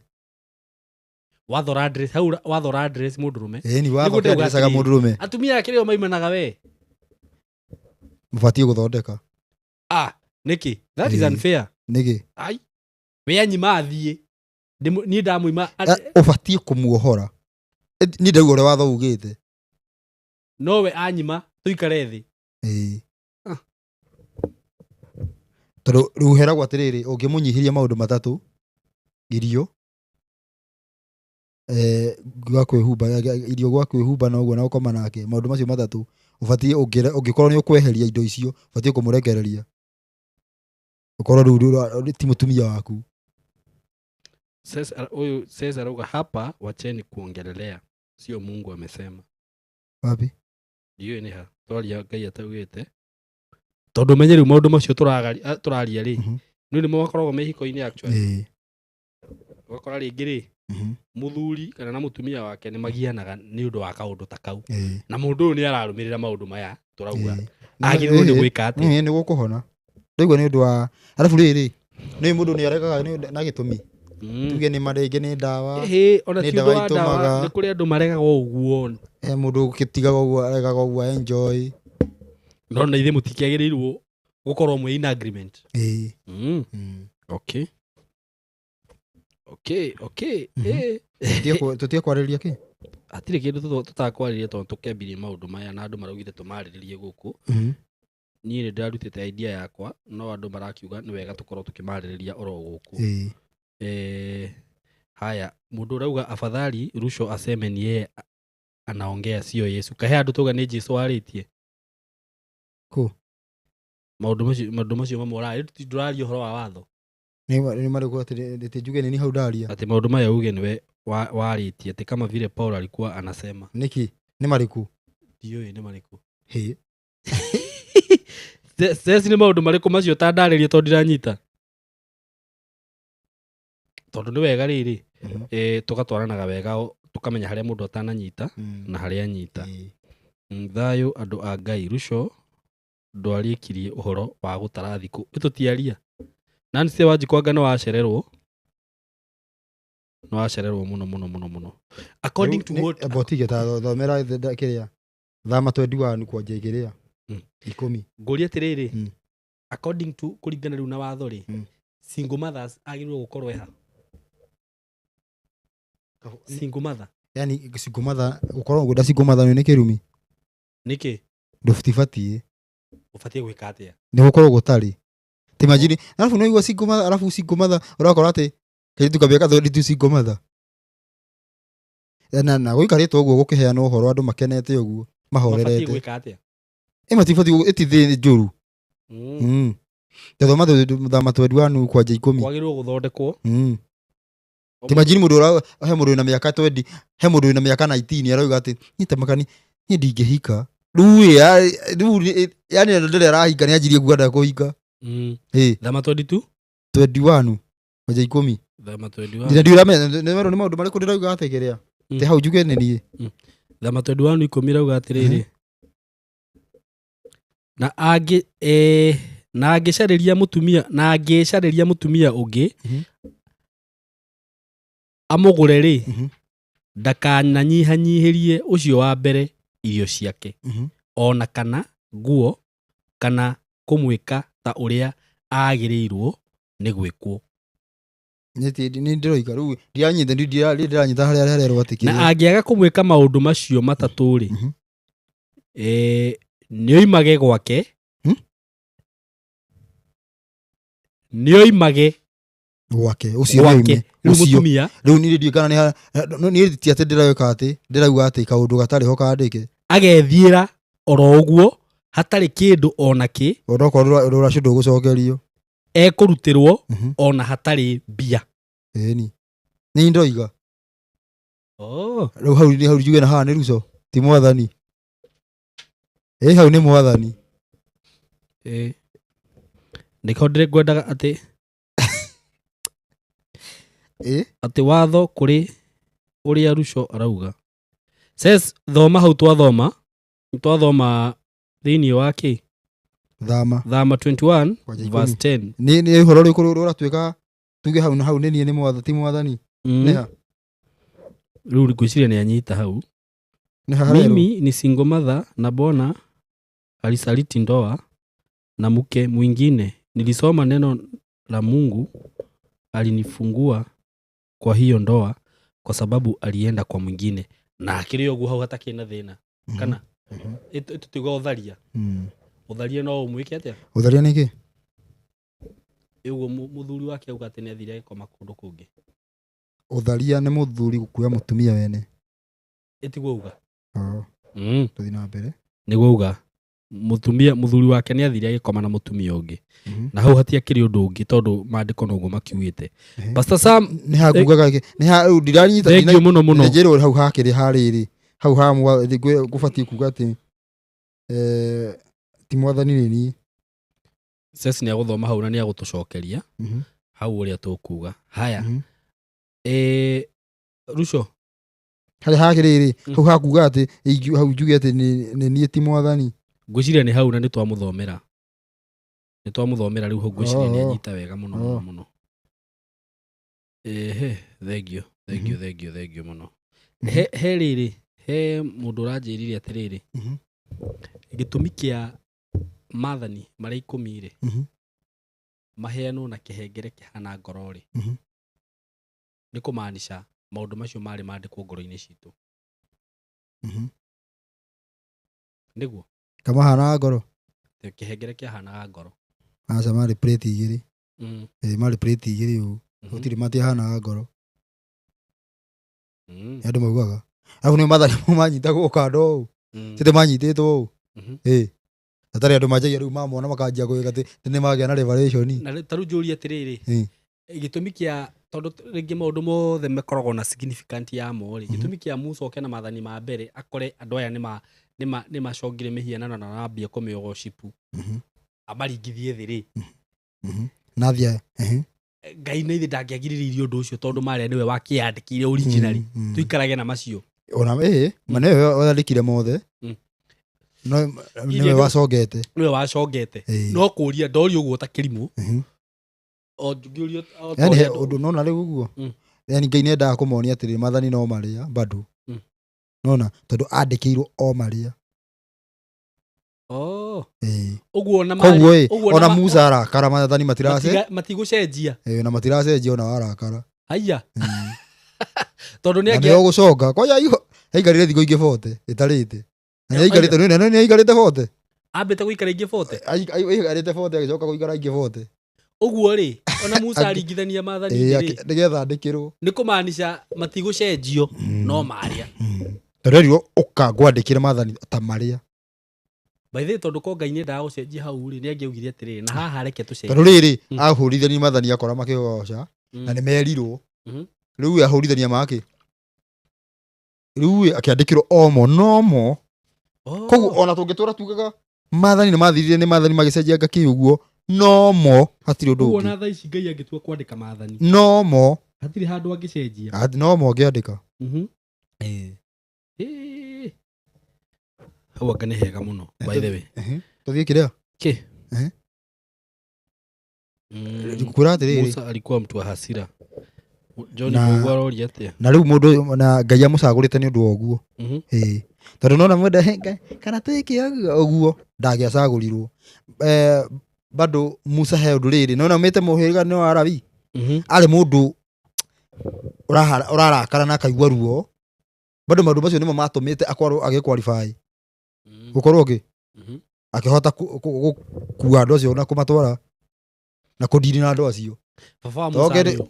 watho ra address hau watho ra address mundu rume ni watho ra address aga mundu rume atumia akireo maimanaga we mubatie guthondeka niki that is unfair niki ai we anyima athie ni ndamuima ubatie kumuohora ni ndauga ore watho ugite no we anyima tuikare thi Tondũ rĩu heragwo atĩrĩrĩ, ũngĩmũnyihiria maũndũ matatũ, irio, gwa kwĩhumba, irio gwa kwĩhumba na ũguo na gũkoma nake, maũndũ macio matatũ, ũbatiĩ ũngĩkorwo nĩ ũkweheria indo icio, ũbatiĩ kũmũrekereria. Ũkorwo rĩu ti mũtumia waku. Huyu Cesar arauga hapa wacheni kuongelelea, sio Mungu amesema. Wapi? Ndiyo ni ha. Twaria Ngai ataugĩte. Tondũ menye rĩu maũndũ macio tũraria rĩ. Nĩ nĩ makoragwo mehiko-inĩ actually. Wakora rĩngĩ rĩ. Mũthuri kana na mũtumia wake nĩ magianaga nĩ ũndũ wa kaũndũ ta kau. Na mũndũ ũyũ nĩ ararũmĩrĩra maũndũ maya tũrauga. Agĩrĩirwo nĩ gwĩka atĩ. Nĩ gũkũhona. Ndaigua nĩ ũndũ wa arabu rĩrĩ. Nĩ mũndũ nĩ aregaga na gĩtũmi. Tuge nĩ marenge nĩ ndawa. Ona ti ũndũ wa ndawa, nĩ kũrĩ andũ maregaga ũguo. Mũndũ ũgĩtigaga ũguo aregaga ũguo enjoy. No na ithe mũtikĩagĩrĩirwo gũkorwo mwĩ in agreement. Okay. Tũtiĩ kwarĩrĩria kĩ? Hatirĩ kĩndũ tũtakwarĩrĩria tondũ tũkembirie maũndũ maya na andũ maraugire tũmarĩrĩrie gũkũ. Niĩ nĩ ndarutĩte idea yakwa, no andũ marakiuga nĩ wega tũkorwo tũkĩmarĩrĩria oro gũkũ. Haya, mũndũ ũrauga afadhali Ruto aseme ni yeye anaongea sio Yesu. Kahe andũ tuga nĩ Jesu warĩtie. Maũndũ macio mamwe ndũraria ũhoro wa watho. Nĩ marĩkũ atĩ njuge nini hau ndaria? Atĩ maũndũ maya uge niwe warĩtie, atĩ kama vile Paul alikuwa anasema. Niki? Nĩ marĩkũ? Ndiyo nĩ marĩkũ. Sesi nĩ maũndũ marĩkũ macio ta ndarĩrie tondũ ndiranyita. Tondũ nĩ wega rĩrĩ, tũgatwaranaga wega, tũkamenya harĩa mũndũ atananyita na harĩa anyita. Thayũ andũ a Ngai. Ruto ndwarĩkirie ũhoro wa gũtara thikũ. Tũtiaria. Nancy Wanjikũ anga no wacererwo mũno. According to what abotige ta thomera kĩrĩa thama 21 kwanja igĩrĩa 10. Ngũria atĩrĩrĩ, according to kũringana rĩu na watho rĩ, single mothers agĩrĩirwo gũkorwo eha. Single mother. Yani single mother gũkorwo ngũnda single mother nĩ kĩrumi. Nĩkĩ? Ndũbatiĩ. Ũbatiĩ gwĩka atĩa? Nĩ gũkorwo gũtarĩ. Imagine, alafu no igwa single mother, alafu single mother urakora ati kĩtu kabeka thodi tu single mother. Na gũikarĩtwo ũguo gũkĩheana ũhoro andũ makenete ũguo mahorerete. Ũbatiĩ gwĩka atĩa? Matifati ĩtithĩ njũru. Tondũ thama 21 kwanja 10. Kwagĩrĩirwo gũthondekwo. Imagine mũndũ he mũndũ na mĩaka 20, he mũndũ na mĩaka 19 arauga ati nyita makani niĩ ndingĩhika. Rĩu yani ndĩrĩ arahika nĩ anjirie kuenda kũhika. Thama 22? 21 kwanja 10. Thama 21. Ndio ndiramenya nĩ maũndũ marĩkũ ndĩrauga ategerea. Te hau njuge nĩ niĩ. Thama 21 10 rauga atĩrĩrĩ. Na angĩcarĩria mũtumia ũngĩ amũgũre rĩ, ndakananyihanyihĩrie ũcio wa mbere irio ciake, ona kana nguo kana kũmwĩka ta ũrĩa agĩrĩirwo nĩ gwĩkwo. Nĩ ndĩroiga rĩu ndiranyita harĩa arerwo atĩ na angĩaga kũmwĩka maũndũ macio matatũ rĩ, nĩoimage gwake, ũcio rĩu mũtumia rĩu niĩ ndiũĩ kana niĩ ti atĩ ndĩrauga atĩ kaũndũ gatarĩ ho kandĩke, agethiĩra oro ũguo hatarĩ kĩndũ ona kĩ, onokorwo rũracio ndũgũcokerio, ekũrutĩrwo ona hatarĩ mbia. Ĩni nĩ ndoiga rĩu hau njuge na haha nĩ Ruto ti mwathani. Hau nĩ mwathani. Nĩko ngwendaga atĩ watho kũrĩ ũrĩa Ruto arauga. Says thoma hau twathoma thĩinĩ wa kĩ? Thama 21 verse 10. Nĩ ũhoro ũrĩkũ ũratuĩka tuge hau na hau nĩ niĩ nĩ mwathani ti mwathani. Rĩu ngwĩciria nĩ anyita hau. Mimi ni single mother na bona alisaliti ndoa na mke mwingine. Nilisoma neno la Mungu, alinifungua kwa hiyo ndoa kwa sababu alienda kwa mwingine. Na akĩrĩ ũguo hau hatakĩ na thĩna kana tutiga ũtharia. Utharia no umwike atia? Utharia nä kä? Iguo muthuri wake auga atä nä athire gäkoma kå ndå kå ngä. Utharia nä må thuri gå kuoya må tumia wene. Ĩtiguo uga. Tũthiĩ na mbere. Nĩguo uga. Muthuri wake nĩ athire agĩkoma na mũtumia ũngĩ. Na hau hatiakĩrĩ ũndũ ũngĩ tondũ maandĩko noguo makiugĩte. Pastor Sam nĩ ha kugaga nĩ ha ndiranyita thengio mũno mũno. Njĩrwo hau hakĩrĩ harĩrĩ. Hau ha gũbatiĩ kuga atĩ ti mwathani nĩ niĩ. Sesi nĩ agũthoma hau na nĩ agũtũcokeria. Hau ũrĩa tũkuga. Haya. Ruco. Harĩ hakĩrĩ hau ha kuga atĩ hau njuge atĩ nĩ niĩ ti mwathani. Ngwĩciria nĩ hau na nĩ twamũthomera. Nĩ twamũthomera rĩu hau ngwĩciria nĩ anyita wega mũno mũno. Thengio mũno. He rĩrĩ, he mũndũ ũranjĩrire atĩrĩrĩ. Gĩtũmi kĩa maathani marĩa 10 rĩ, maheanwo na kĩhengere kĩhana ngoro rĩ, nĩ kũmaanisha maũndũ macio marĩ maandĩkwo ngoro-inĩ citũ. Nĩguo kamahana ngoro. Kĩhengere kĩahanaga ngoro. Aca marĩ plate 2. Marĩ plate 2 ũũ. Gũtirĩ matiahanaga ngoro. Andũ maugaga. Abu nĩ maathani manyitagwo kando ũũ. Tĩte manyitĩtwo ũũ. Hatarĩ andũ manjagia rĩu mamona makanjia kũgĩka atĩ nĩ magĩa na revelation. Na ta rĩu njũrie atĩrĩrĩ, gĩtũmi kĩa tondũ rĩngĩ maũndũ mothe makoragwo na significant yamo rĩ, gĩtũmi kĩa Musa oke na maathani ma mbere akore andũ aya nĩ macongire mĩhianano na nambia kũmĩogocipu, amaringithie thĩ rĩ, nathia Ngai nĩ ithe ndangĩagirĩrĩirie ũndũ ũcio tondũ Maria nĩwe wakĩandĩkire originally. Tuikarage na macio. Ona manĩwe wathandĩkire mothe. No nĩwe wacongete. Nĩwe wacongete. No kũria ndorio ũguo ta kĩrimũ. O ngĩũrio yani ũndũ nona rĩu ũguo. Yani Ngai nĩendaga kũmonia atĩrĩ maathani no marĩa bado. Nona tondũ andĩkĩirwo o marĩa. Ũguo na Maria. Ona Musa arakara maathani matigũcenjia. Na matiracenjia ona warakara. Haiya. Tondũ nĩ angĩ gũconga. Koja aikarire thikũ ingĩ 40 ĩtarĩte. Na nĩ aikarĩte 40. Ambĩte gũikara ingĩ 40. Aikarĩte 40 agĩcoka gũikara ingĩ 40. Ũguo rĩ, ona Musa aringithania maathani rĩ. Nĩgetha andĩkĩrwo. Nĩ kũmaanisha matigũcenjio no Maria. Tondũ ũka ngwandĩkĩre maathani ta marĩa. By the way, tondũ ko Ngai nĩendaga gũcenjia hau rĩ, nĩ angĩaugire atĩrĩrĩ, na haha reke tũcenjie. Tondũ rĩrĩ ahũrithania maathani akora makĩgoca na nĩ merirwo. Rĩu ahũrithania make. Rĩu akĩandĩkĩrwo omo nomo. Koguo ona tũngĩtũra tugaga maathani nĩ mathirire nĩ maathani magĩcenjia ngakĩ ũguo nomo hatirĩ ũndũ ũngĩ. Ũguo na thaa ici Ngai angĩtua kwandĩka maathani. Nomo. Hatirĩ handũ angĩcenjia. Nomo angĩandĩka. Hau anga nĩ hega mũno by the way. Tũthiĩ kĩrĩa? Kĩ? Kuura atĩrĩrĩ. Musa alikuwa mtu wa hasira. John Mũgua aroria atĩa? Na rĩu mũndũ na Ngai amũcagũrĩte nĩ ũndũ wa ũguo. Tondũ nona mwenda kana twĩke ũguo ndangĩacagũrirwo. Bado Musa he ũndũ rĩrĩ nona mĩte mũhĩrĩga-inĩ wa Lawi. Arĩ mũndũ ũrarakara na akaigua ruo. Bado maũndũ macio nĩmo matũmĩte akorwo agĩqualify gũkorwo ũngĩ akĩhota gũkua andũ acio na kũmatwara na kũndini na andũ acio. Baba Musa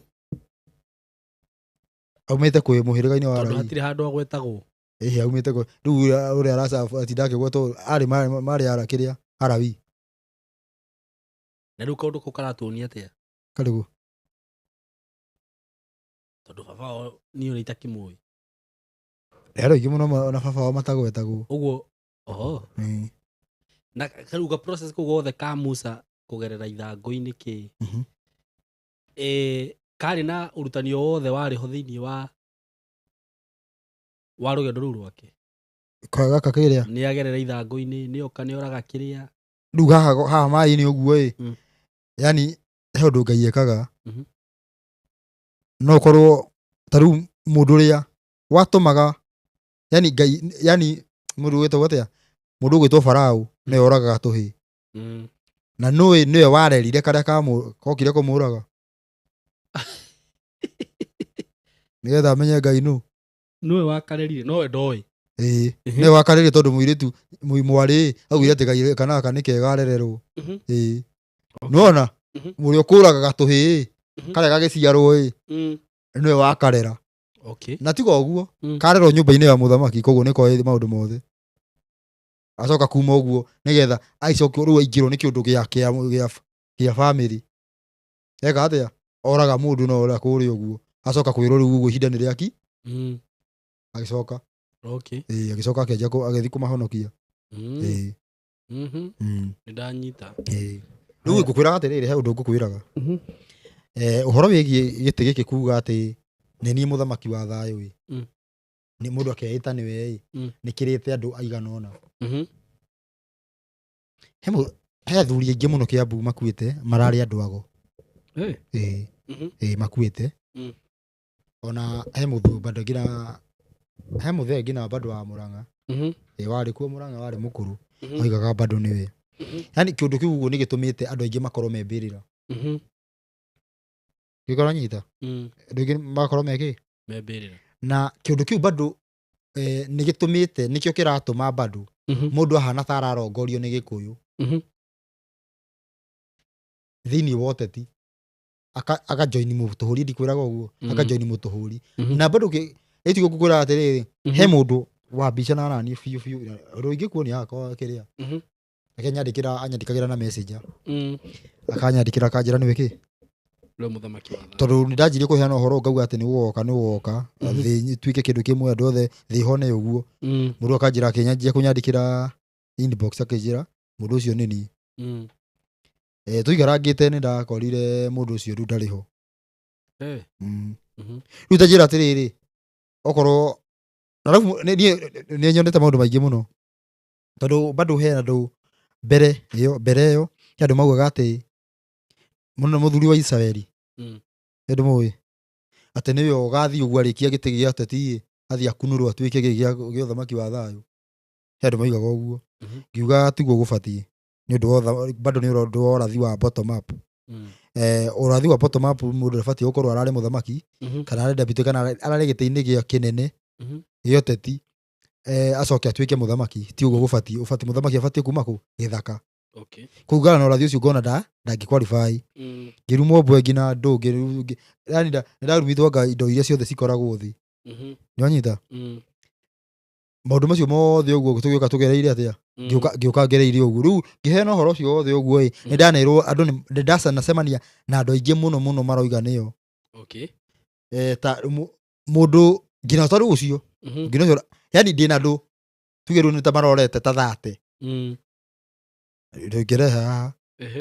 aumĩte kwĩ mũhĩrĩga-inĩ wa Lawi. Tondũ hatirĩ handũ agwetagwo. Aumĩte kwĩ rĩu ũrĩa aracabu atinda akĩgwetwo arĩ marĩ ara kĩrĩa Lawi. Na rĩu kaũndũ kau karatuonia atĩa? Karĩguo. Tondũ baba niĩ ũrĩa itakĩmũĩ. Andũ aingĩ mũno na baba wao matagwetagwo. Ũguo na rĩu ga process kũu gothe ka Musa kũgerera ithangũ-inĩ kĩ. Karĩ na ũrutani o wothe warĩ ho thĩinĩ wa rũgendo rũu rwake. Gaka kĩrĩa? Nĩ agerera ithangũ-inĩ nĩ oka nĩ oraga kĩrĩa. Rĩu haha maaĩ-inĩ ũguo yani he ũndũ Ngai ekaga. No ũkorwo ta rĩu mũndũ ũrĩa watũmaga yani Ngai yani mũndũ wĩtagwo atĩa? Mũndũ ũgwĩtwo Farao nĩwe oragaga tũhĩ. Na nĩwe warerire karĩa kokire kũmũraga. Nĩgetha amenye Ngai nũ. Nĩwe wakarerire no we ndoĩ. ne wakarire tondu muiritu mwari augire ati gaire kana aka nikega arererwo nona muri okuraga gatuhi kare gagiciarwo niwe wakarera na tiga uguo karerwo nyumba-ini ya muthamaki koguo niko maundu mothe acoka kuma uguo nigetha aicoke riu aingirwo ni kiundu gia family ega atia oraga mundu no ora kuri uguo acoka kwirwo riu uguo ihinda ni riaki agicoka agicoka akenja agithi kumahonokia ndanyita riu ngukwiraga atiriri he undu ngukwiraga uhoro wigie giti giki kuga ati ni nie muthamaki wa thayu ni mundu akeita niwe nikirite andu aigana ona he athuri aingi muno Kiambu makuite marari andu ago makuite ona he muthu bado ngira he muthe ngira bado wa Murang'a wari kuo Murang'a wari mukuru oigaga bado niwe yani kiundu kiu uguo nigitumite andu aingi makorwo mebirira gikora nyita andu aingi makorwo mebirira na kiundu kiu bado nigitumite nikio kiratuma bado mundu ahana ta ararongorio ni Gikuyu thini woteti aka join mutuhuri ndikwiraga uguo aka join mutuhuri na bado etigo kugura atiriri he mundu wa bica na nani fiu roigi kuoni akwa kiria akanyandikira anyandikagira na messenger akanyandikira kanjira ni wiki lo muthamaki wa tondu ndajire kuheana uhoro ngauga ati ni woka thi twike kindu kimwe andu othe thi hone uguo mundu akanjira akinyanjia kunyandikira inbox akinjira mundu ucio nini tuigarangite ni ndakorire mundu ucio riu ndariho riu tajira atiriri okorwo narafu ni nyonete maundu maingi muno tondu bado he andu mbere yo andu maugaga ati muno muthuri wa Israeli ndu muwi ati niwe ugathi uguo arikia giti gia ateti athi akunuru atwike gia uthamaki wa thayu andu maugaga uguo ngiuga tiguo gubatie ni undu bado ni undu wa urathi wa bottom up urathi wa bottom up mundu abatie gukorwo arari muthamaki kana arenda bitu kana arari giti-ini gia kinene gio teti acoke atwike muthamaki ti uguo gubatie ubatie muthamaki abatie kuma ku githaka kugana na urathi ucio ngona ndangi qualify ngirumo mbwe ngina ndungi yani ndarumithwo nga indo iria ciothe cikoragwo thi nyonyita maundu macio mothe uguo tugioka tugereire atia ngioka ngereire uguo riu ngihena uhoro ucio wothe uguo ni ndanerwo andu ni ndacana semania na andu aingi muno maroiga niyo ta mundu ngina taru ucio ngina yani ndina andu tugeru ni ta marorete ta 30 ngereha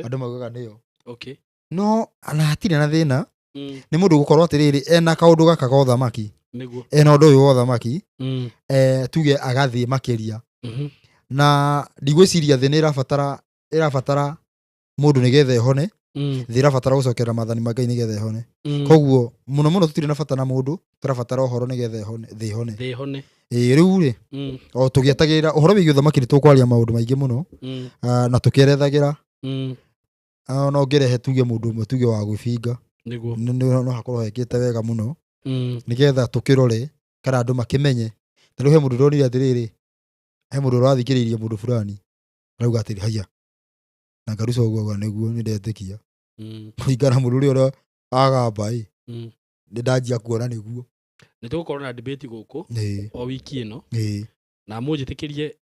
andu maugaga niyo no anatire na thina ni mundu gukorwo atiriri ena kaundu gaka ga uthamaki ena undu uyu wa uthamaki tuge agathie makiria na ndigwiciria thi ni irabatara mundu nigetha ehone thi irabatara gucokera mathani ma Ngai nigetha ehone koguo muno tutire na bata na mundu turabatara uhoro nigetha ehone thi ehone riu ri o tugietagira uhoro wigi uthamaki ni tukwaria maundu maingi muno na tukierethagira no ngerehe tuge mundu umwe tuge wa gwibinga no hakorwo hekite wega muno nigetha tukirore kana andu makimenye tondu he mundu ndonire atiriri he mundu urathikiririe mundu fulani arauga atiri haya na ngaruca uguo niguo ni ndetikia kuringana mundu uria agamba ni ndanjia kuona niguo ni tugukorwo na debate guku o wiki ino na munjitikirie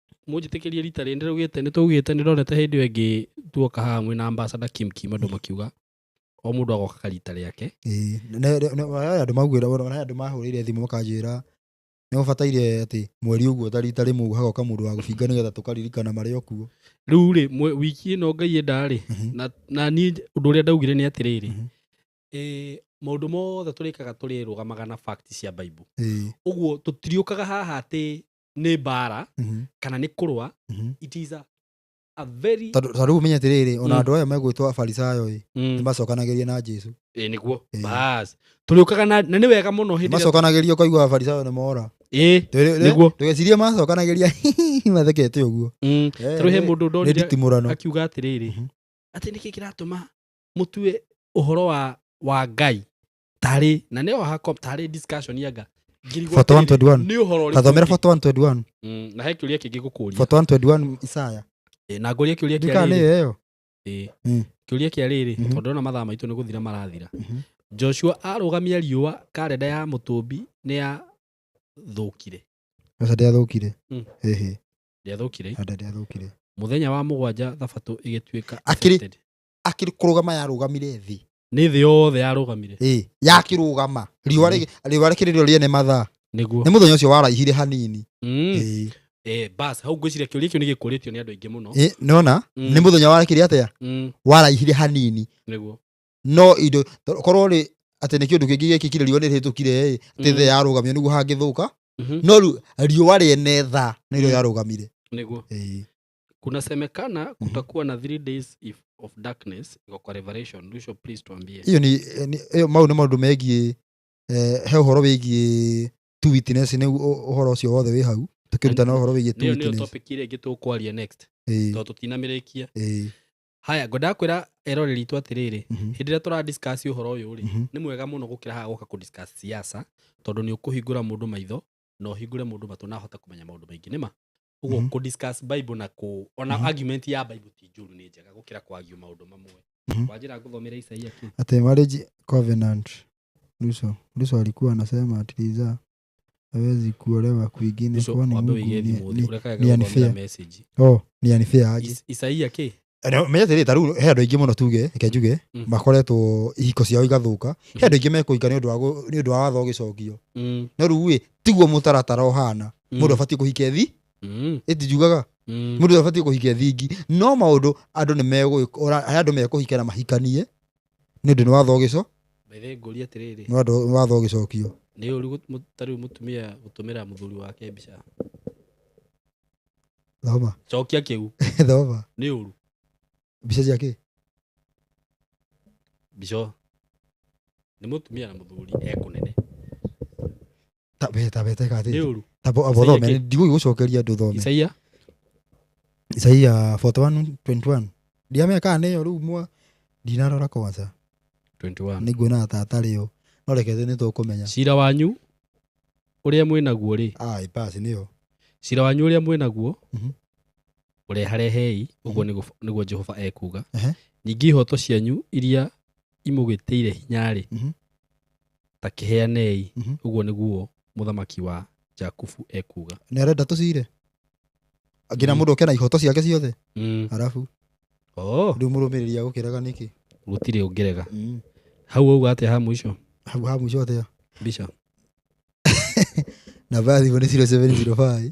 rita rindi rugite ni tugite ni ronete hindi yo ingi tuoka hamwe na ambassador Kim andu makiuga o mundu agoka karita riake andu maugwira andu mahurire thimu makanjira ni mubataire ati mweri uguo tarita rimwe hagoka mundu wa gubinga nigetha tukaririkana mari okuo riu ri wiki ino Ngai endari na ni undu uria ndaugire ni atiriri maundu mothe turikaga turirugamaga na facts cia Bible uguo tutiriukaga haha ati ni bara kana ni kurwa it is a very taru umenya atiriri ona andu aya megwitwo Afarisayo ni macokanagiria na Jesu niguo bas turiukaga na ni wega muno hindi macokanagiria ukaigua Afarisayo ni mora niguo tugeciria macokanagiria mathekete uguo taru he mundu ndonire akiuga atiriri ati niki kiratuma mutue uhoro wa Ngai tari na neo hako tari discussion yaga Photo 121. Nĩ ũhoro ũrĩkũ Tathomera ũngĩ? photo 121. Na he kĩũria kĩngĩ gũkũria. Photo 121 Isaya. Na ngũria kĩũria kĩa Ndika nĩ rĩrĩ. ĩyo. Kĩũria kĩa rĩrĩ, Mhm. tondũ ona mathaa maitũ nĩ gũthira marathira. Joshua arũgamia riũa, karenda ya Mũtũmbi nĩ yathũkire. Aca ndĩathũkire. Mm. Ĩhĩ. Ndĩathũkire. Handa ndĩathũkire. Mũthenya wa mũgwanja Thabatũ ĩgĩtuĩka Akĩrĩ- affected. Akĩrĩ kũrũgama yarũgamire thĩ. Nĩ thĩ yothe yarũgamire. Yakĩrũgama. Riũa rĩkĩrĩ rĩo rĩene mathaa. Nĩguo. Nĩ mũthenya ũcio waraihire hanini. Bas, hau ngwĩciria kĩũria kĩu nĩ gĩkũrĩtio nĩ andũ aingĩ mũno. Nona? Nĩ mũthenya warekire atĩa? Waraihire hanini. Nĩguo. No indo korwo rĩ atĩ nĩ kĩũndũ kĩngĩ gĩkĩkire riũa nĩrĩhĩtũkire atĩ thĩ yarũgamio nĩguo hangĩthũka. No riũa rĩene thaa nĩrĩo yarũgamire. Nĩguo. Kunasemekana kutakuwa na 3 days of darkness kwa Revelation. Lucio, please tuambie. Iyo mau nĩ maũndũ megiĩ he ũhoro wĩgiĩ two witness nĩ ũhoro ũcio wothe wĩ hau. Tukirutana ũhoro wĩgiĩ two witness. Nĩyo topic ĩrĩa ingĩ tũkwaria next. Tondũ tũtinamĩrĩkia. Haya, ngwenda kwĩra eroreri itu atĩrĩrĩ, hĩndĩ ĩrĩa tũra discuss ũhoro ũyũ rĩ, nĩ mwega mũno gũkĩra haha gũka ku discuss siasa, tondũ nĩ ũkũhingũra mũndũ maitho, na ũhingũre mũndũ matũ na ahota kũmenya maũndũ maingĩ nĩma. Ũguo ku discuss Bible na ona argument ya Bible ti njũru nĩ njega gũkĩra kwagia maũndũ mamwe. Kwa njĩra ngũthomera Isaia kĩ? Ati marriage covenant. Luso alikuwa anasema atiliza hawezi kuolewa kwingine kwani Mungu ni unfair. Ni unfair aje. Isaia kĩ? Menyete rĩta rĩu he andũ aingĩ mũno tuge reke njuge makoretwo ihiko ciao igathuka. He andũ aingĩ mekũhika nĩ ũndũ wa watho ũgĩcokio. No rĩu ĩ tiguo mũtaratara ũhana. Mũndũ abatie kũhika ethi. Ĩti njugaga mũndũ abatie kũhika ethingi. No maũndũ andũ nĩ megũgĩkora he andũ mekũhika na mahikanie nĩ ũndũ nĩ watho ũgĩco. Bethe ngũria atĩrĩrĩ. Nĩ watho ũgĩcokio. Nĩ ũru tarĩu mũtumia gũtũmĩra mũthuri wake mbica. Thoma. Cokia kĩu. Thoma. Nĩ ũru. Mbica ciake. Mbica. Nĩ mũtumia na mũthuri ekũnene. Tabete kathi. Nĩ ũru. Abo thome ndigũ gũcokeria andũ thome. Isaia 41:21. Ndiameka nĩyo rĩu mwa ndinarora kwanza. 21. Nĩguo na tata rĩo. No rekete nĩ tũkũmenya. Cira wanyu ũrĩa mwĩ naguo rĩ. Pass nĩyo. Cira wanyu ũrĩa mwĩ naguo. Ũreharehei ũguo nĩguo Jehova ekuga. Ningĩ ihoto cianyu iria imũgĩtĩire hinya rĩ. Ta kĩheanei ũguo nĩguo mũthamaki wa Jakubu ekuga. Nĩ arenda tũcire. Angina mũndũ kena ihoto ciake ciothe. Arafu. Rĩu mũrũmĩrĩria gũkĩraga nĩkĩ? Gũtirĩ ũngĩrega. Hau auga atĩa ha mũico? Hau ha mũico atĩa? Mbica. Namba ya thimũ nĩ 0705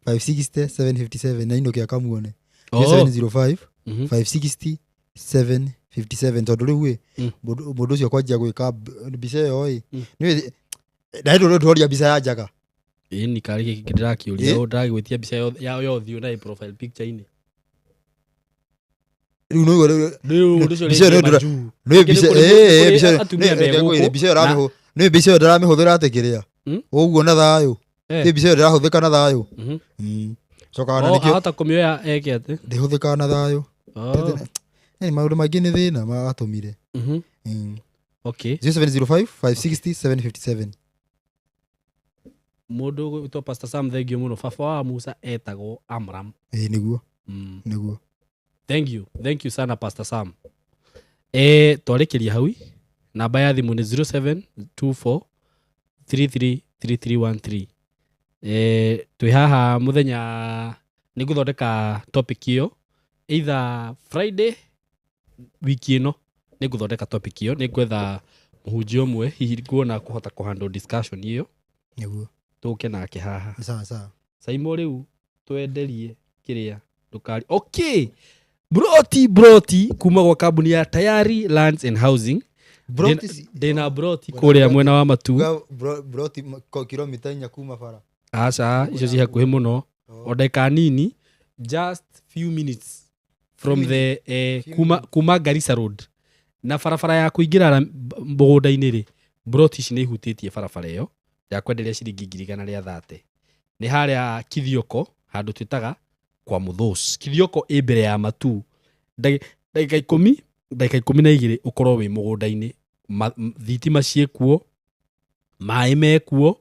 560 757 na inũkĩa kamuone. 0705 560 757 tondũ rĩu mũndũ ũcio kwanjia gwĩka mbica ĩyo ĩ na ndũ ndũria mbica ya njaga. Ni karĩ gĩkĩ ndĩrakĩũria ndagĩgwĩtia mbica ya ũthiũ na profile picture inĩ. Rĩu nĩ mbica ĩyo ndaramĩhũthĩra atĩ kĩrĩa ũguo na thayũ. Nĩ mbica ĩyo ndĩrahũthĩka na thayũ. Ahota kũmĩoya eke atĩ ndĩhũthĩkaga na thayũ. Nĩ maũndũ maingĩ nĩ thĩna magatũmire. 0705 560 757. Mũndũ gwĩtwo Pastor Sam thengio mũno. Baba wa Musa etagwo Amram. Nĩguo. Thank you sana Pastor Sam. Twarĩkĩria hau. Namba ya thimũ nĩ 0724333313. Twĩ haha mũthenya nĩ ngũthondeka topic ĩyo either Friday wiki ĩno nĩ ngũthondeka topic ĩyo. Nĩ ngwetha mũhunjia ũmwe hihi nguona kũhota kũhandle discussion ĩyo. Nĩguo. Tũke nake haha. Sawa. Saimo rĩu twenderie kĩrĩa ndũkari. Okay. Broti kuma gwa kambuni ya Tayari Lands and Housing. Dena Broti kũrĩa mwena wa Matu. Broti kilomita 4 kuma bara. Aca icio ci hakuhĩ mũno. O ndagĩka nini, just few minutes from the kuma Garissa Road. Na barabara ya kũingĩra mũgũnda-inĩ rĩ, Broti ici nĩ ihutĩtie barabara ĩyo ya kwenderia ciringi 130. Nĩ harĩa Kithioko handũ twĩtaga kwa Muthos. Kithioko ĩ mbere ya Matu. Ndagĩka 12 ũkorwo wĩ mũgũnda-inĩ. Thitima ciĩkuo, maĩ mekuo,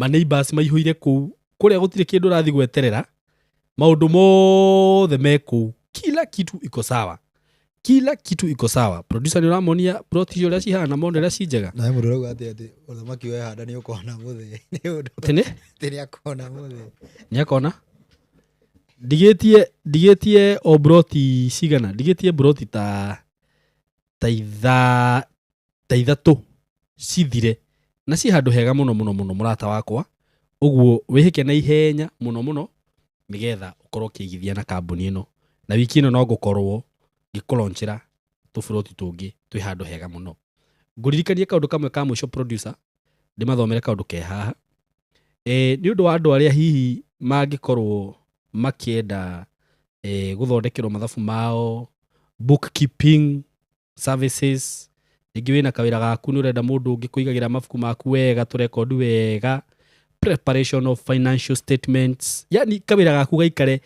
neighbors maihũire kũu kũrĩa gũtirĩ kĩndũ ũrathi gweterera maũndũ mothe me kũu kila kitu iko sawa producer nĩ ũramonia plot icio ũrĩa cihana mona ũrĩa cinjega na mũndũ rauga atĩ ũthamaki wehanda nĩ ũkona mũthĩ nĩ akona mũthĩ nĩ akona ndigĩtie o broti cigana ndigĩtie broti ta ithatũ cithire na ci handũ hega mũno mũrata wakwa ũguo wĩhĩke na ihenya mũno nĩgetha ũkorwo ũkĩigithia na kambuni ĩno na wiki ĩno no ngũkorwo ngĩkũlaunchĩra tũburoti tũngĩ twĩ handũ hega mũno. Ngũririkanie kaũndũ kamwe ka mũico producer ndĩmathomere kaũndũ ke haha nĩ ũndũ wa andũ arĩa hihi mangĩkorwo makĩenda gũthondekerwo mathabu mao, bookkeeping services, rĩngĩ wĩna kawĩra gaku nĩ ũrenda mũndũ ũngĩ kũigagĩra mabuku maku wega, tũrekondi wega, preparation of financial statements, yani kawĩra gaku gaikare,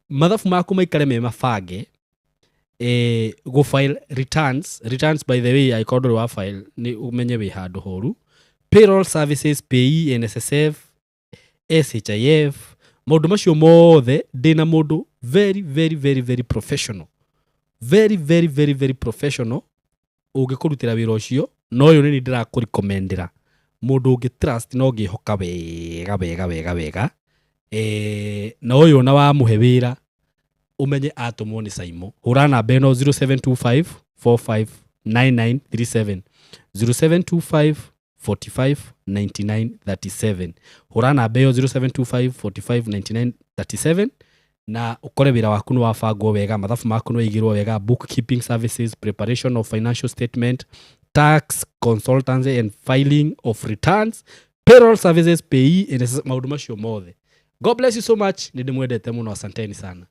mathabu maku maikare me mabange, go file returns by the way angĩkorwo ndũrĩ wa file nĩ ũmenye wĩ handũ horu, payroll services, PAYE, NSSF, SHIF, maũndũ macio mothe ndĩna mũndũ very professional, very professional ũngĩkũrutĩra wĩra ũcio, no ũyũ nĩ ndĩrakũrecommendera mũndũ ũngĩ trust no ngĩhoka wega na ũyũ na wamũhe wĩra umenye atũmwo nĩ Saimo. Hũra namba ĩno 0725 459937 0725 459937. Hũra namba ĩyo 0725 459937 na ũkore wĩra waku nĩ wabangwo wega, mathabu maku nĩ waigĩrwo wega, bookkeeping services, preparation of financial statement, tax, consultancy and filing of returns, payroll services, PAYE, maũndũ macio mothe. God bless you so much. Nĩ ndĩmwendete mũno, asanteni sana.